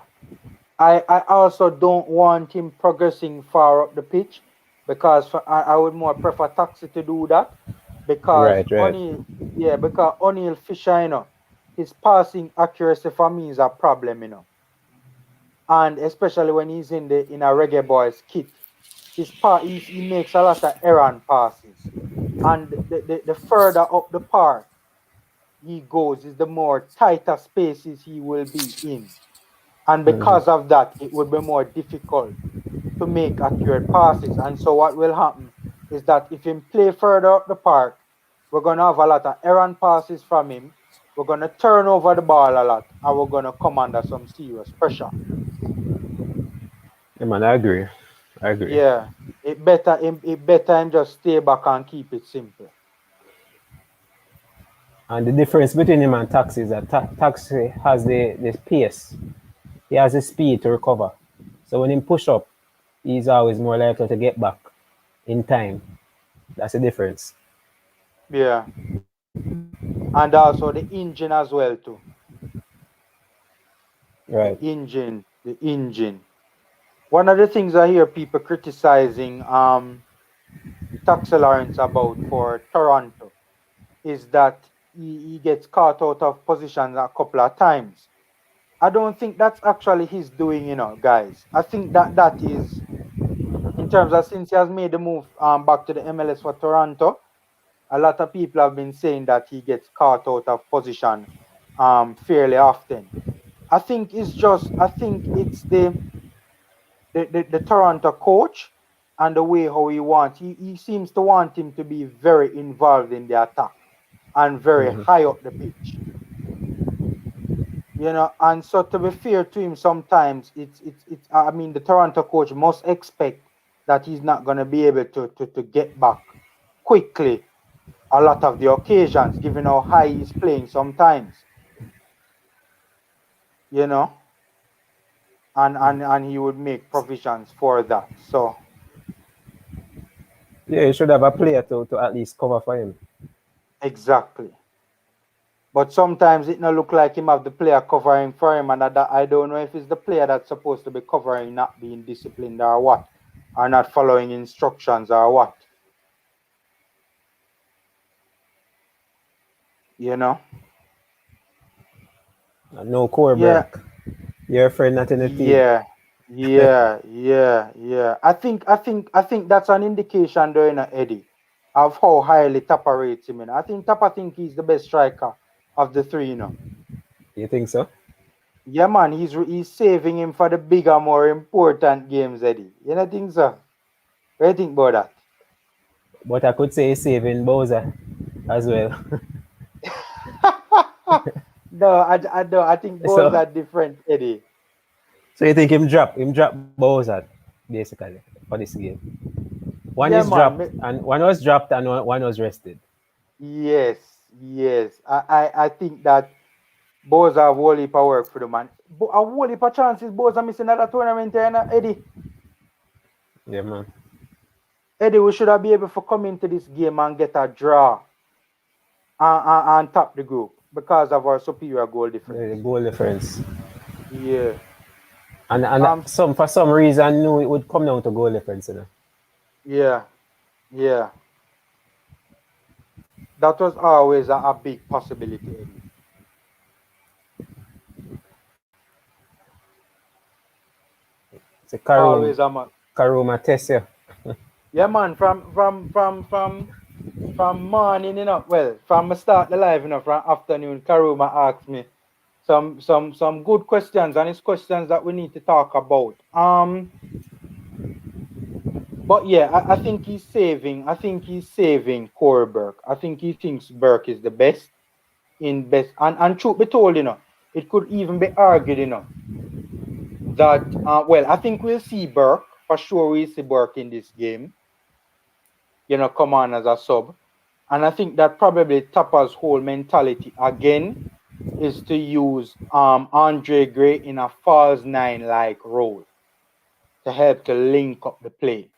I also don't want him progressing far up the pitch because I would more prefer Taxi to do that because Right, right. O'Neal Fisher, his passing accuracy for me is a problem, and especially when he's in a Reggae Boys kit, he makes a lot of errant passes, and the further up the park he goes, is the more tighter spaces he will be in. And Mm-hmm. because of that, it would be more difficult to make accurate passes. And so what will happen is that if him play further up the park, we're gonna have a lot of errant passes from him. We're gonna turn over the ball a lot, and we're gonna come under some serious pressure. Yeah, man, I agree. I agree. Yeah, it better him just stay back and keep it simple. And the difference between him and Taxi is that Taxi has the pace. He has the speed to recover. So when he push up, he's always more likely to get back in time. That's the difference. Yeah. And also the engine as well too. Right. The engine. One of the things I hear people criticizing Taxi Lawrence about for Toronto is that he gets caught out of positions a couple of times. I don't think that's actually his doing, guys. I think that is in terms of since he has made the move back to the MLS for Toronto, a lot of people have been saying that he gets caught out of position fairly often. I think it's the Toronto coach and the way how he wants. He seems to want him to be very involved in the attack and very high up the pitch. And so to be fair to him, sometimes it's I mean the Toronto coach must expect that he's not gonna be able to get back quickly a lot of the occasions, given how high he's playing sometimes. You know, and he would make provisions for that. So Yeah, you should have a player to at least cover for him. exactly. But sometimes it not look like him have the player covering for him, and I don't know if it's the player that's supposed to be covering not being disciplined or what, or not following instructions or what. You know? No core Yeah, Burke. Your friend not in the team. yeah. I think that's an indication though, Eddie, of how highly Tapa rates him. I think Tapa think he's the best striker of the three. You think so? Yeah, man, he's saving him for the bigger, more important games, Eddie. You know, think so? What do you think about that? But I could say he's saving Bowser as well. No, I don't. I think both so are different, Eddie. so you think him drop Bowser basically for this game. One is Yeah, dropped man. and one was dropped and one was rested. Yes, yes. I think that both have whole heap of work for the man. But a whole heap of chances both are missing at the tournament, Eddie. Yeah, man. Eddie, we should have been able to come into this game and get a draw and top the group because of our superior goal difference. The goal difference. Yeah. And for some reason I knew it would come down to goal difference, Yeah. That was always a big possibility, Eddie. It's a Always a Karuma test you. Yeah, man. From morning, well, from the start the live, from afternoon, Karuma asked me some good questions, and it's questions that we need to talk about. But yeah, I think he's saving Corey Burke. I think he thinks Burke is the best and truth be told, it could even be argued, that well, I think we'll see Burke for sure. We'll see Burke in this game, come on as a sub. And I think that probably Tapa's whole mentality again is to use Andre Gray in a false nine like role to help to link up the play.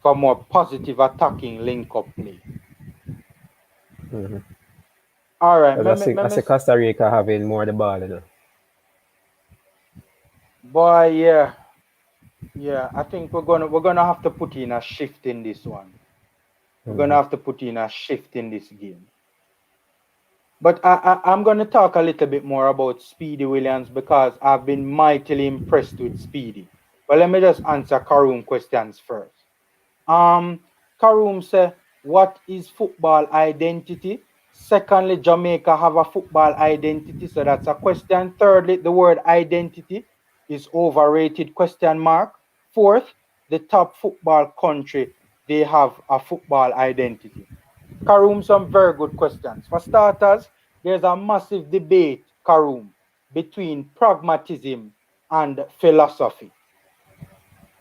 For more positive attacking link up play. Mm-hmm. All right. I see Costa Rica having more the ball, Boy, yeah. Yeah, I think we're gonna have to put in a shift in this one. We're gonna have to put in a shift in this game. But I'm gonna talk a little bit more about Speedy Williams because I've been mightily impressed with Speedy. But let me just answer Karoom questions first. Karoom said, what is football identity? Secondly, Jamaica have a football identity, so that's a question. Thirdly, the word identity is overrated, question mark. Fourth, the top football country, they have a football identity. Karoom, some very good questions. For starters, there's a massive debate, Karoom, between pragmatism and philosophy.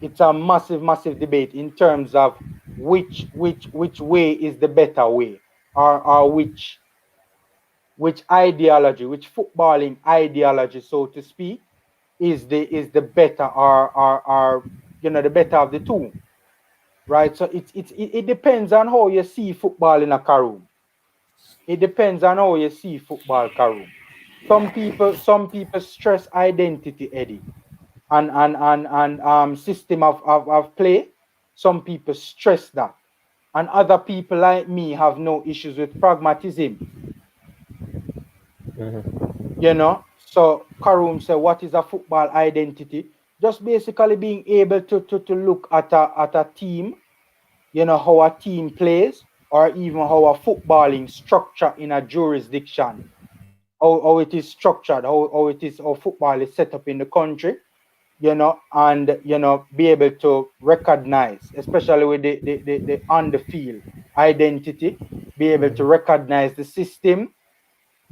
it's a massive debate in terms of which way is the better way, or which ideology, which footballing ideology, so to speak, is the better, or the better of the two, right? So it depends on how you see football in a Karoom. It depends on how you see football, Karoom. Some people stress identity, Eddie, and system of play. Some people stress that, and other people like me have no issues with pragmatism. So Karoom said, what is a football identity? Just basically being able to look at a team, how a team plays, or even how a footballing structure in a jurisdiction, how it is structured, how football is set up in the country, and be able to recognize, especially with the on the field identity, be able to recognize the system,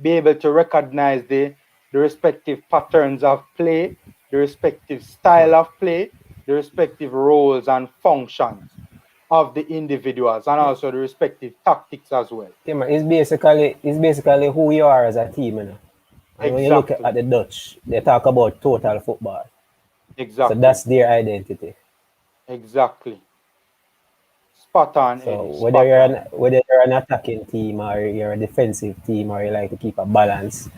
be able to recognize the respective patterns of play, the respective style of play, the respective roles and functions of the individuals, and also the respective tactics as well. Yeah, man, it's basically who you are as a team, And Exactly. when you look at the Dutch, they talk about total football. Exactly. So that's their identity. Exactly. Spot on, So Eddie. whether you're an attacking team or you're a defensive team or you like to keep a balance,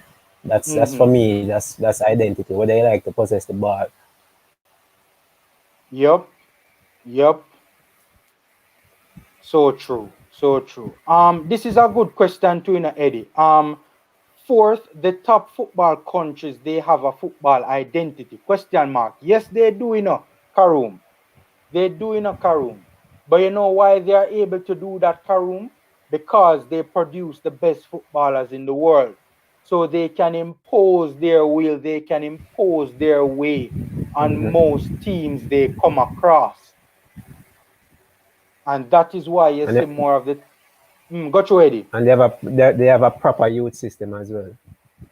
that's for me, that's identity. Whether you like to possess the ball. Yep. So true. This is a good question too, Eddie. Fourth, the top football countries, they have a football identity? Question mark. Yes, they do, Karoom. They do, Karoom. But you know why they are able to do that, Karoom? Because they produce the best footballers in the world. So they can impose their will, they can impose their way on most teams they come across. And that is why you see more of the got you, Eddie. And they have a proper youth system as well.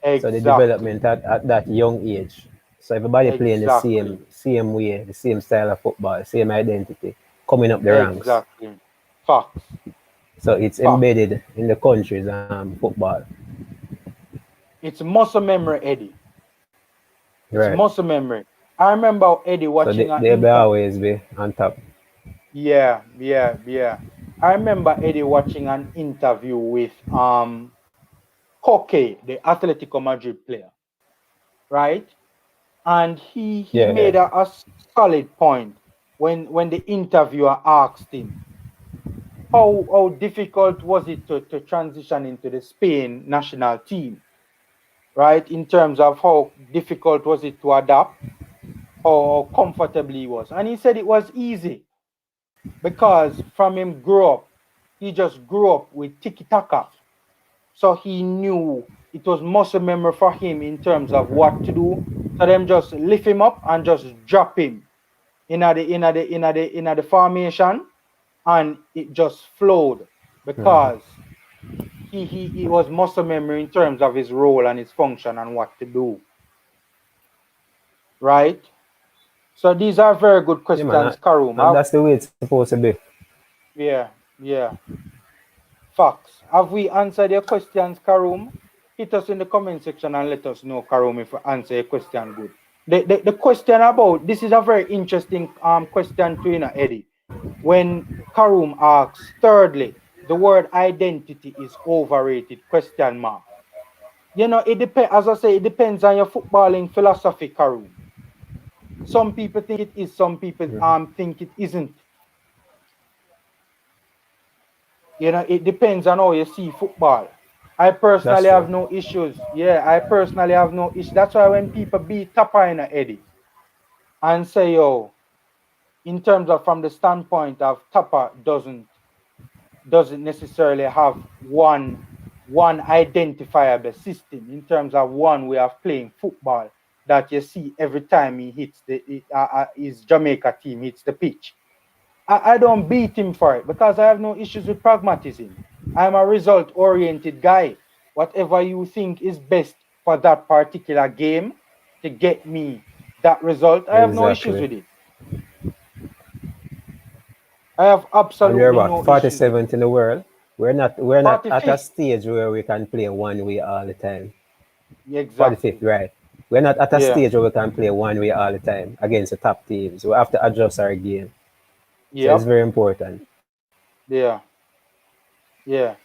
Exactly. So the development at that young age. So everybody playing the same way, the same style of football, same identity, coming up the ranks. Exactly. Facts. So it's embedded in the country's football. It's muscle memory, Eddie. It's Right. muscle memory. I remember Eddie watching so they'll always be on top. Yeah. I remember Eddie watching an interview with Koke, the Atletico Madrid player, right? And he made a solid point when the interviewer asked him, how difficult was it to transition into the Spain national team, right? In terms of how difficult was it to adapt, how comfortable he was. And he said it was easy because from him he just grew up with tiki-taka. So he knew it was muscle memory for him in terms of what to do. So them just lift him up and just drop him in the formation, and it just flowed because he was muscle memory in terms of his role and his function and what to do. Right? So these are very good questions, Karoom. That's the way it's supposed to be. Yeah. Facts. Have we answered your questions, Karoom? Hit us in the comment section and let us know, Karoom, if we answer your question good. The question about this is a very interesting question to Eddie. When Karoom asks, thirdly, the word identity is overrated? Question mark. It depends. As I say, it depends on your footballing philosophy, Karoom. Some people think it is. Some people think it isn't. It depends on how you see football. I personally have no issues. Yeah, I personally have no issues. That's why when people beat Tapa in Eddie and say, yo, in terms of from the standpoint of Tapa doesn't necessarily have one identifiable system in terms of one way of playing football that you see every time he hits his Jamaica team hits the pitch. I don't beat him for it because I have no issues with pragmatism. I'm a result-oriented guy. Whatever you think is best for that particular game to get me that result, I have no issues with it. I have And we're absolutely what, no issues with 47th it. in the world. We're not at a 45th. stage where we can play one way all the time. 45th, Exactly. right? We're not at a Yeah. stage where we can play one way all the time against the top teams. We have to adjust our game. So it's Yep. very important. Yeah. Yeah.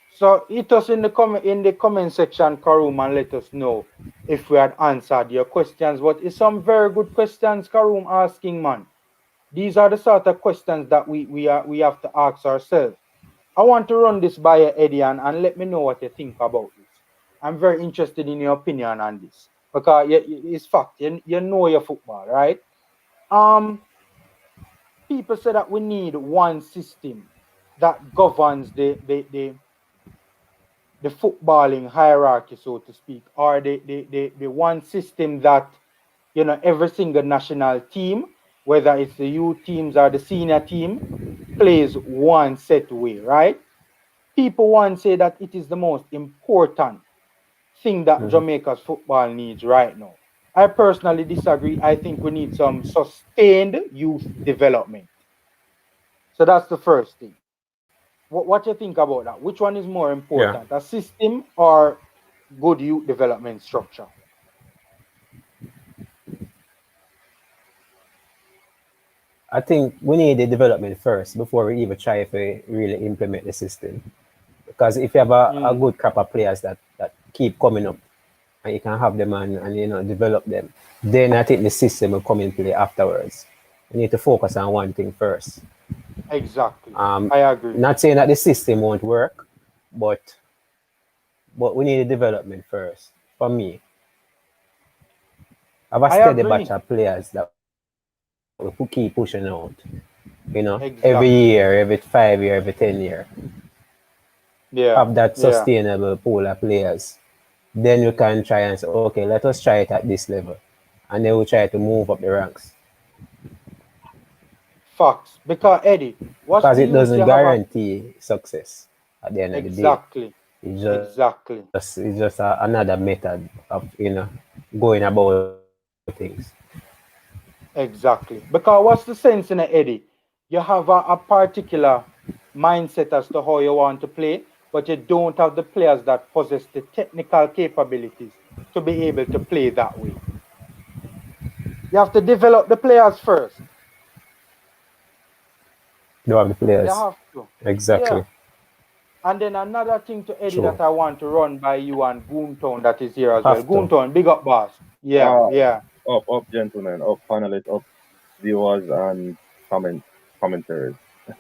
So hit us in the comment section, Karoom, and let us know if we had answered your questions. But it's some very good questions, Karoom asking, man. These are the sort of questions that we have to ask ourselves. I want to run this by you, Eddie, and let me know what you think about this. I'm very interested in your opinion on this because it's fact. You know your football, right? Um, People say that we need one system that governs the footballing hierarchy, so to speak, or the one system that, you know, every single national team, whether it's the youth teams or the senior team, plays one set way, right? People want to say that it is the most important thing that Mhm. Jamaica's football needs right now. I personally disagree. I think we need some sustained youth development. So that's the first thing. What you think about that? Which one is more Yeah. important, a system or good youth development structure? I think we need the development first before we even try to really implement the system. Because if you have a Mm, good crop of players that keep coming up and you can have them and develop them, then I think the system will come in play afterwards. We need to focus on one thing first. exactly. I agree. Not saying that the system won't work, but we need the development first. For me, I have a I steady batch agree. of players that we keep pushing out. Every Exactly. year, every 5 year, every 10 year, Yeah. have that Yeah. sustainable pool of players. Then we can try and say, okay, let us try it at this level, and then we try to move up the ranks Facts. Because Eddie, what's because the it youth doesn't you have a guarantee success at the end of the day. exactly. Exactly. It's just another method of going about things. Exactly. Because what's the sense in it, Eddie? You have a particular mindset as to how you want to play, but you don't have the players that possess the technical capabilities to be able to play that way. You have to develop the players first. You have the You players. have to. Exactly. Yeah. And then another thing to Eddie True. that I want to run by you and Goontown that is here as well. Have to. Goontown, big up boss. Yeah, Ah, yeah. up, gentlemen, up, panelists, up, viewers, and commentaries.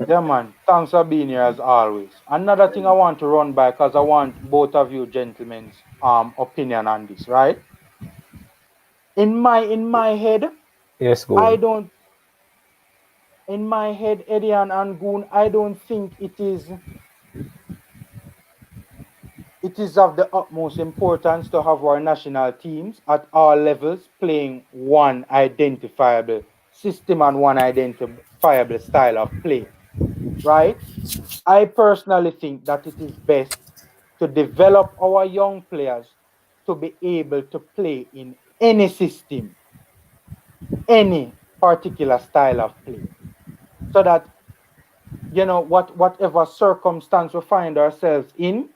Yeah, man. Thanks for being here as always. Another thing I want to run by because I want both of you gentlemen's opinion on this, right? In my head, Yes, go I on. don't in my head, Eddie and Angoon, I don't think it is of the utmost importance to have our national teams at all levels playing one identifiable system and one identifiable style of play, right? I personally think that it is best to develop our young players to be able to play in any system, any particular style of play, so that whatever circumstance we find ourselves in,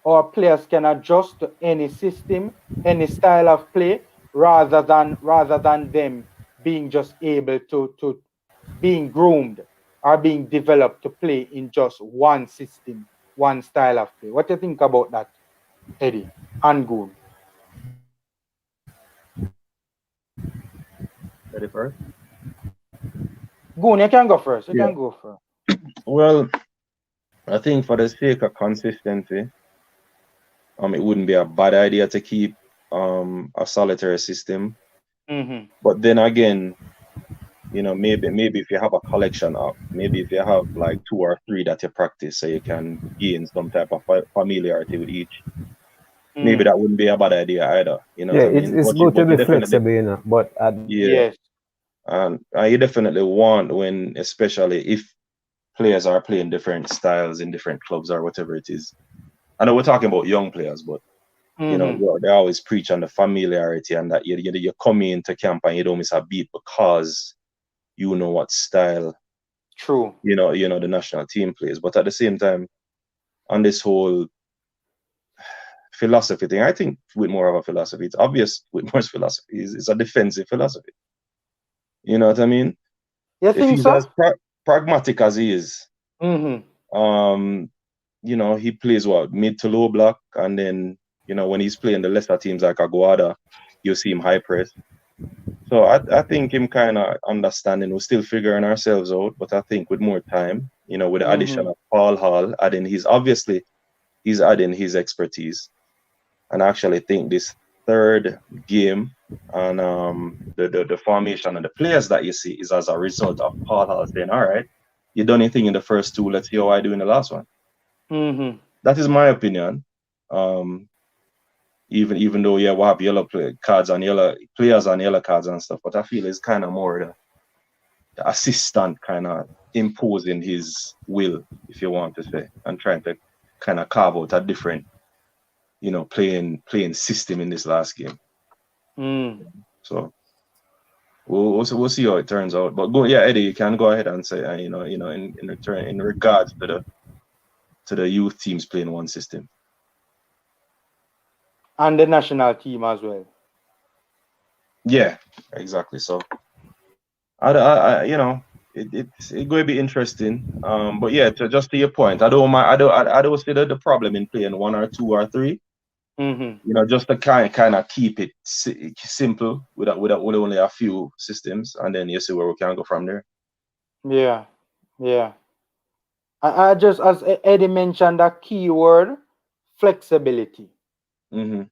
our players can adjust to any system, any style of play, rather than them being just able to being groomed or being developed to play in just one system, one style of play. What do you think about that, Eddie and Goon? Ready first? Goon, you can go first. You Yeah. can go first. Well, I think for the sake of consistency, it wouldn't be a bad idea to keep a solitary system. Mm-hmm. But then again, maybe if you have a collection of, maybe if you have like two or three that you practice, so you can gain some type of familiarity with each. Maybe Mm. that wouldn't be a bad idea either. You know Yeah, what I it's mean? it's But you, good to but you be definitely, flexible, but at yeah, Yes. and you definitely want when, especially if players are playing different styles in different clubs or whatever it is. I know we're talking about young players, but Mm-hmm. they always preach on the familiarity and that you come into camp and you don't miss a beat because you know what style True. The national team plays. But at the same time, on this whole philosophy thing, I think with more of a philosophy, it's obvious with more philosophy, it's a defensive philosophy. You know what I mean? You If think he's so? as pragmatic as he is, he plays what, mid to low block, and then when he's playing the lesser teams like Aguada, you see him high press. So I think him kind of understanding. We're still figuring ourselves out, but I think with more time, with the addition of Paul Hall, adding he's adding his expertise, and I actually think this third game and the formation and the players that you see is as a result of Paul Hall saying, all right, you done anything in the first two, let's see how I do in the last one. That is my opinion. Even though we'll have yellow cards and yellow players on yellow cards and stuff, but I feel it's kind of more the assistant kind of imposing his will, if you want to say, and trying to kind of carve out a different, playing system in this last game. So we'll see how it turns out. But Eddie, you can go ahead and say, in regards to the youth teams playing one system. And the national team as well. Yeah, exactly. So, it's going to be interesting. But yeah, just to your point, I don't see the problem in playing one or two or three. Just to kind of keep it simple with only a few systems, and then you see where we can go from there. Yeah. I just, as Eddie mentioned, that key word, flexibility. And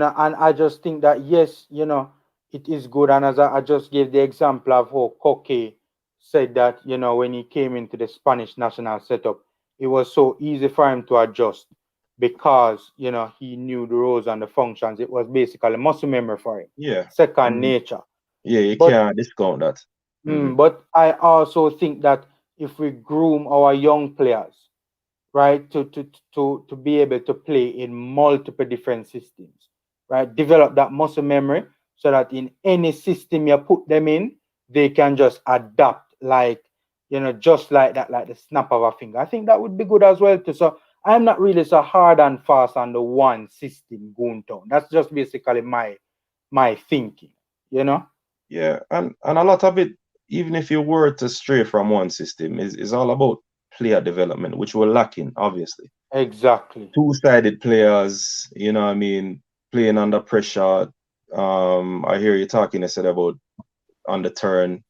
I just think that yes, it is good. And as I just gave the example of how Koke said that, when he came into the Spanish national setup, it was so easy for him to adjust because, he knew the roles and the functions. It was basically muscle memory for him. Yeah. Second nature. Yeah, you can't discount that. But I also think that if we groom our young players, right, to be able to play in multiple different systems, right, develop that muscle memory so that in any system you put them in, they can just adapt like, just like that, like the snap of a finger. I think that would be good as well too. So I'm not really so hard and fast on the one system going down. That's just basically my thinking, Yeah, and a lot of it, even if you were to stray from one system, is all about player development, which we're lacking, obviously. Exactly. Two-sided players, playing under pressure. I hear you talking, I said, about on the turn,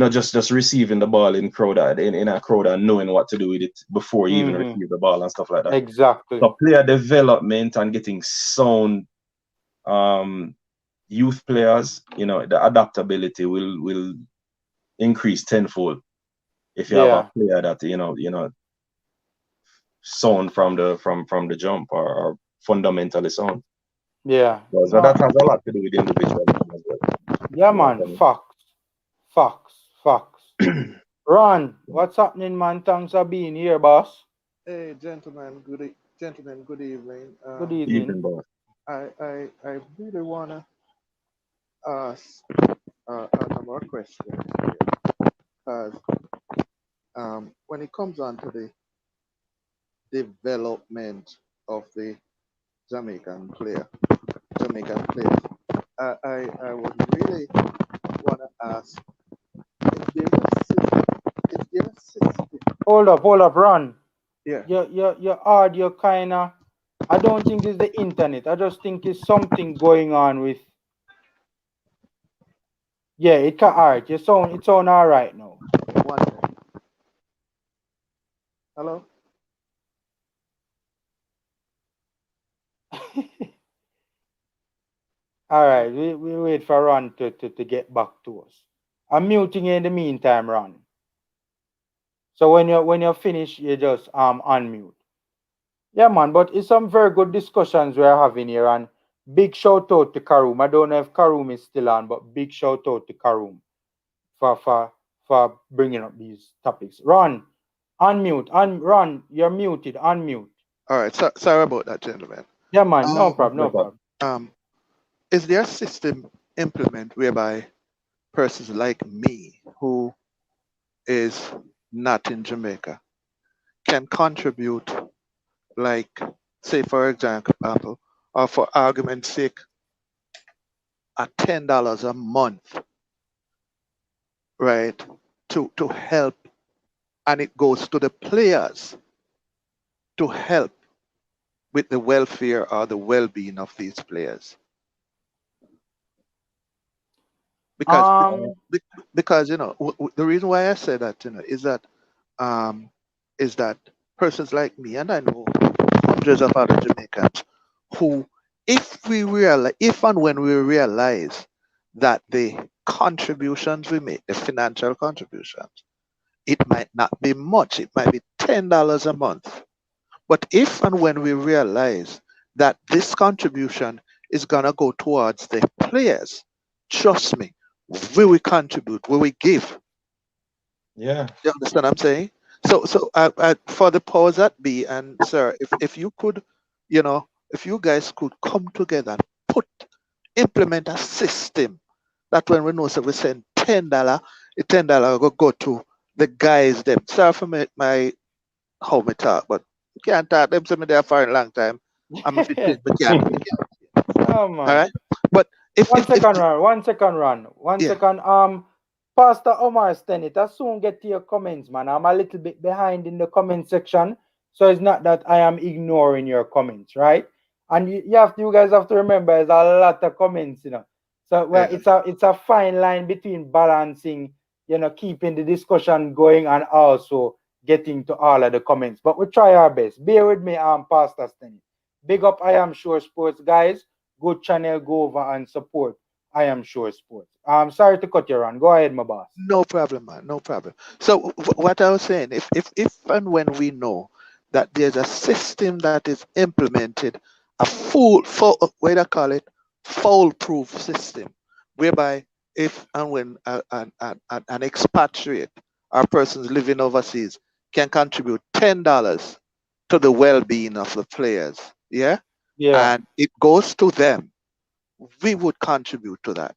just receiving the ball in a crowd and knowing what to do with it before you even receive the ball and stuff like that. Exactly. So player development and getting sound youth players, the adaptability will increase tenfold if you have a player that sound from the jump or fundamentally sound. Yeah. So that has a lot to do with individualism as well. Yeah, man. Facts. Ron, what's happening, man? Thanks for being here, boss. Hey, gentlemen. Good evening. Good evening. Even boss. I really wanna ask a number of questions here, because when it comes on to the development of the Jamaican players, I would really wanna ask if there's a system. Hold up, Ron. Yeah. Your audio kinda. I don't think it's the internet. I just think it's something going on with. Yeah, it can alright. It's on all right now. One minute. Hello. All right, we wait for Ron to get back to us. I'm muting you in the meantime, Ron. So when you're finished, you just unmute. Yeah, man, but it's some very good discussions we're having here, and big shout out to Karoom. I don't know if Karoom is still on, but big shout out to Karoom for bringing up these topics. Ron, unmute. Ron, you're muted. Unmute. All right. Sorry about that, gentlemen. Yeah, man. No problem. Is there a system implement whereby persons like me, who is not in Jamaica can contribute, like, say for example, or for argument's sake, at $10 a month, right, to help, and it goes to the players to help with the welfare or the well-being of these players. Because Um, because the reason why I say that um is that persons like me, and I know hundreds of other Jamaicans who, if and when we realize that the contributions we make, the financial contributions, it might not be much, it might be $10 a month. But if and when we realize that this contribution is gonna go towards the players, trust me, we will contribute, we will give. Yeah. You understand what I'm saying? So for the powers that be, and sir, if you could, if you guys could come together and implement a system that when we know, so we send $10, the $10 will go to the guys them. Sorry for my how me talk, but you can't talk them to me there for a long time. I'm a fit, but can't. oh All man. right, but if One if, if second run, one second run, one yeah, second. Pastor Omar Stenit, I soon get to your comments, man. I'm a little bit behind in the comment section, so it's not that I am ignoring your comments, right? And you guys have to remember, there's a lot of comments, So well, yeah, it's a fine line between balancing, keeping the discussion going and also getting to all of the comments. But we try our best. Bear with me, Pastor Stenit. Big up, I am sure sports guys. Good channel, go over and support. I am sure sports. I'm sorry to cut you on. Go ahead, my boss. no problem, man, no problem. So what I was saying, if and when we know that there's a system that is implemented, a full what do I call it, foolproof system, whereby if and when an expatriate or persons living overseas can contribute $10 to the well-being of the players, yeah, Yeah, and it goes to them, we would contribute to that.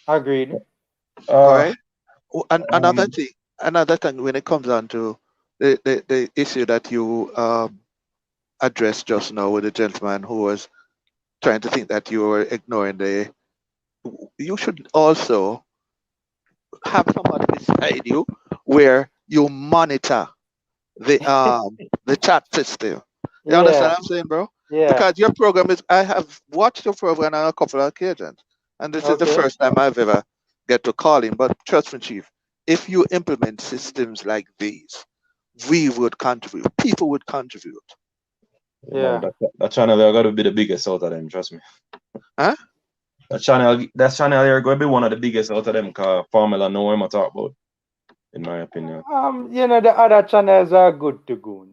agreed. All Uh, right. And um, another thing when it comes down to the issue that you addressed just now with the gentleman who was trying to think that you were ignoring you should also have somebody beside you where you monitor the chat system. You understand Yeah, what I'm saying, bro? yeah. Because your program is, I have watched your program on a couple of occasions, and this is the Okay. first time I've ever get to call in. But trust me, Chief, if you implement systems like these, we would contribute. People would contribute. yeah, man, Yeah. that channel there got to be the biggest out of them. Trust me. Huh? That channel here going to be one of the biggest out of them. Cause Formula know what I'm talk about, in my opinion. The other channels are good to go.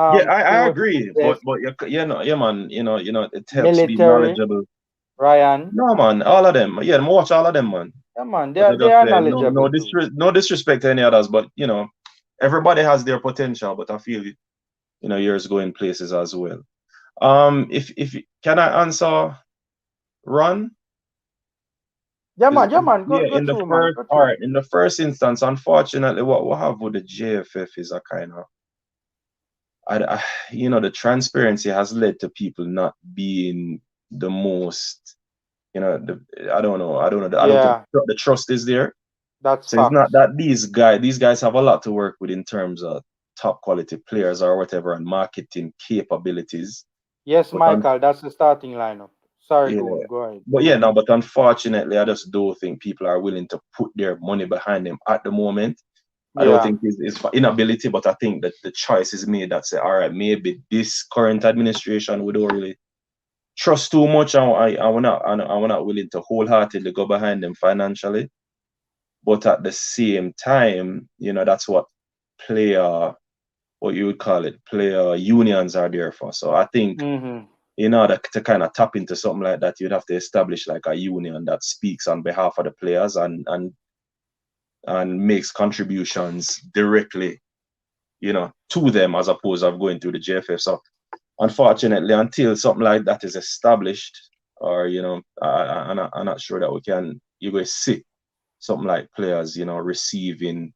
Yeah, I Sports, agree, yes, but yeah, man, it helps be military, knowledgeable. Ryan. No, man, all of them. Yeah, I watch all of them, man. Yeah, man, But I they just are say no knowledgeable too. no disrespect to any others, but everybody has their potential. But I feel yours go in places as well. If can I answer, Ron? Yeah, man, Yeah, go in the through, man, first, go all through. right, in the first instance, unfortunately, what we have with the JFF is a kind of, the transparency has led to people not being the most, I don't know, I don't think Yeah, the trust is there. that's So it's not facts. that these guys have a lot to work with in terms of top quality players or whatever and marketing capabilities. Yes, But Michael, that's the starting lineup. Sorry, yeah, go ahead. but yeah, no, but unfortunately, I just don't think people are willing to put their money behind them at the moment. I don't Yeah, think it's for inability, but I think that the choice is made that say, all right, maybe this current administration we don't really trust too much, and I'm not willing to wholeheartedly go behind them financially. But at the same time, that's what player, what you would call it, player unions are there for. So I think mm-hmm. in order to kind of tap into something like that, you'd have to establish like a union that speaks on behalf of the players and makes contributions directly, to them as opposed to going through the JFF. So unfortunately, until something like that is established, or I'm not sure that you will see something like players, receiving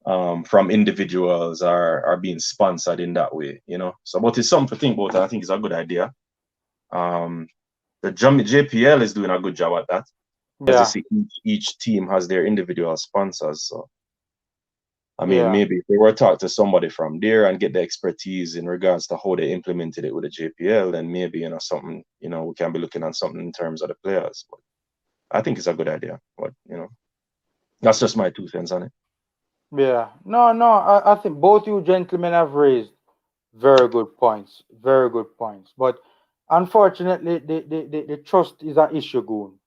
from individuals are being sponsored in that way, you know. So, but it's something to think about. And I think it's a good idea. The JPL is doing a good job at that. As you Yeah, see, each team has their individual sponsors. So, I mean, yeah, maybe if they were talk to somebody from there and get the expertise in regards to how they implemented it with the JPL, then maybe, you know, something, you know, we can be looking at something in terms of the players. But I think it's a good idea. But, you know, that's just my 2 cents on it. yeah. No, no. I think both you gentlemen have raised very good points. Very good points. But unfortunately, the trust is an issue, Goon.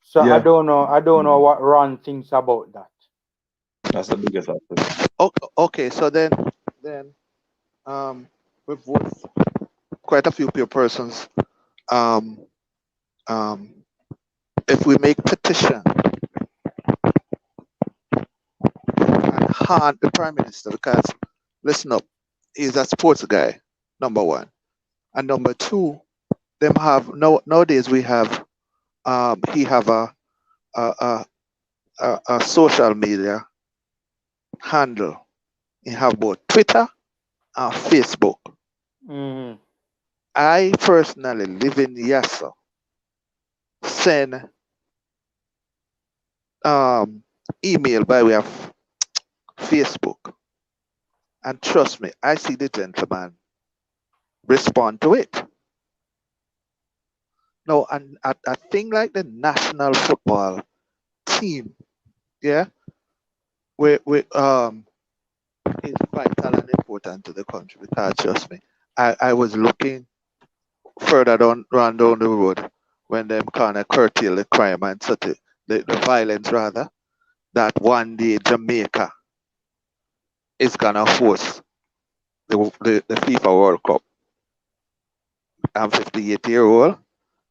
So I Yeah, don't know. I don't know what Ron thinks about that. that's the biggest aspect. Okay, so then with quite a few persons, um, um, if we make petition and hard the prime minister, because listen up, he's a sports guy, number one, and number two, them have nowadays we have he have a, a, a social media handle. He have both Twitter and Facebook. Hmm. I personally live in Yassa, send um, email by way of Facebook, and trust me, I see the gentleman respond to it. No, and a thing like the national football team, yeah, we is vital and important to the country because trust me, I was looking further run down the road when them kind of curtail the crime and such the violence rather that one day Jamaica is gonna host the FIFA World Cup. I'm 58-year-old,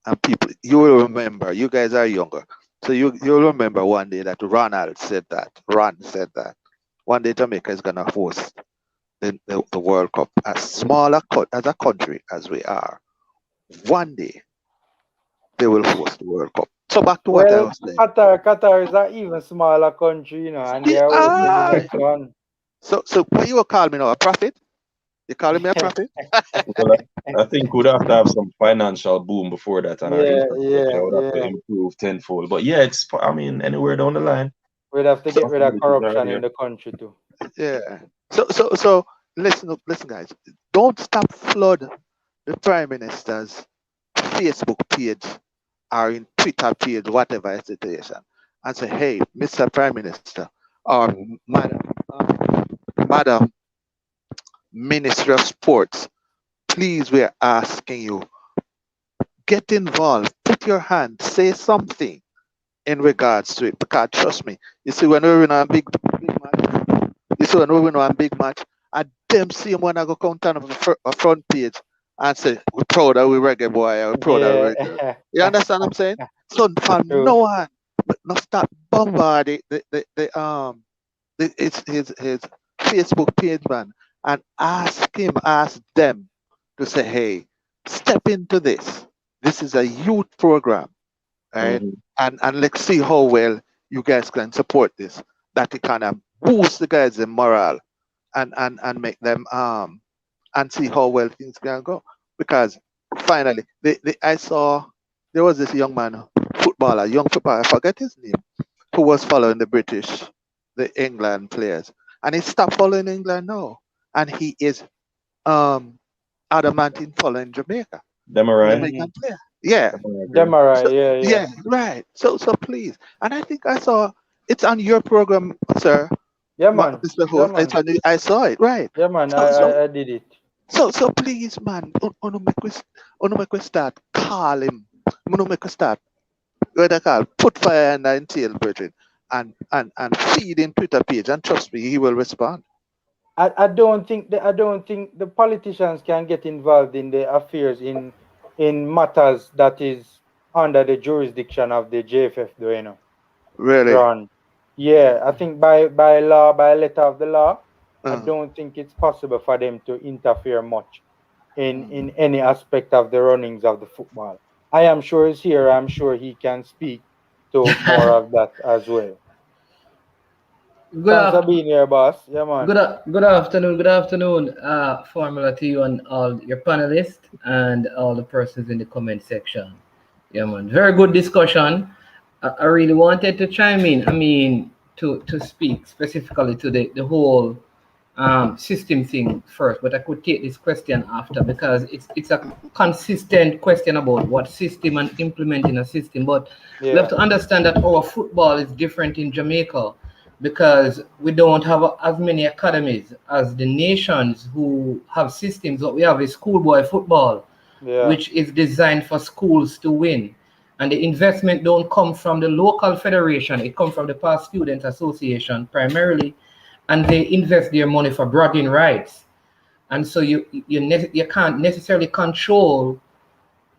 and people, you will remember. You guys are younger, so you'll remember one day that Ronald said that. Ron said that one day Jamaica is gonna host the World Cup. As smaller as a country as we are, one day they will host the World Cup. So back to what I Well, was saying. Qatar is an even smaller country, and they Yeah, are hosting the next one. so what you were calling me now a prophet? You calling me a prophet? Well, I think we'd have to have some financial boom before that, and our Yeah, yeah, infrastructure would have to yeah. improve tenfold. But yeah, I mean, anywhere down the line, We'd have to So get rid of possibilities are corruption in there. the country too. yeah. So listen, guys. Don't stop flood the prime minister's Facebook page or in Twitter page, whatever situation, and say, "Hey, Mr. Prime Minister or Madam Minister of Sports, please, we're asking you, get involved, put your hand, say something in regards to it. Because trust me, you see, when we win a big match, you see, when we win a big match, and them same one I go come down on the front page and say, we're proud that we reggae boy, or we're proud that we reggae. Yeah, You understand what I'm saying? So for true. no one, but not stop bombarding his Facebook page, man, and ask them to say, hey, step into this. This is a youth program, right? Hmm. And let's see how well you guys can support this. That it kind of boost the guys' in morale and make them and see how well things can go. Because finally, I saw there was this young man, young footballer, I forget his name, who was following the England players, and he stopped following England now, and he is um adamant in following Jamaica, Demarai, Hmm. Jamaican player. Yeah. Demarai girl. Demarai, So yeah, yeah. yeah, right. So please, and I think I saw it's on your program, sir, Yeah, man. Mr. Yeah, Host. man. I saw it, right? Yeah, man. So so I did it. so please, man, uno make we start call him. Uno make we start what I call put fire in the tail, brethren, and feed in Twitter page, and trust me, he will respond. I don't think the politicians can get involved in the affairs in matters that is under the jurisdiction of the JFF, though, Really. Ron. Yeah, I think by law, by letter of the law, I Uh, don't think it's possible for them to interfere much in mm. any aspect of the runnings of the football. I am sure he's here. I'm sure he can speak to more of that as well. Good Thanks for afternoon. being here, boss. Yeah, man. Good afternoon. Good afternoon. Formula to you and all your panelists and all the persons in the comment section. Yeah, man. Very good discussion. I really wanted to chime in. I mean, to speak specifically to the whole system thing first, but I could take this question after because it's a consistent question about what system and implementing a system. But we have Yeah. to understand that our football is different in Jamaica because we don't have as many academies as the nations who have systems. What we have is schoolboy football, Yeah. which is designed for schools to win. And the investment don't come from the local federation, it comes from the past student association primarily, and they invest their money for bragging rights. And so you can't necessarily control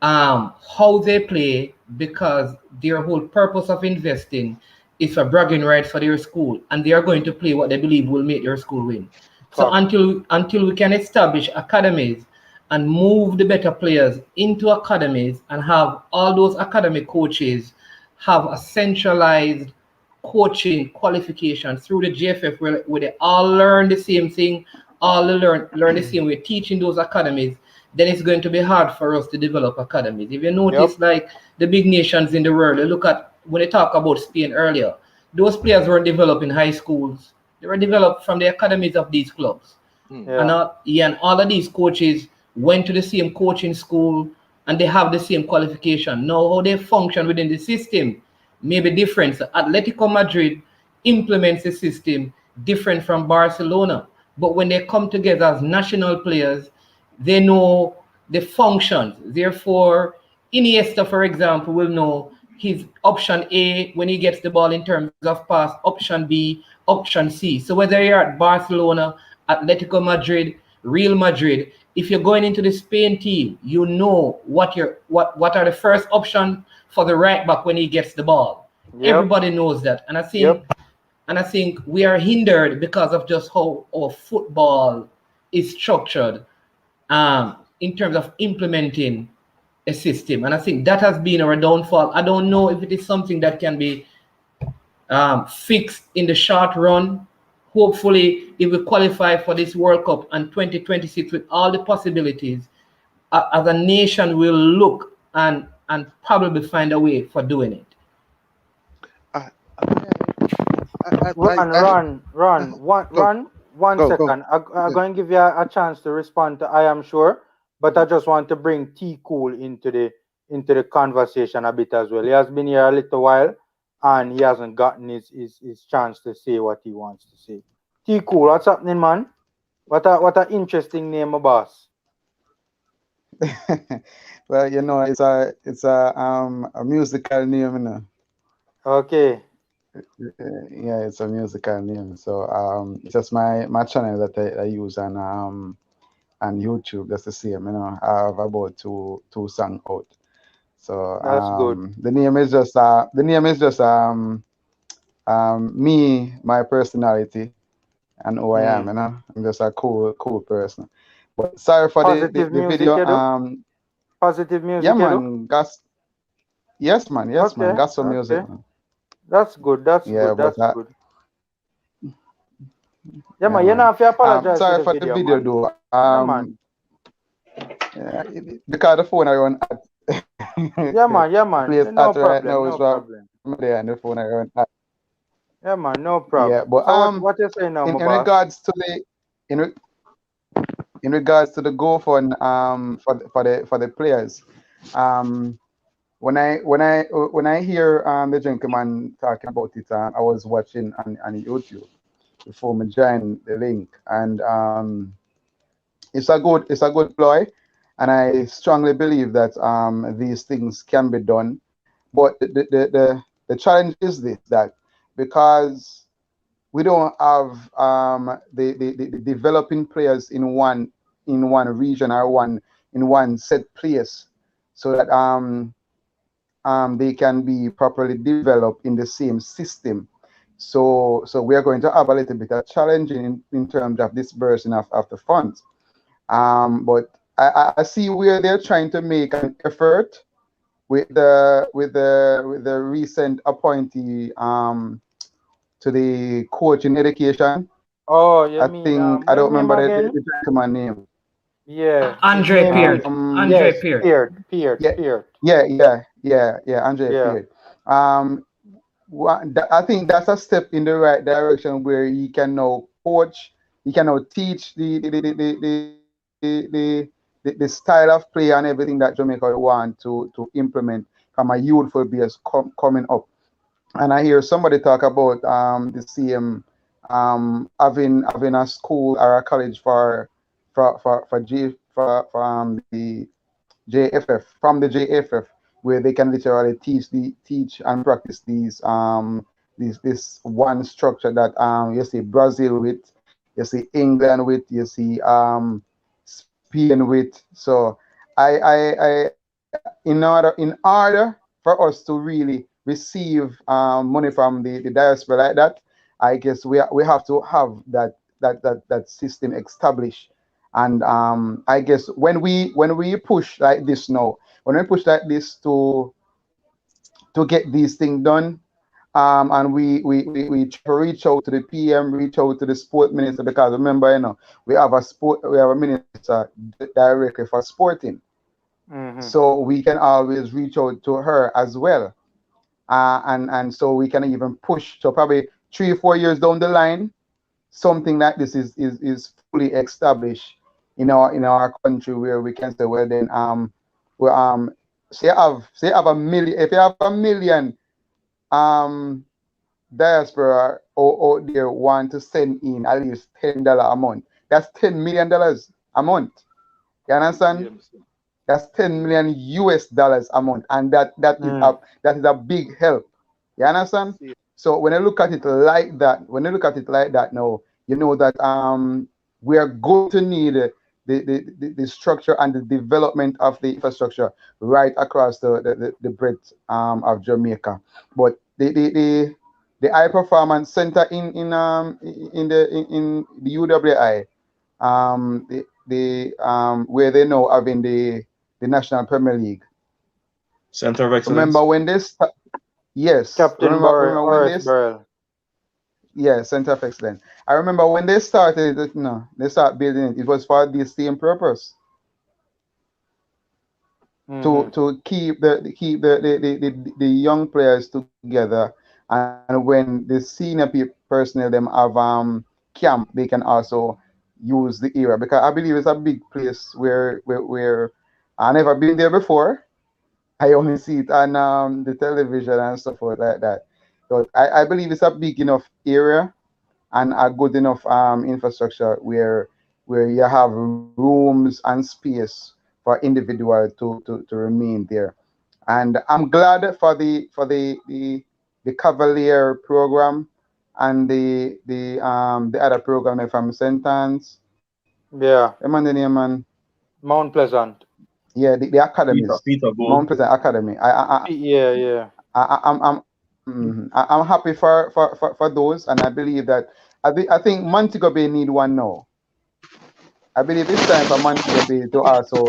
how they play because their whole purpose of investing is for bragging rights for their school, and they are going to play what they believe will make their school win. So Fact. until we can establish academies and move the better players into academies and have all those academy coaches have a centralized coaching qualification through the GFF where they all learn the same thing, all learn the same way, teaching those academies, then it's going to be hard for us to develop academies. If you Yep. notice, like the big nations in the world, you look at when they talk about Spain earlier, those players weren't developed in high schools. They were developed from the academies of these clubs. And Yeah. and all of these coaches went to the same coaching school and they have the same qualification. Now, how they function within the system may be different. So Atletico Madrid implements the system different from Barcelona. But when they come together as national players, they know the functions. Therefore, Iniesta, for example, will know his option A when he gets the ball in terms of pass, option B, option C. So whether you're at Barcelona, Atletico Madrid, Real Madrid, if you're going into the Spain team, you know what are the first option for the right back when he gets the ball. Yep. Everybody knows that. Yep. And I think we are hindered because of just how our football is structured in terms of implementing a system. And I think that has been our downfall. I don't know if it is something that can be fixed in the short run. Hopefully, if we qualify for this World Cup and 2026 with all the possibilities, as a nation, we'll look and probably find a way for doing it. I, I, Run. go, One go. second. I'm going to give you a chance to respond to I am sure, but I just want to bring T Cool into the conversation a bit as well. He has been here a little while and he hasn't gotten his chance to say what he wants to say. T Cool, what's happening, man? What a interesting name, boss. Well, it's a musical name, you know. Okay. Yeah, it's a musical name. So it's just my channel that I use on YouTube. That's the same, you know. I have about two songs out. So That's good. the name is just me, my personality, and who I am, Mm. you know. I'm just a cool person. But sorry for Positive the music, video. you do? Positive Yeah, music, you do? man. Yes, man. Okay. Got some music, Okay. man. That's good. That's Yeah, good. but That's good. Yeah, yeah, man. You man. don't have to apologize for Sorry the for the video, video, man. though. Yeah, man. Because the phone I run at Yeah, man. Yeah, man. place No at right problem. now is No from problem. there, and the phone I run at. Yeah, man. No Yeah, problem. but So what you saying now, my in boss? regards to in re- in regards to the goal for for the players, um when I hear the gentleman talking about it, I was watching on YouTube before me join the link, and it's a good ploy, and I strongly believe that these things can be done. But the challenge is this, that because we don't have the developing players in one region or one set place, so that they can be properly developed in the same system. So we are going to have a little bit of challenge in terms of disbursing of the funds. But I see where they're trying to make an effort with the recent appointee the coaching education. Oh, you I mean think I what don't name remember again? the gentleman name. Yeah, his Andre name is Peart. Andre yes, Peart. Peart, Yeah, Peart. Andre Yeah. Peart. I think that's a step in the right direction where he can now coach, he can now teach the style of play and everything that Jamaica want to implement from a youthful base coming up. And I hear somebody talk about the same having a school or a college for the JFF from the JFF where they can literally teach and practice this one structure that you see Brazil with, you see England with, you see Spain with. So in order for us to really receive money from the diaspora like that, I guess we have to have that system established. And I guess when we push like this now, when we push like this to get these things done, and we try to reach out to the PM, reach out to the sport minister, because remember, we have a minister directly for sporting, Mm-hmm. so we can always reach out to her as well, and so we can even push. So probably 3 or 4 years down the line, something like this is fully established in our country, where we can say, well then, we say have a million, if you have a million um diaspora out there want to send in at least $10 a month, that's $10 million a month. You understand? That's 10 million US dollars a month, and that is a big help. You understand? So when you look at it like that, now you know that we are going to need the structure and the development of the infrastructure right across the breadth of Jamaica. But the high performance center in the UWI, where they now having the National Premier League. Center of Excellence. Remember when this? Yes. Captain Remember when Horace this? Burrell. Yeah, Center of Excellence. I remember when they started it. No, they start building it. It was for the same purpose, Mm-hmm. to keep the young players together, and when the senior personnel them have camp, they can also use the area, because I believe it's a big place where I never been there before. I only see it on the television and stuff like that. So I believe it's a big enough area and a good enough infrastructure where you have rooms and space for individual to remain there. And I'm glad for the Cavalier program and the other program from Sentence. Yeah. Remember the name, man? Mount Pleasant. Yeah, the Peter, academies, Peter Mount Boone. Pleasant Academy. Yeah, yeah. I'm happy for those, and I believe that I think Montego Bay need one now. I believe it's time for Montego Bay to also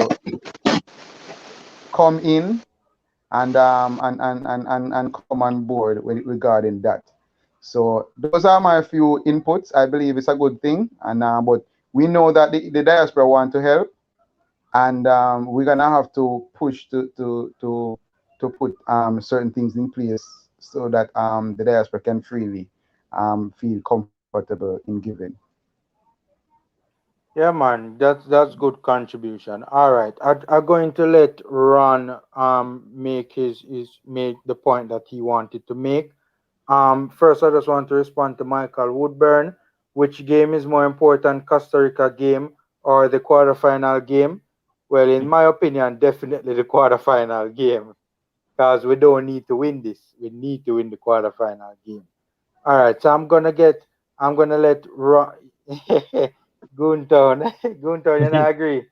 come in and come on board regarding that. So those are my few inputs. I believe it's a good thing, and but we know that the diaspora want to help, and we're gonna have to push to put certain things in place so that the diaspora can freely feel comfortable in giving. Yeah, man, that's good contribution. All right, I'm going to let Ron make his make the point that he wanted to make. First, I just want to respond to Michael Woodburn. Which game is more important, Costa Rica game or the quarterfinal game? Well, in my opinion, definitely the quarterfinal game, because we don't need to win this. We need to win the quarterfinal game. All right, so I'm gonna let Ron. Goontown, Goontown, you not agree?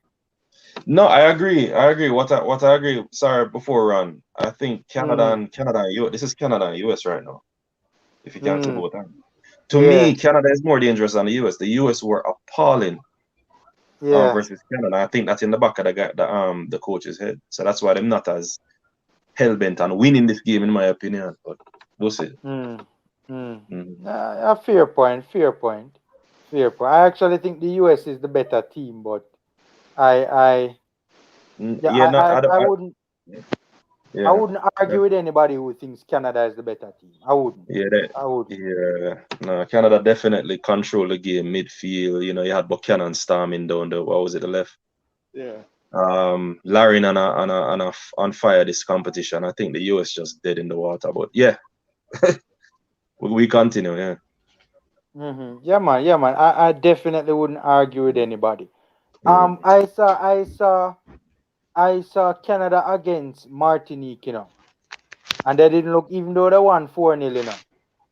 No, I agree. I agree. What I agree. Sorry, before Ron, I think Mm, Canada and US. This is Canada and US right now. If you can say mm, both times. To yeah, me, Canada is more dangerous than the US. The US were appalling yeah, versus Canada. I think that's in the back of the coach's head. So that's why they're not as hell bent on winning this game, in my opinion. But we'll see. mm, A fair point. Fair point. Fair point. I actually think the US is the better team, but I yeah, Yeah, no, I wouldn't I yeah, wouldn't argue with anybody who thinks Canada is the better team. I wouldn't. yeah, I wouldn't. yeah. No, Canada definitely control the game midfield. You know, you had Buchanan storming down the what was it, the left. Yeah. Larin on fire this competition. I think the US just dead in the water. But yeah, we continue. Yeah. Yeah, man. Yeah, man. I definitely wouldn't argue with anybody. Mm. I saw Canada against Martinique, and they didn't look, even though they won 4-0,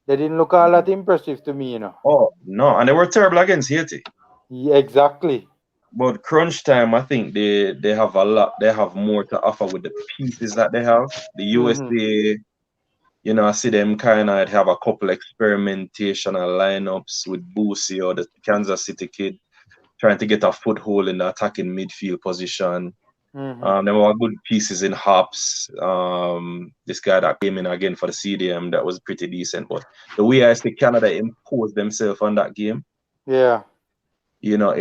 they didn't look all that impressive to me, Oh no, and they were terrible against Haiti. Yeah, exactly. But crunch time, I think they have a lot. They have more to offer with the pieces that they have. The USA, I see them kind of have a couple experimentational lineups with Boosie or the Kansas City kid trying to get a foothold in the attacking midfield position. There were good pieces in Hops. This guy that came in again for the CDM that was pretty decent. But the way I see Canada impose themselves on that game, yeah, in a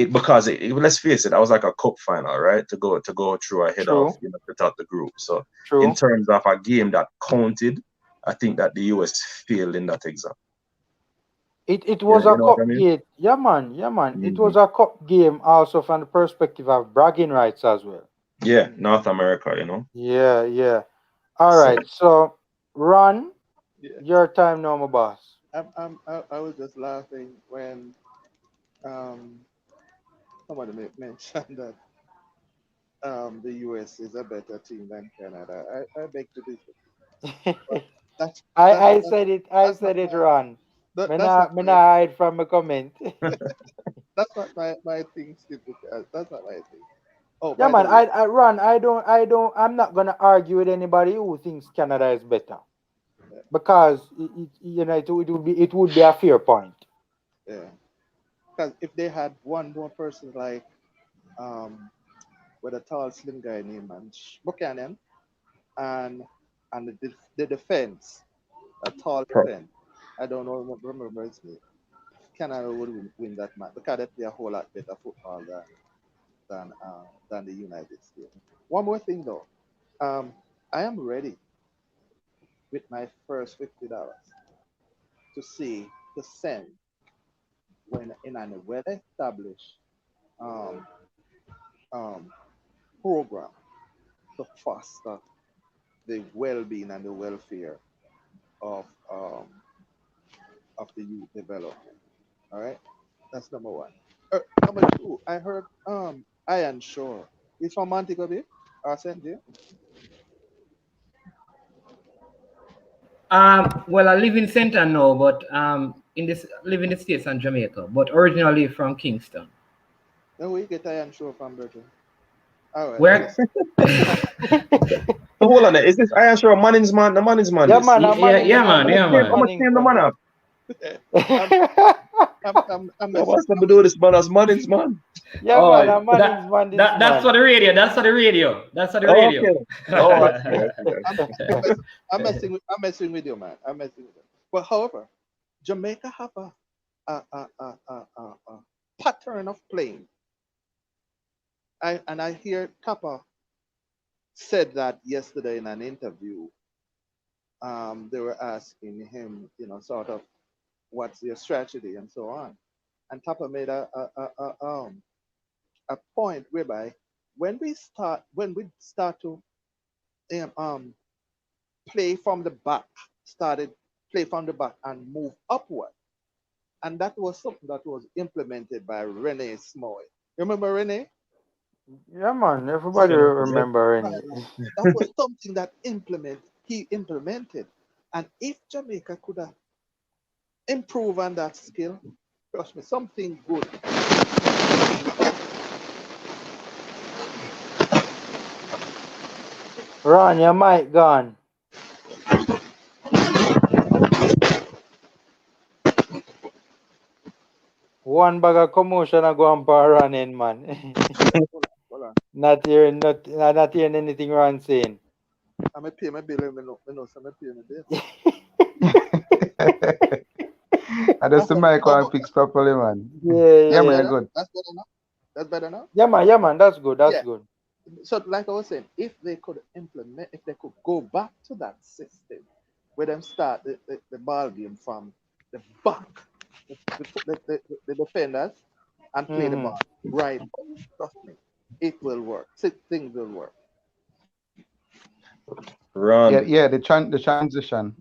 because let's face it, that was like a cup final, right? To go through ahead of to top the group. So in terms of a game that counted, I think that the US failed in that exam. It was a cup game. Yeah, man. It was a cup game also from the perspective of bragging rights as well. Yeah, North America, Yeah. All right. So, Ron, your time now, my boss. I was just laughing when somebody mentioned that the US is a better team than Canada. I beg to differ. I said it, Ron. Me not hide from a comment. That's not my thing, Steve. That's not my thing. Oh, yeah, man. Ron, I'm not gonna argue with anybody who thinks Canada is better, because it would be a fair point. Yeah, because if they had one more person like with a tall, slim guy named Buchanan, and the defense, a tall defense. I don't know, remember his name. Canada would win that match because they play a whole lot better football than the United States. One more thing though, I am ready with my first $50 to send when in a well-established um, um, program to foster the well-being and the welfare of um, of the youth development. All right, that's number one. Number two, I heard Ian Shore. He's from Montego Bay, St. James. Well, I live in Center now, but live in the States and Jamaica, but originally from Kingston. Then we get Ian Shore from Britain. All right. Where? So hold on, is this Ian Shore Manning's man? The Manning's man? Yeah, man. I'm gonna name the man up. What's up to do this man as Manning's man? Yeah, man, I'm Manning's man. That's for the radio. That's for the radio. Okay. I'm messing with you, man. I'm messing with you. But however, Jamaica have a pattern of playing. I hear Kappa said that yesterday in an interview. They were asking him, sort of, what's your strategy and so on. And Kappa made a point whereby when we start to play from the back, and move upward. And that was something that was implemented by Rene Smoy. You remember Rene? Yeah, man. Everybody remember Rene. That was something that he implemented. And if Jamaica could have improved on that skill, trust me, something good. Ron, your mic gone. One bag of commotion I go on for running, man. Hold on. Not hearing anything Ron saying. I'm pay my bill and I know some pay my bill. And that's the mic one fix properly, man. Yeah, Man, yeah. you're good. That's better now. That's better now. Yeah, man. That's good. That's Yeah. good. So, like I was saying, if they could go back to that system where them start the ball game from the back, the defenders, and play the Mm-hmm. ball right, trust me, it will work. Things will work. Yeah, Ron. yeah, the transition.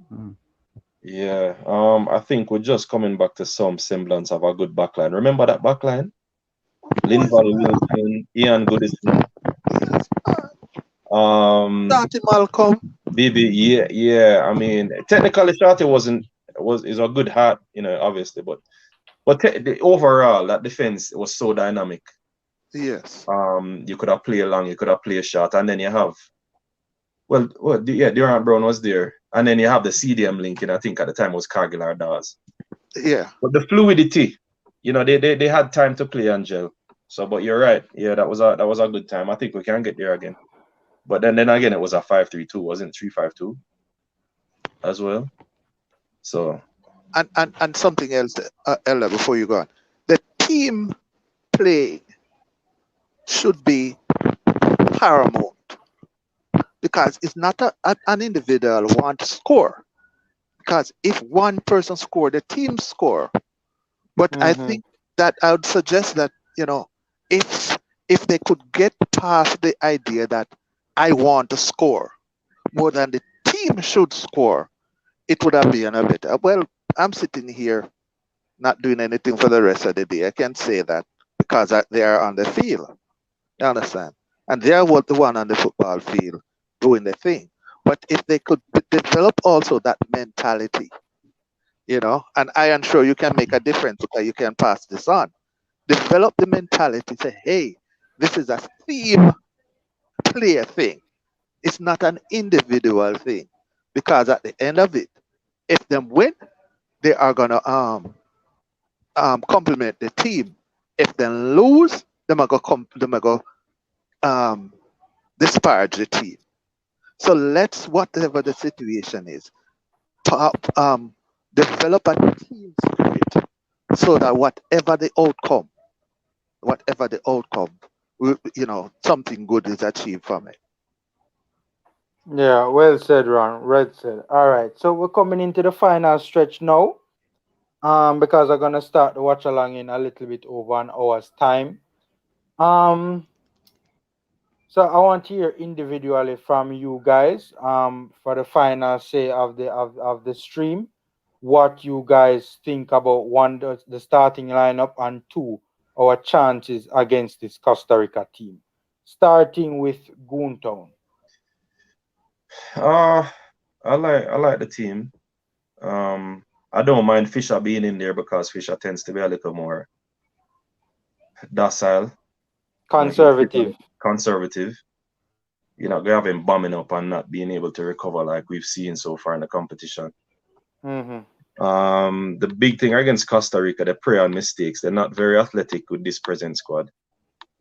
Yeah. I think we're just coming back to some semblance of a good backline. Remember that backline? Linval Wilson, Ian Goodison, Starting Malcolm. Bibi. Yeah. I mean, technically, Shorty is a good heart, obviously, but the overall that defense was so dynamic. Yes. You could have played long, you could have played short, and then you have Durant Brown was there, and then you have the CDM link, and I think at the time it was Cargill or Dawes. Yeah. But the fluidity, they had time to play and gel. So, but you're right. Yeah, that was a good time. I think we can get there again. But then again, it was a 5-3-2, wasn't it? 3-5-2 as well. So. And something else, Ella, before you go on, the team play should be paramount because it's not an individual want to score. Because if one person score, the team score. But I think that I would suggest that if they could get past the idea that I want to score more than the team should score, it would have been a better. Well, I'm sitting here not doing anything for the rest of the day. I can say that because they are on the field. You understand? And they are the one on the football field doing the thing. But if they could develop also that mentality, and I am sure you can make a difference because you can pass this on. Develop the mentality. Say, hey, this is a team player thing. It's not an individual thing. Because at the end of it, if them win, they are gonna compliment the team. If they lose, them are gonna disparage the team. So let's, whatever the situation is, develop a team spirit so that whatever the outcome, something good is achieved from it. Yeah, well said, Ron. Well said. All right, so we're coming into the final stretch now. Because I'm gonna start the watch along in a little bit over an hour's time. Um, so I want to hear individually from you guys. For the final say of the stream, what you guys think about one the starting lineup and two our chances against this Costa Rica team. Starting with Goontown. I like the team. I don't mind Fisher being in there because Fisher tends to be a little more docile, Conservative. Conservative. We have him bombing up and not being able to recover like we've seen so far in the competition. The big thing against Costa Rica, they prey on mistakes. They're not very athletic with this present squad.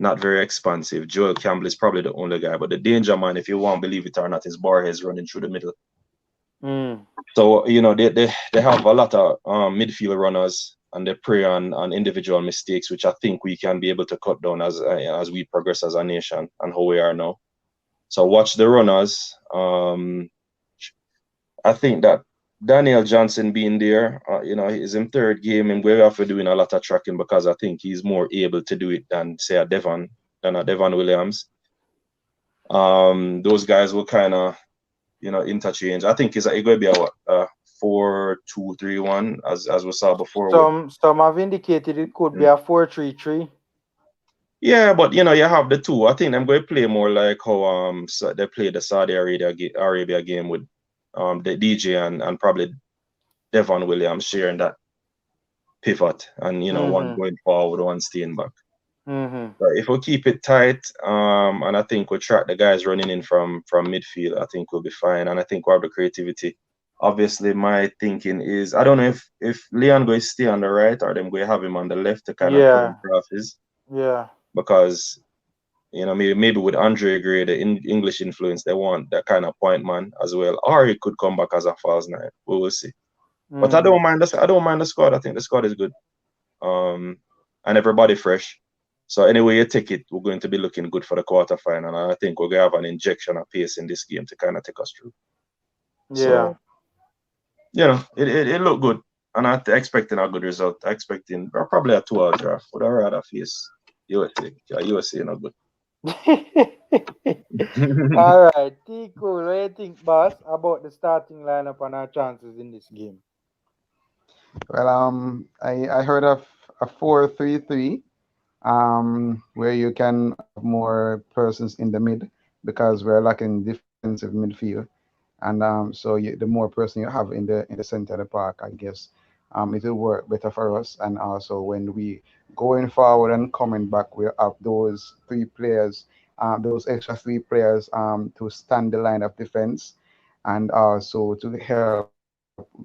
Not very expansive. Joel Campbell is probably the only guy, but the danger man, if you want to believe it or not, is Borges running through the middle. So they have a lot of midfield runners, and they prey on individual mistakes, which I think we can be able to cut down as we progress as a nation and how we are now. So watch the runners. I think that Daniel Johnson being there, he's in third game, and we're after doing a lot of tracking because I think he's more able to do it than say a Devon Williams. Those guys will kind of interchange. I think it's going to be a 4-2-3-1 as we saw before. Some have indicated it could be a 4-3-3. Yeah, but you have the two. I think I'm going to play more like how they played the Saudi Arabia game with the DJ and probably Devon Williams sharing that pivot, and one going forward, one staying back. But if we keep it tight, and I think we track the guys running in from midfield, I think we'll be fine, and I think we have the creativity. Obviously, my thinking is I don't know if Leon going to stay on the right or them going to have him on the left to kind of play crosses. Yeah. Because You know, maybe with Andre Gray, the English influence, they want that kind of point man as well. Or he could come back as a false nine. We will see. But I don't mind the squad. I think the squad is good. And everybody fresh. So anyway you take it, we're going to be looking good for the quarterfinal. And I think we're gonna have an injection of pace in this game to kind of take us through. Yeah. So you know, it looked good. And I'm expecting a good result. I'm expecting probably a 2-hour draw. Would I rather face USA? USA not good. All right, T-Cool, what do you think, boss, about the starting lineup and our chances in this game? Well, I heard of a 4-3-3, where you can have more persons in the mid because we're lacking defensive midfield, and so the more person you have in the center of the park, I guess, it will work better for us. And also when we going forward and coming back, we have those three players, those extra three players, to stand the line of defense, and also to help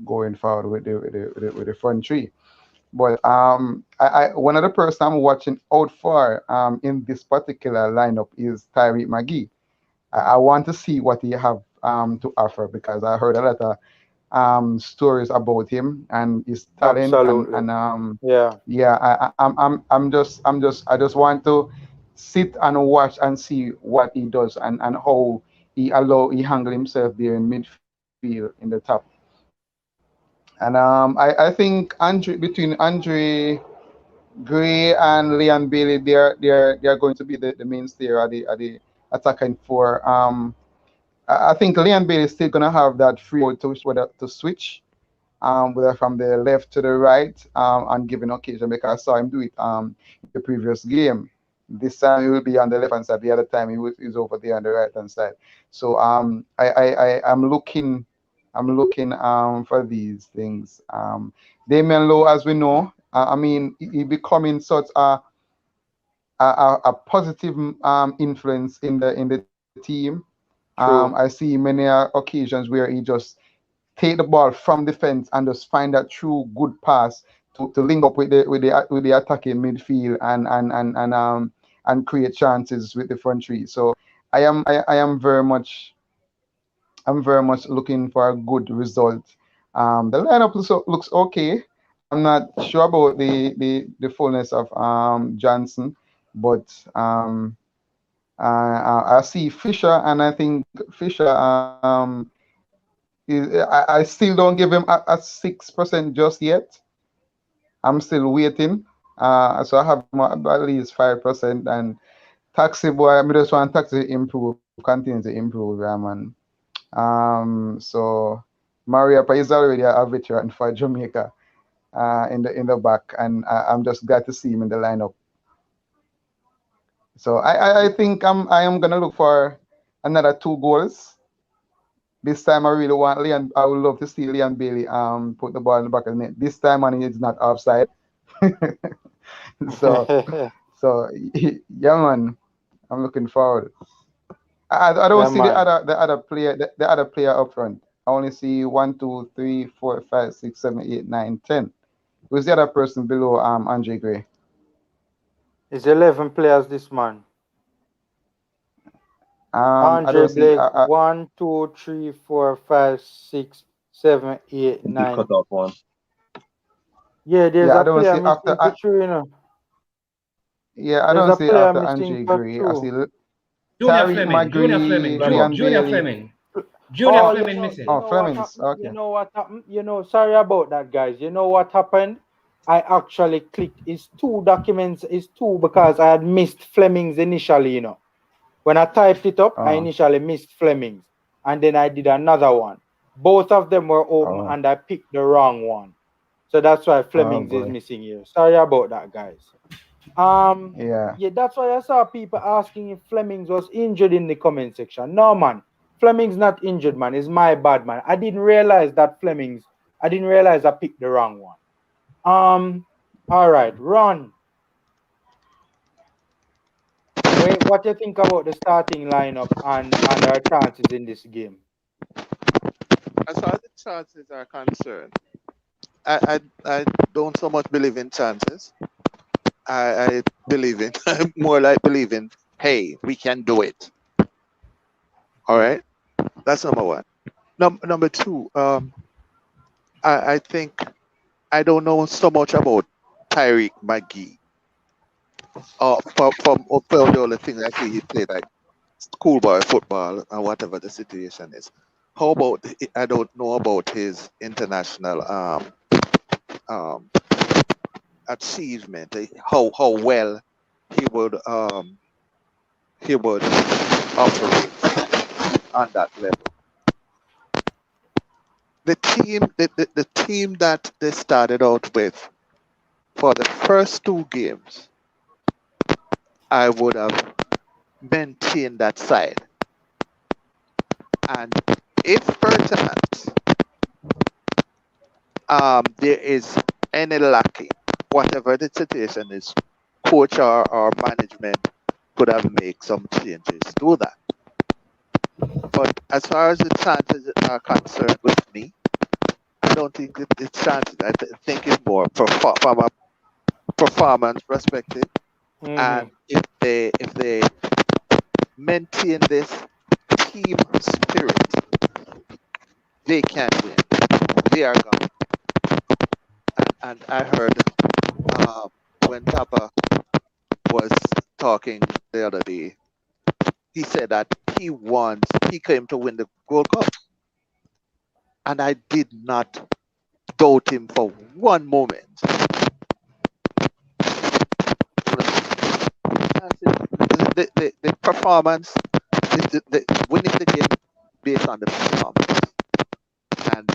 going forward with the front three. But one of the person I'm watching out for in this particular lineup is Tyreek McGee. I want to see what he have to offer because I heard a lot of stories about him and his talent, Absolutely. and Yeah. yeah, I just want to sit and watch and see what he does, and how he handle himself there in midfield in the top. And I think between Andre Gray and Leon Bailey, they're going to be the mainstay at the attacking four. I think Leon Bailey is still gonna have that free road to switch, whether from the left to the right, on given occasion, because I saw him do it in the previous game. This time he will be on the left hand side. The other time he's over there on the right hand side. So I'm looking for these things. Damian Lowe, as we know, I mean, he becoming such a positive influence in the team. I True. see many occasions where he just take the ball from defense and just find that true good pass to link up with the attacking midfield, and create chances with the front three. So I am very much I'm very much looking for a good result. The lineup looks okay. I'm not sure about the fullness of Johnson, but I see Fisher, and I think Fisher I still don't give him a 6% just yet. I'm still waiting. So I have him at least 5%. And Taxi boy, I just want Taxi to improve, continue to improve, yeah, man. So Maria is already a veteran for Jamaica in the back, and I'm just glad to see him in the lineup. So I think I am gonna look for another 2 goals. This time I really want Leon. I would love to see Leon Bailey put the ball in the back of the net. This time, and it's not offside. so yeah, man. I'm looking forward. I don't Yeah, see the man. other player up front. I only see 1, 2, 3, 4, 5, 6, 7, 8, 9, 10. Who's the other person below Andre Gray? It's 11 players, this man. I Andre don't see. Blake, 1, 2, 3, 4, 5, 6, 7, 8, He 9. cut off one. Yeah, there's Yeah, a I don't player see missing for two, you know. yeah, I There's don't a see player after missing Andre for Gray. I see two. Junior Tariq Fleming, Junior Fleming, McGree, Leon Junior Bailey. Fleming, Junior Oh, Fleming missing. Oh, what Flemings. happened? You Okay. know what happened? Sorry about that, guys. You know what happened? I actually clicked. It's two documents. It's two because I had missed Flemings initially. When I typed it up, I Oh, initially missed Flemings, and then I did another one. Both of them were open, oh, and I picked the wrong one. So that's why oh Flemings is boy. missing here. Sorry about that, guys. Yeah. Yeah, that's why I saw people asking if Flemings was injured in the comment section. No, man, Flemings not injured, man. It's my bad, man. I didn't realize that Flemings. I didn't realize I picked the wrong one. All right, Ron. What do you think about the starting lineup and our chances in this game? As far as the chances are concerned, I don't so much believe in chances. I believe in more like believing hey, we can do it. All right, that's number one. Number two, I think I don't know so much about Tyreek McGee. From the only thing I see he played like schoolboy football and whatever the situation is. How about I don't know about his international um achievement, how well he would operate on that level. The team that they started out with for the first two games, I would have maintained that side. And if perchance there is any lacking, whatever the situation is, coach or management could have made some changes to that. But as far as the chances are concerned with me, I don't think it's chances. I think it's more from a performance perspective. And if they maintain this team spirit, they can win. They are gone. And I heard when Papa was talking the other day, he said that he came to win the Gold Cup. And I did not doubt him for one moment. The performance, winning the game based on the performance. And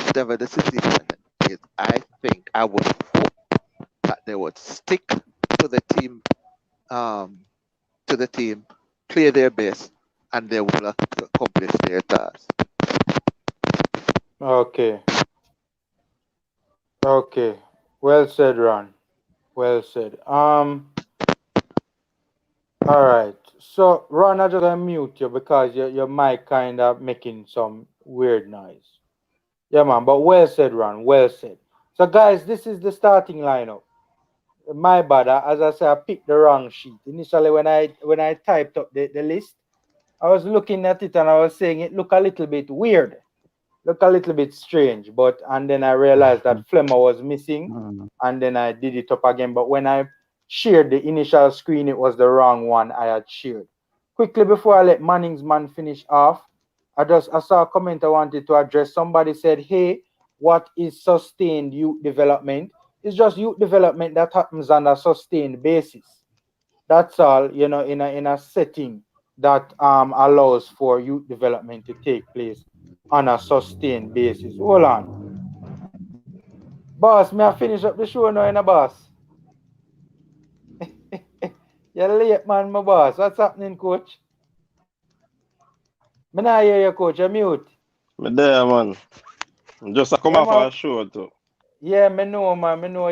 whatever the situation is, I think I would hope that they would stick to the team, play their best, and they will accomplish their task. Okay. Okay. Well said, Ron. Well said. All right. So, Ron, I just gonna mute you because your mic kind of making some weird noise. Yeah, man. But well said, Ron. Well said. So, guys, this is the starting lineup. My bad. As I said, I picked the wrong sheet. Initially, when I typed up the list, I was looking at it and I was saying it looked a little bit weird, look a little bit strange. But and then I realized that Flemmer was missing, and then I did it up again. But when I shared the initial screen, it was the wrong one I had shared. Quickly before I let Manning's man finish off, I saw a comment I wanted to address. Somebody said, "Hey, what is sustained youth development?" It's just youth development that happens on a sustained basis. That's all, in a setting that allows for youth development to take place on a sustained basis. Hold on. Boss, may I finish up the show now, boss? You're late, man, my boss. What's happening, coach? Me not hear you, coach. You're mute. Me there, man. Just a come Yeah, off man. a show too. Yeah, me know, man. Me know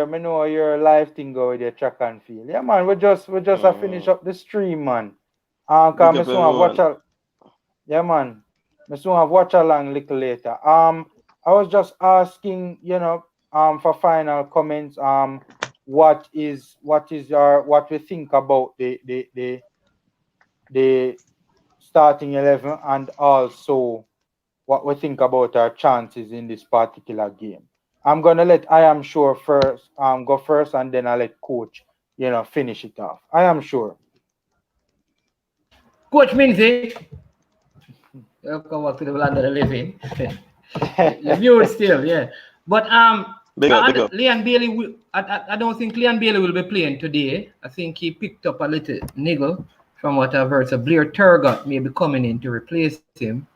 me know your live thing go with your track and field. Yeah, man. We just finish up the stream, man. Cause Big me up soon have watch everyone. yeah, man. Me soon have watch along little later. I was just asking, for final comments. What we think about the starting 11, and also what we think about our chances in this particular game. I'm gonna let I am sure first go first, and then I'll let coach finish it off. I am sure. Coach Minzy, welcome back to the land of the living. You're mute still, yeah. But Big up. Leon Bailey I don't think Leon Bailey will be playing today. I think he picked up a little niggle from what I've heard. So Blair Turgott may be coming in to replace him.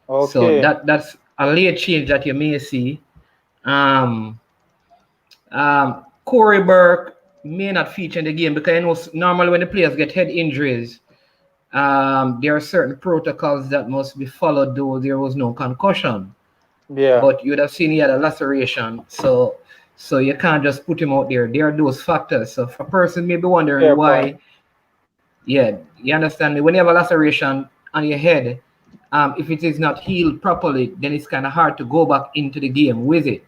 Okay. So that's a late change that you may see. Corey Burke may not feature in the game because normally when the players get head injuries, there are certain protocols that must be followed, though there was no concussion. Yeah. But you would have seen he had a laceration, so you can't just put him out there. There are those factors. So if a person may be wondering why, yeah, you understand me. When you have a laceration on your head, if it is not healed properly, then it's kind of hard to go back into the game with it.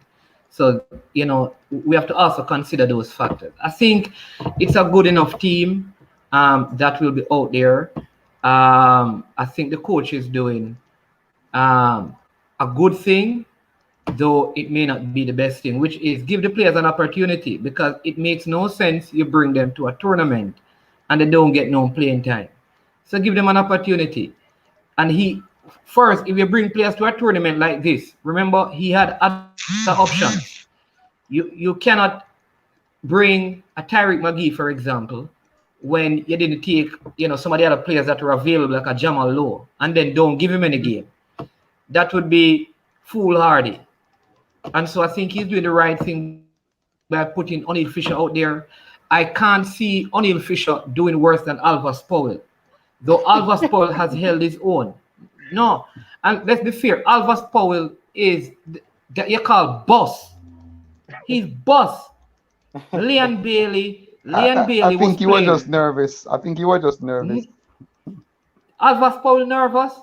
So we have to also consider those factors. I think it's a good enough team. that will be out there. I think the coach is doing a good thing, though it may not be the best thing, which is give the players an opportunity, because it makes no sense you bring them to a tournament and they don't get no playing time. So give them an opportunity. And he first, if you bring players to a tournament like this, remember he had other options. You cannot bring a Tyreek McGee, for example, when you didn't take some of the other players that were available, like a Jamal Lowe, and then don't give him any game. That would be foolhardy. And so I think he's doing the right thing by putting O'Neal Fisher out there. I can't see O'Neal Fisher doing worse than Alvas Powell, though Alvas Powell has held his own. No, and let's be fair, Alvas Powell is that you call boss. He's boss. Leon Bailey I was think you were just playing. nervous. I think you were just nervous. Alvas Powell nervous?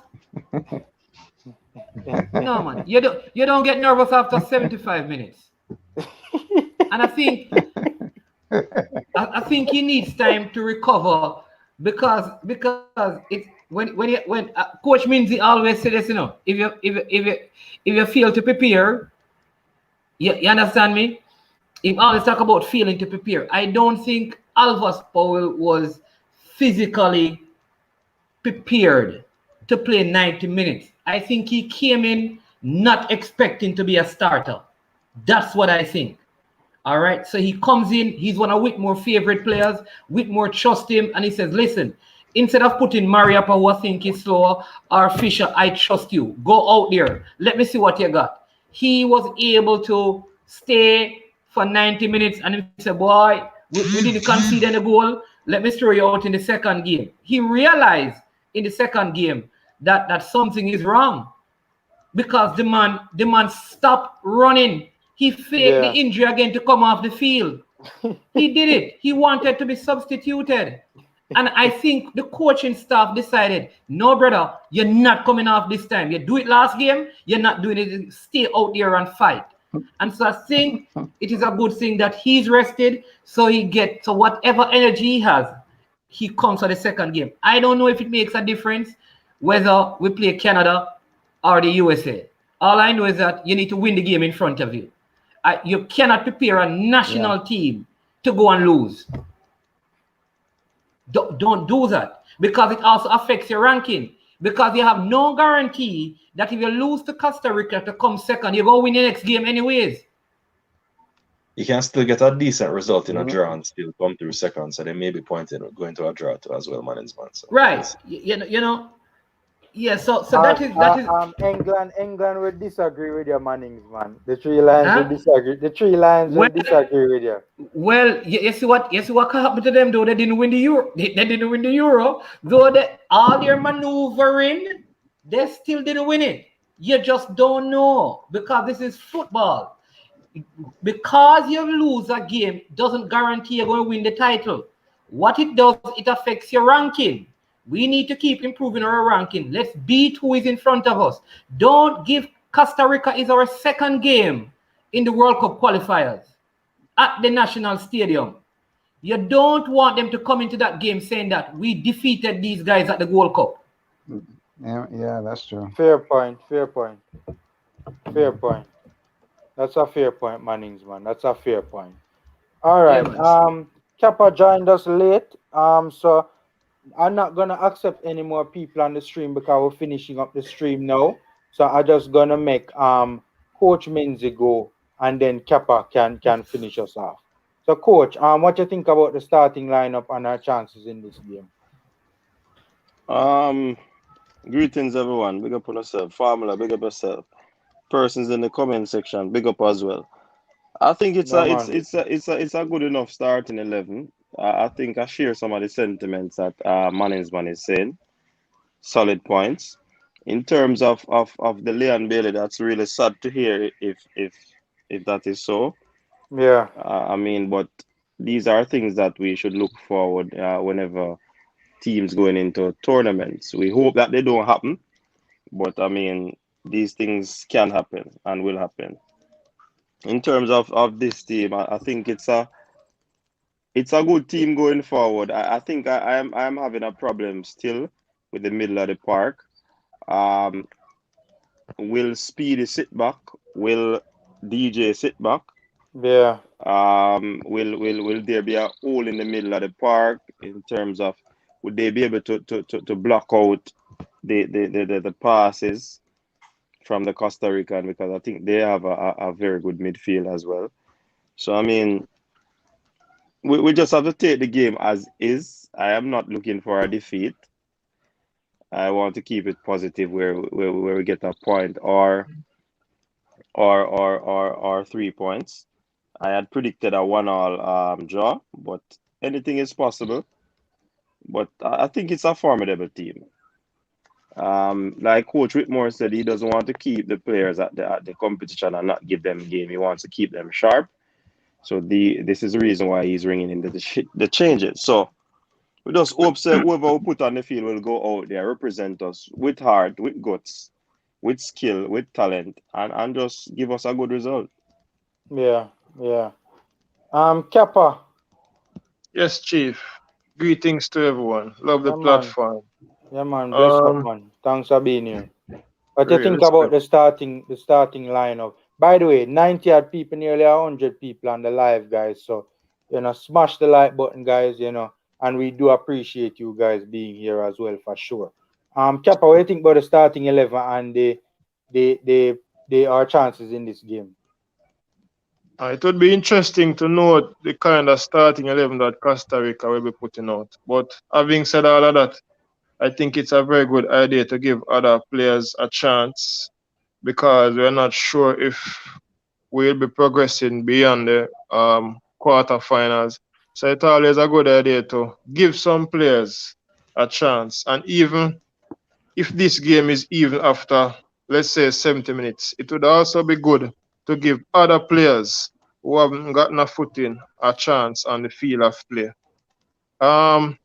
No, man. You don't get nervous after 75 minutes. And I think he needs time to recover, because it's when Coach Minzy always said this, if you fail to prepare, you understand me? He always talk about failing to prepare. I don't think Alvas Powell was physically prepared to play 90 minutes. I think he came in not expecting to be a starter. That's what I think. All right. So he comes in, he's one of Whitmore's favorite players. Whitmore trusts him, and he says, listen, instead of putting Mariappa, who I think is slower, or Fisher, I trust you. Go out there. Let me see what you got. He was able to stay for 90 minutes, and he said, boy, we didn't concede any goal. Let me throw you out in the second game. He realized in the second game that something is wrong, because the man stopped running. He faked the injury again to come off the field. He did it. He wanted to be substituted. And I think the coaching staff decided, no, brother, you're not coming off this time. You do it last game, you're not doing it. Stay out there and fight. And so I think it is a good thing that he's rested, so whatever energy he has, he comes for the second game. I don't know if it makes a difference whether we play Canada or the USA. All I know is that you need to win the game in front of you. You cannot prepare a national team to go and lose. Don't do that, because it also affects your ranking, because you have no guarantee that if you lose to Costa Rica to come second, you're going to win the next game anyways. You can still get a decent result in a draw and still come through second, so they may be pointed going to a draw too as well, management. So right. Yeah, so that is England will disagree with your Mannings, man. The three lions will disagree. The three lions will disagree with you. Well, you see what happened to them though? They didn't win the Euro. They didn't win the Euro. Though all their maneuvering, they still didn't win it. You just don't know, because this is football. Because you lose a game doesn't guarantee you're going to win the title. What it does, it affects your ranking. We need to keep improving our ranking. Let's beat who is in front of us. Don't give Costa Rica is our second game in the World Cup qualifiers at the National Stadium. You don't want them to come into that game saying that we defeated these guys at the World Cup. Yeah, that's true. Fair point. That's a fair point, Mannings, man. That's a fair point. All right. Kappa joined us late. So I'm not gonna accept any more people on the stream because we're finishing up the stream now. So I'm just gonna make Coach Minzy go, and then Kappa can finish us off. So Coach, what do you think about the starting lineup and our chances in this game? Greetings everyone. Big up on yourself. Formula, big up yourself. Persons in the comment section, big up as well. I think it's a good enough starting 11. I think I share some of the sentiments that Mannings is saying. Solid points. In terms of the Leon Bailey, that's really sad to hear if that is so. Yeah. I mean, but these are things that we should look forward whenever teams going into tournaments. We hope that they don't happen, but I mean, these things can happen and will happen. In terms of this team, I think it's a it's a good team going forward. I think I'm having a problem still with the middle of the park. Um, will Speedy sit back? Will DJ sit back? Yeah. Will there be a hole in the middle of the park in terms of would they be able to block out the passes from the Costa Rican, because I think they have a very good midfield as well. So I mean, we just have to take the game as is. I am not looking for a defeat. I want to keep it positive where we get a point or 3 points. I had predicted a 1-all draw, but anything is possible. But I think it's a formidable team. Like Coach Whitmore said, he doesn't want to keep the players at the competition and not give them game. He wants to keep them sharp. So this is the reason why he's ringing in the changes. So we just hope that whoever we put on the field will go out there, represent us with heart, with guts, with skill, with talent, and just give us a good result. Yeah. Kappa. Yes, Chief. Greetings to everyone. Love the Yeah, man. platform. Yeah, man. Bless up, man. Thanks for being here. What do you think about the starting lineup? By the way, 90 odd people, nearly 100 people on the live, guys. So, smash the like button, guys, and we do appreciate you guys being here as well, for sure. Kappa, what do you think about the starting 11 and our chances in this game? It would be interesting to note the kind of starting 11 that Costa Rica will be putting out. But having said all of that, I think it's a very good idea to give other players a chance, because we're not sure if we'll be progressing beyond the quarterfinals. So it's always a good idea to give some players a chance. And even if this game is even after, let's say, 70 minutes, it would also be good to give other players who haven't gotten a footing a chance on the field of play. I'm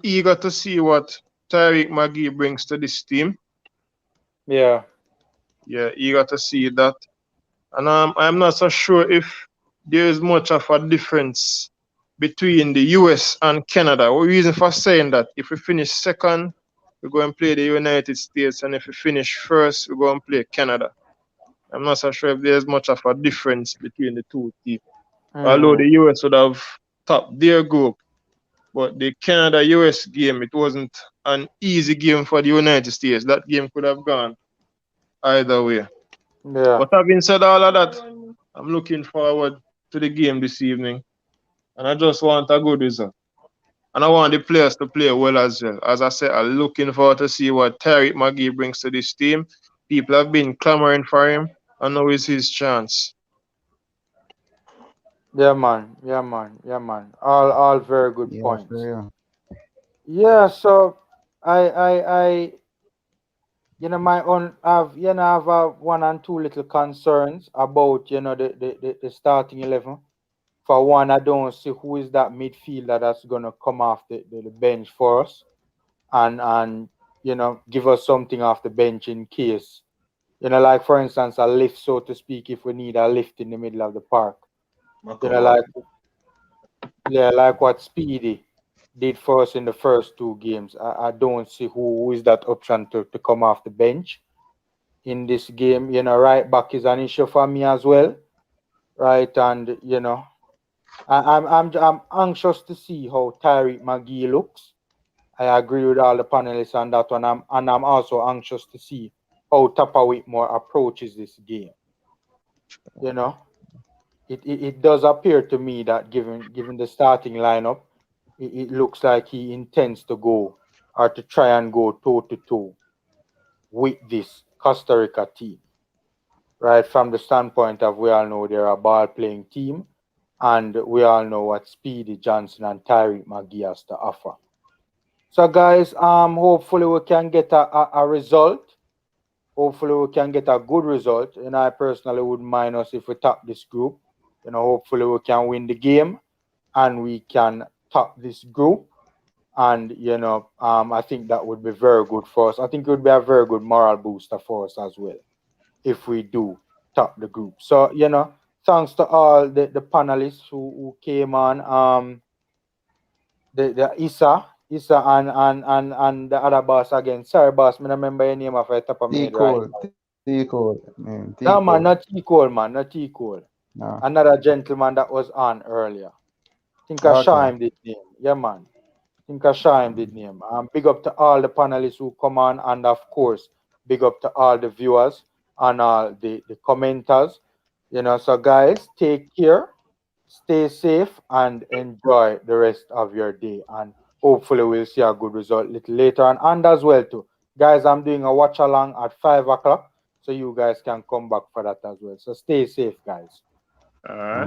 eager to see what Tyreek McGee brings to this team. Yeah. Yeah, eager to see that. And I'm not so sure if there is much of a difference between the US and Canada. What reason for saying that? If we finish second, we go and play the United States, and if we finish first, we go and play Canada. I'm not so sure if there's much of a difference between the two teams. Although the US would have topped their group, but the Canada-US game, it wasn't an easy game for the United States. That game could have gone either way. Yeah. But having said all of that, I'm looking forward to the game this evening, and I just want a good result. And I want the players to play well as well. As I said, I'm looking forward to see what Tyreek McGee brings to this team. People have been clamoring for him, and now is his chance. Yeah, man. All very good points. Yeah, so I my own have one and two little concerns about the starting 11. For one, I don't see who is that midfielder that's gonna come off the bench for us and give us something off the bench in case, like for instance a lift, so to speak, if we need a lift in the middle of the park. Like what Speedy did for us in the first two games. I don't see who is that option to come off the bench in this game. Right back is an issue for me as well. Right, and I'm anxious to see how Tyreek McGee looks. I agree with all the panelists on that one. I'm also anxious to see how Tapa Whitmore approaches this game. It does appear to me that given the starting lineup, it looks like he intends to go or to try and go toe-to-toe with this Costa Rica team. Right, from the standpoint of, we all know they're a ball-playing team, and we all know what Speedy Johnson and Tyreek McGee has to offer. So guys, hopefully we can get a result. Hopefully we can get a good result. And I personally wouldn't mind us if we top this group. Hopefully we can win the game and we can top this group. And I think that would be very good for us. I think it would be a very good moral booster for us as well if we do top the group. So, thanks to all the panelists who came on. The Issa and the other boss again. Sorry, boss, me remember your name off the top of my head right now. T Cole, man. No, man, not T Cole, man, not T Cole. No. Another gentleman that was on earlier. Think I saw him did name. Yeah, man. Think I saw him did name. Big up to all the panelists who come on, and of course, big up to all the viewers and all the commenters. You know, so guys, take care, stay safe, and enjoy the rest of your day. And hopefully, we'll see a good result a little later on. And as well, too, guys, I'm doing a watch along at 5 o'clock, so you guys can come back for that as well. So stay safe, guys. All right.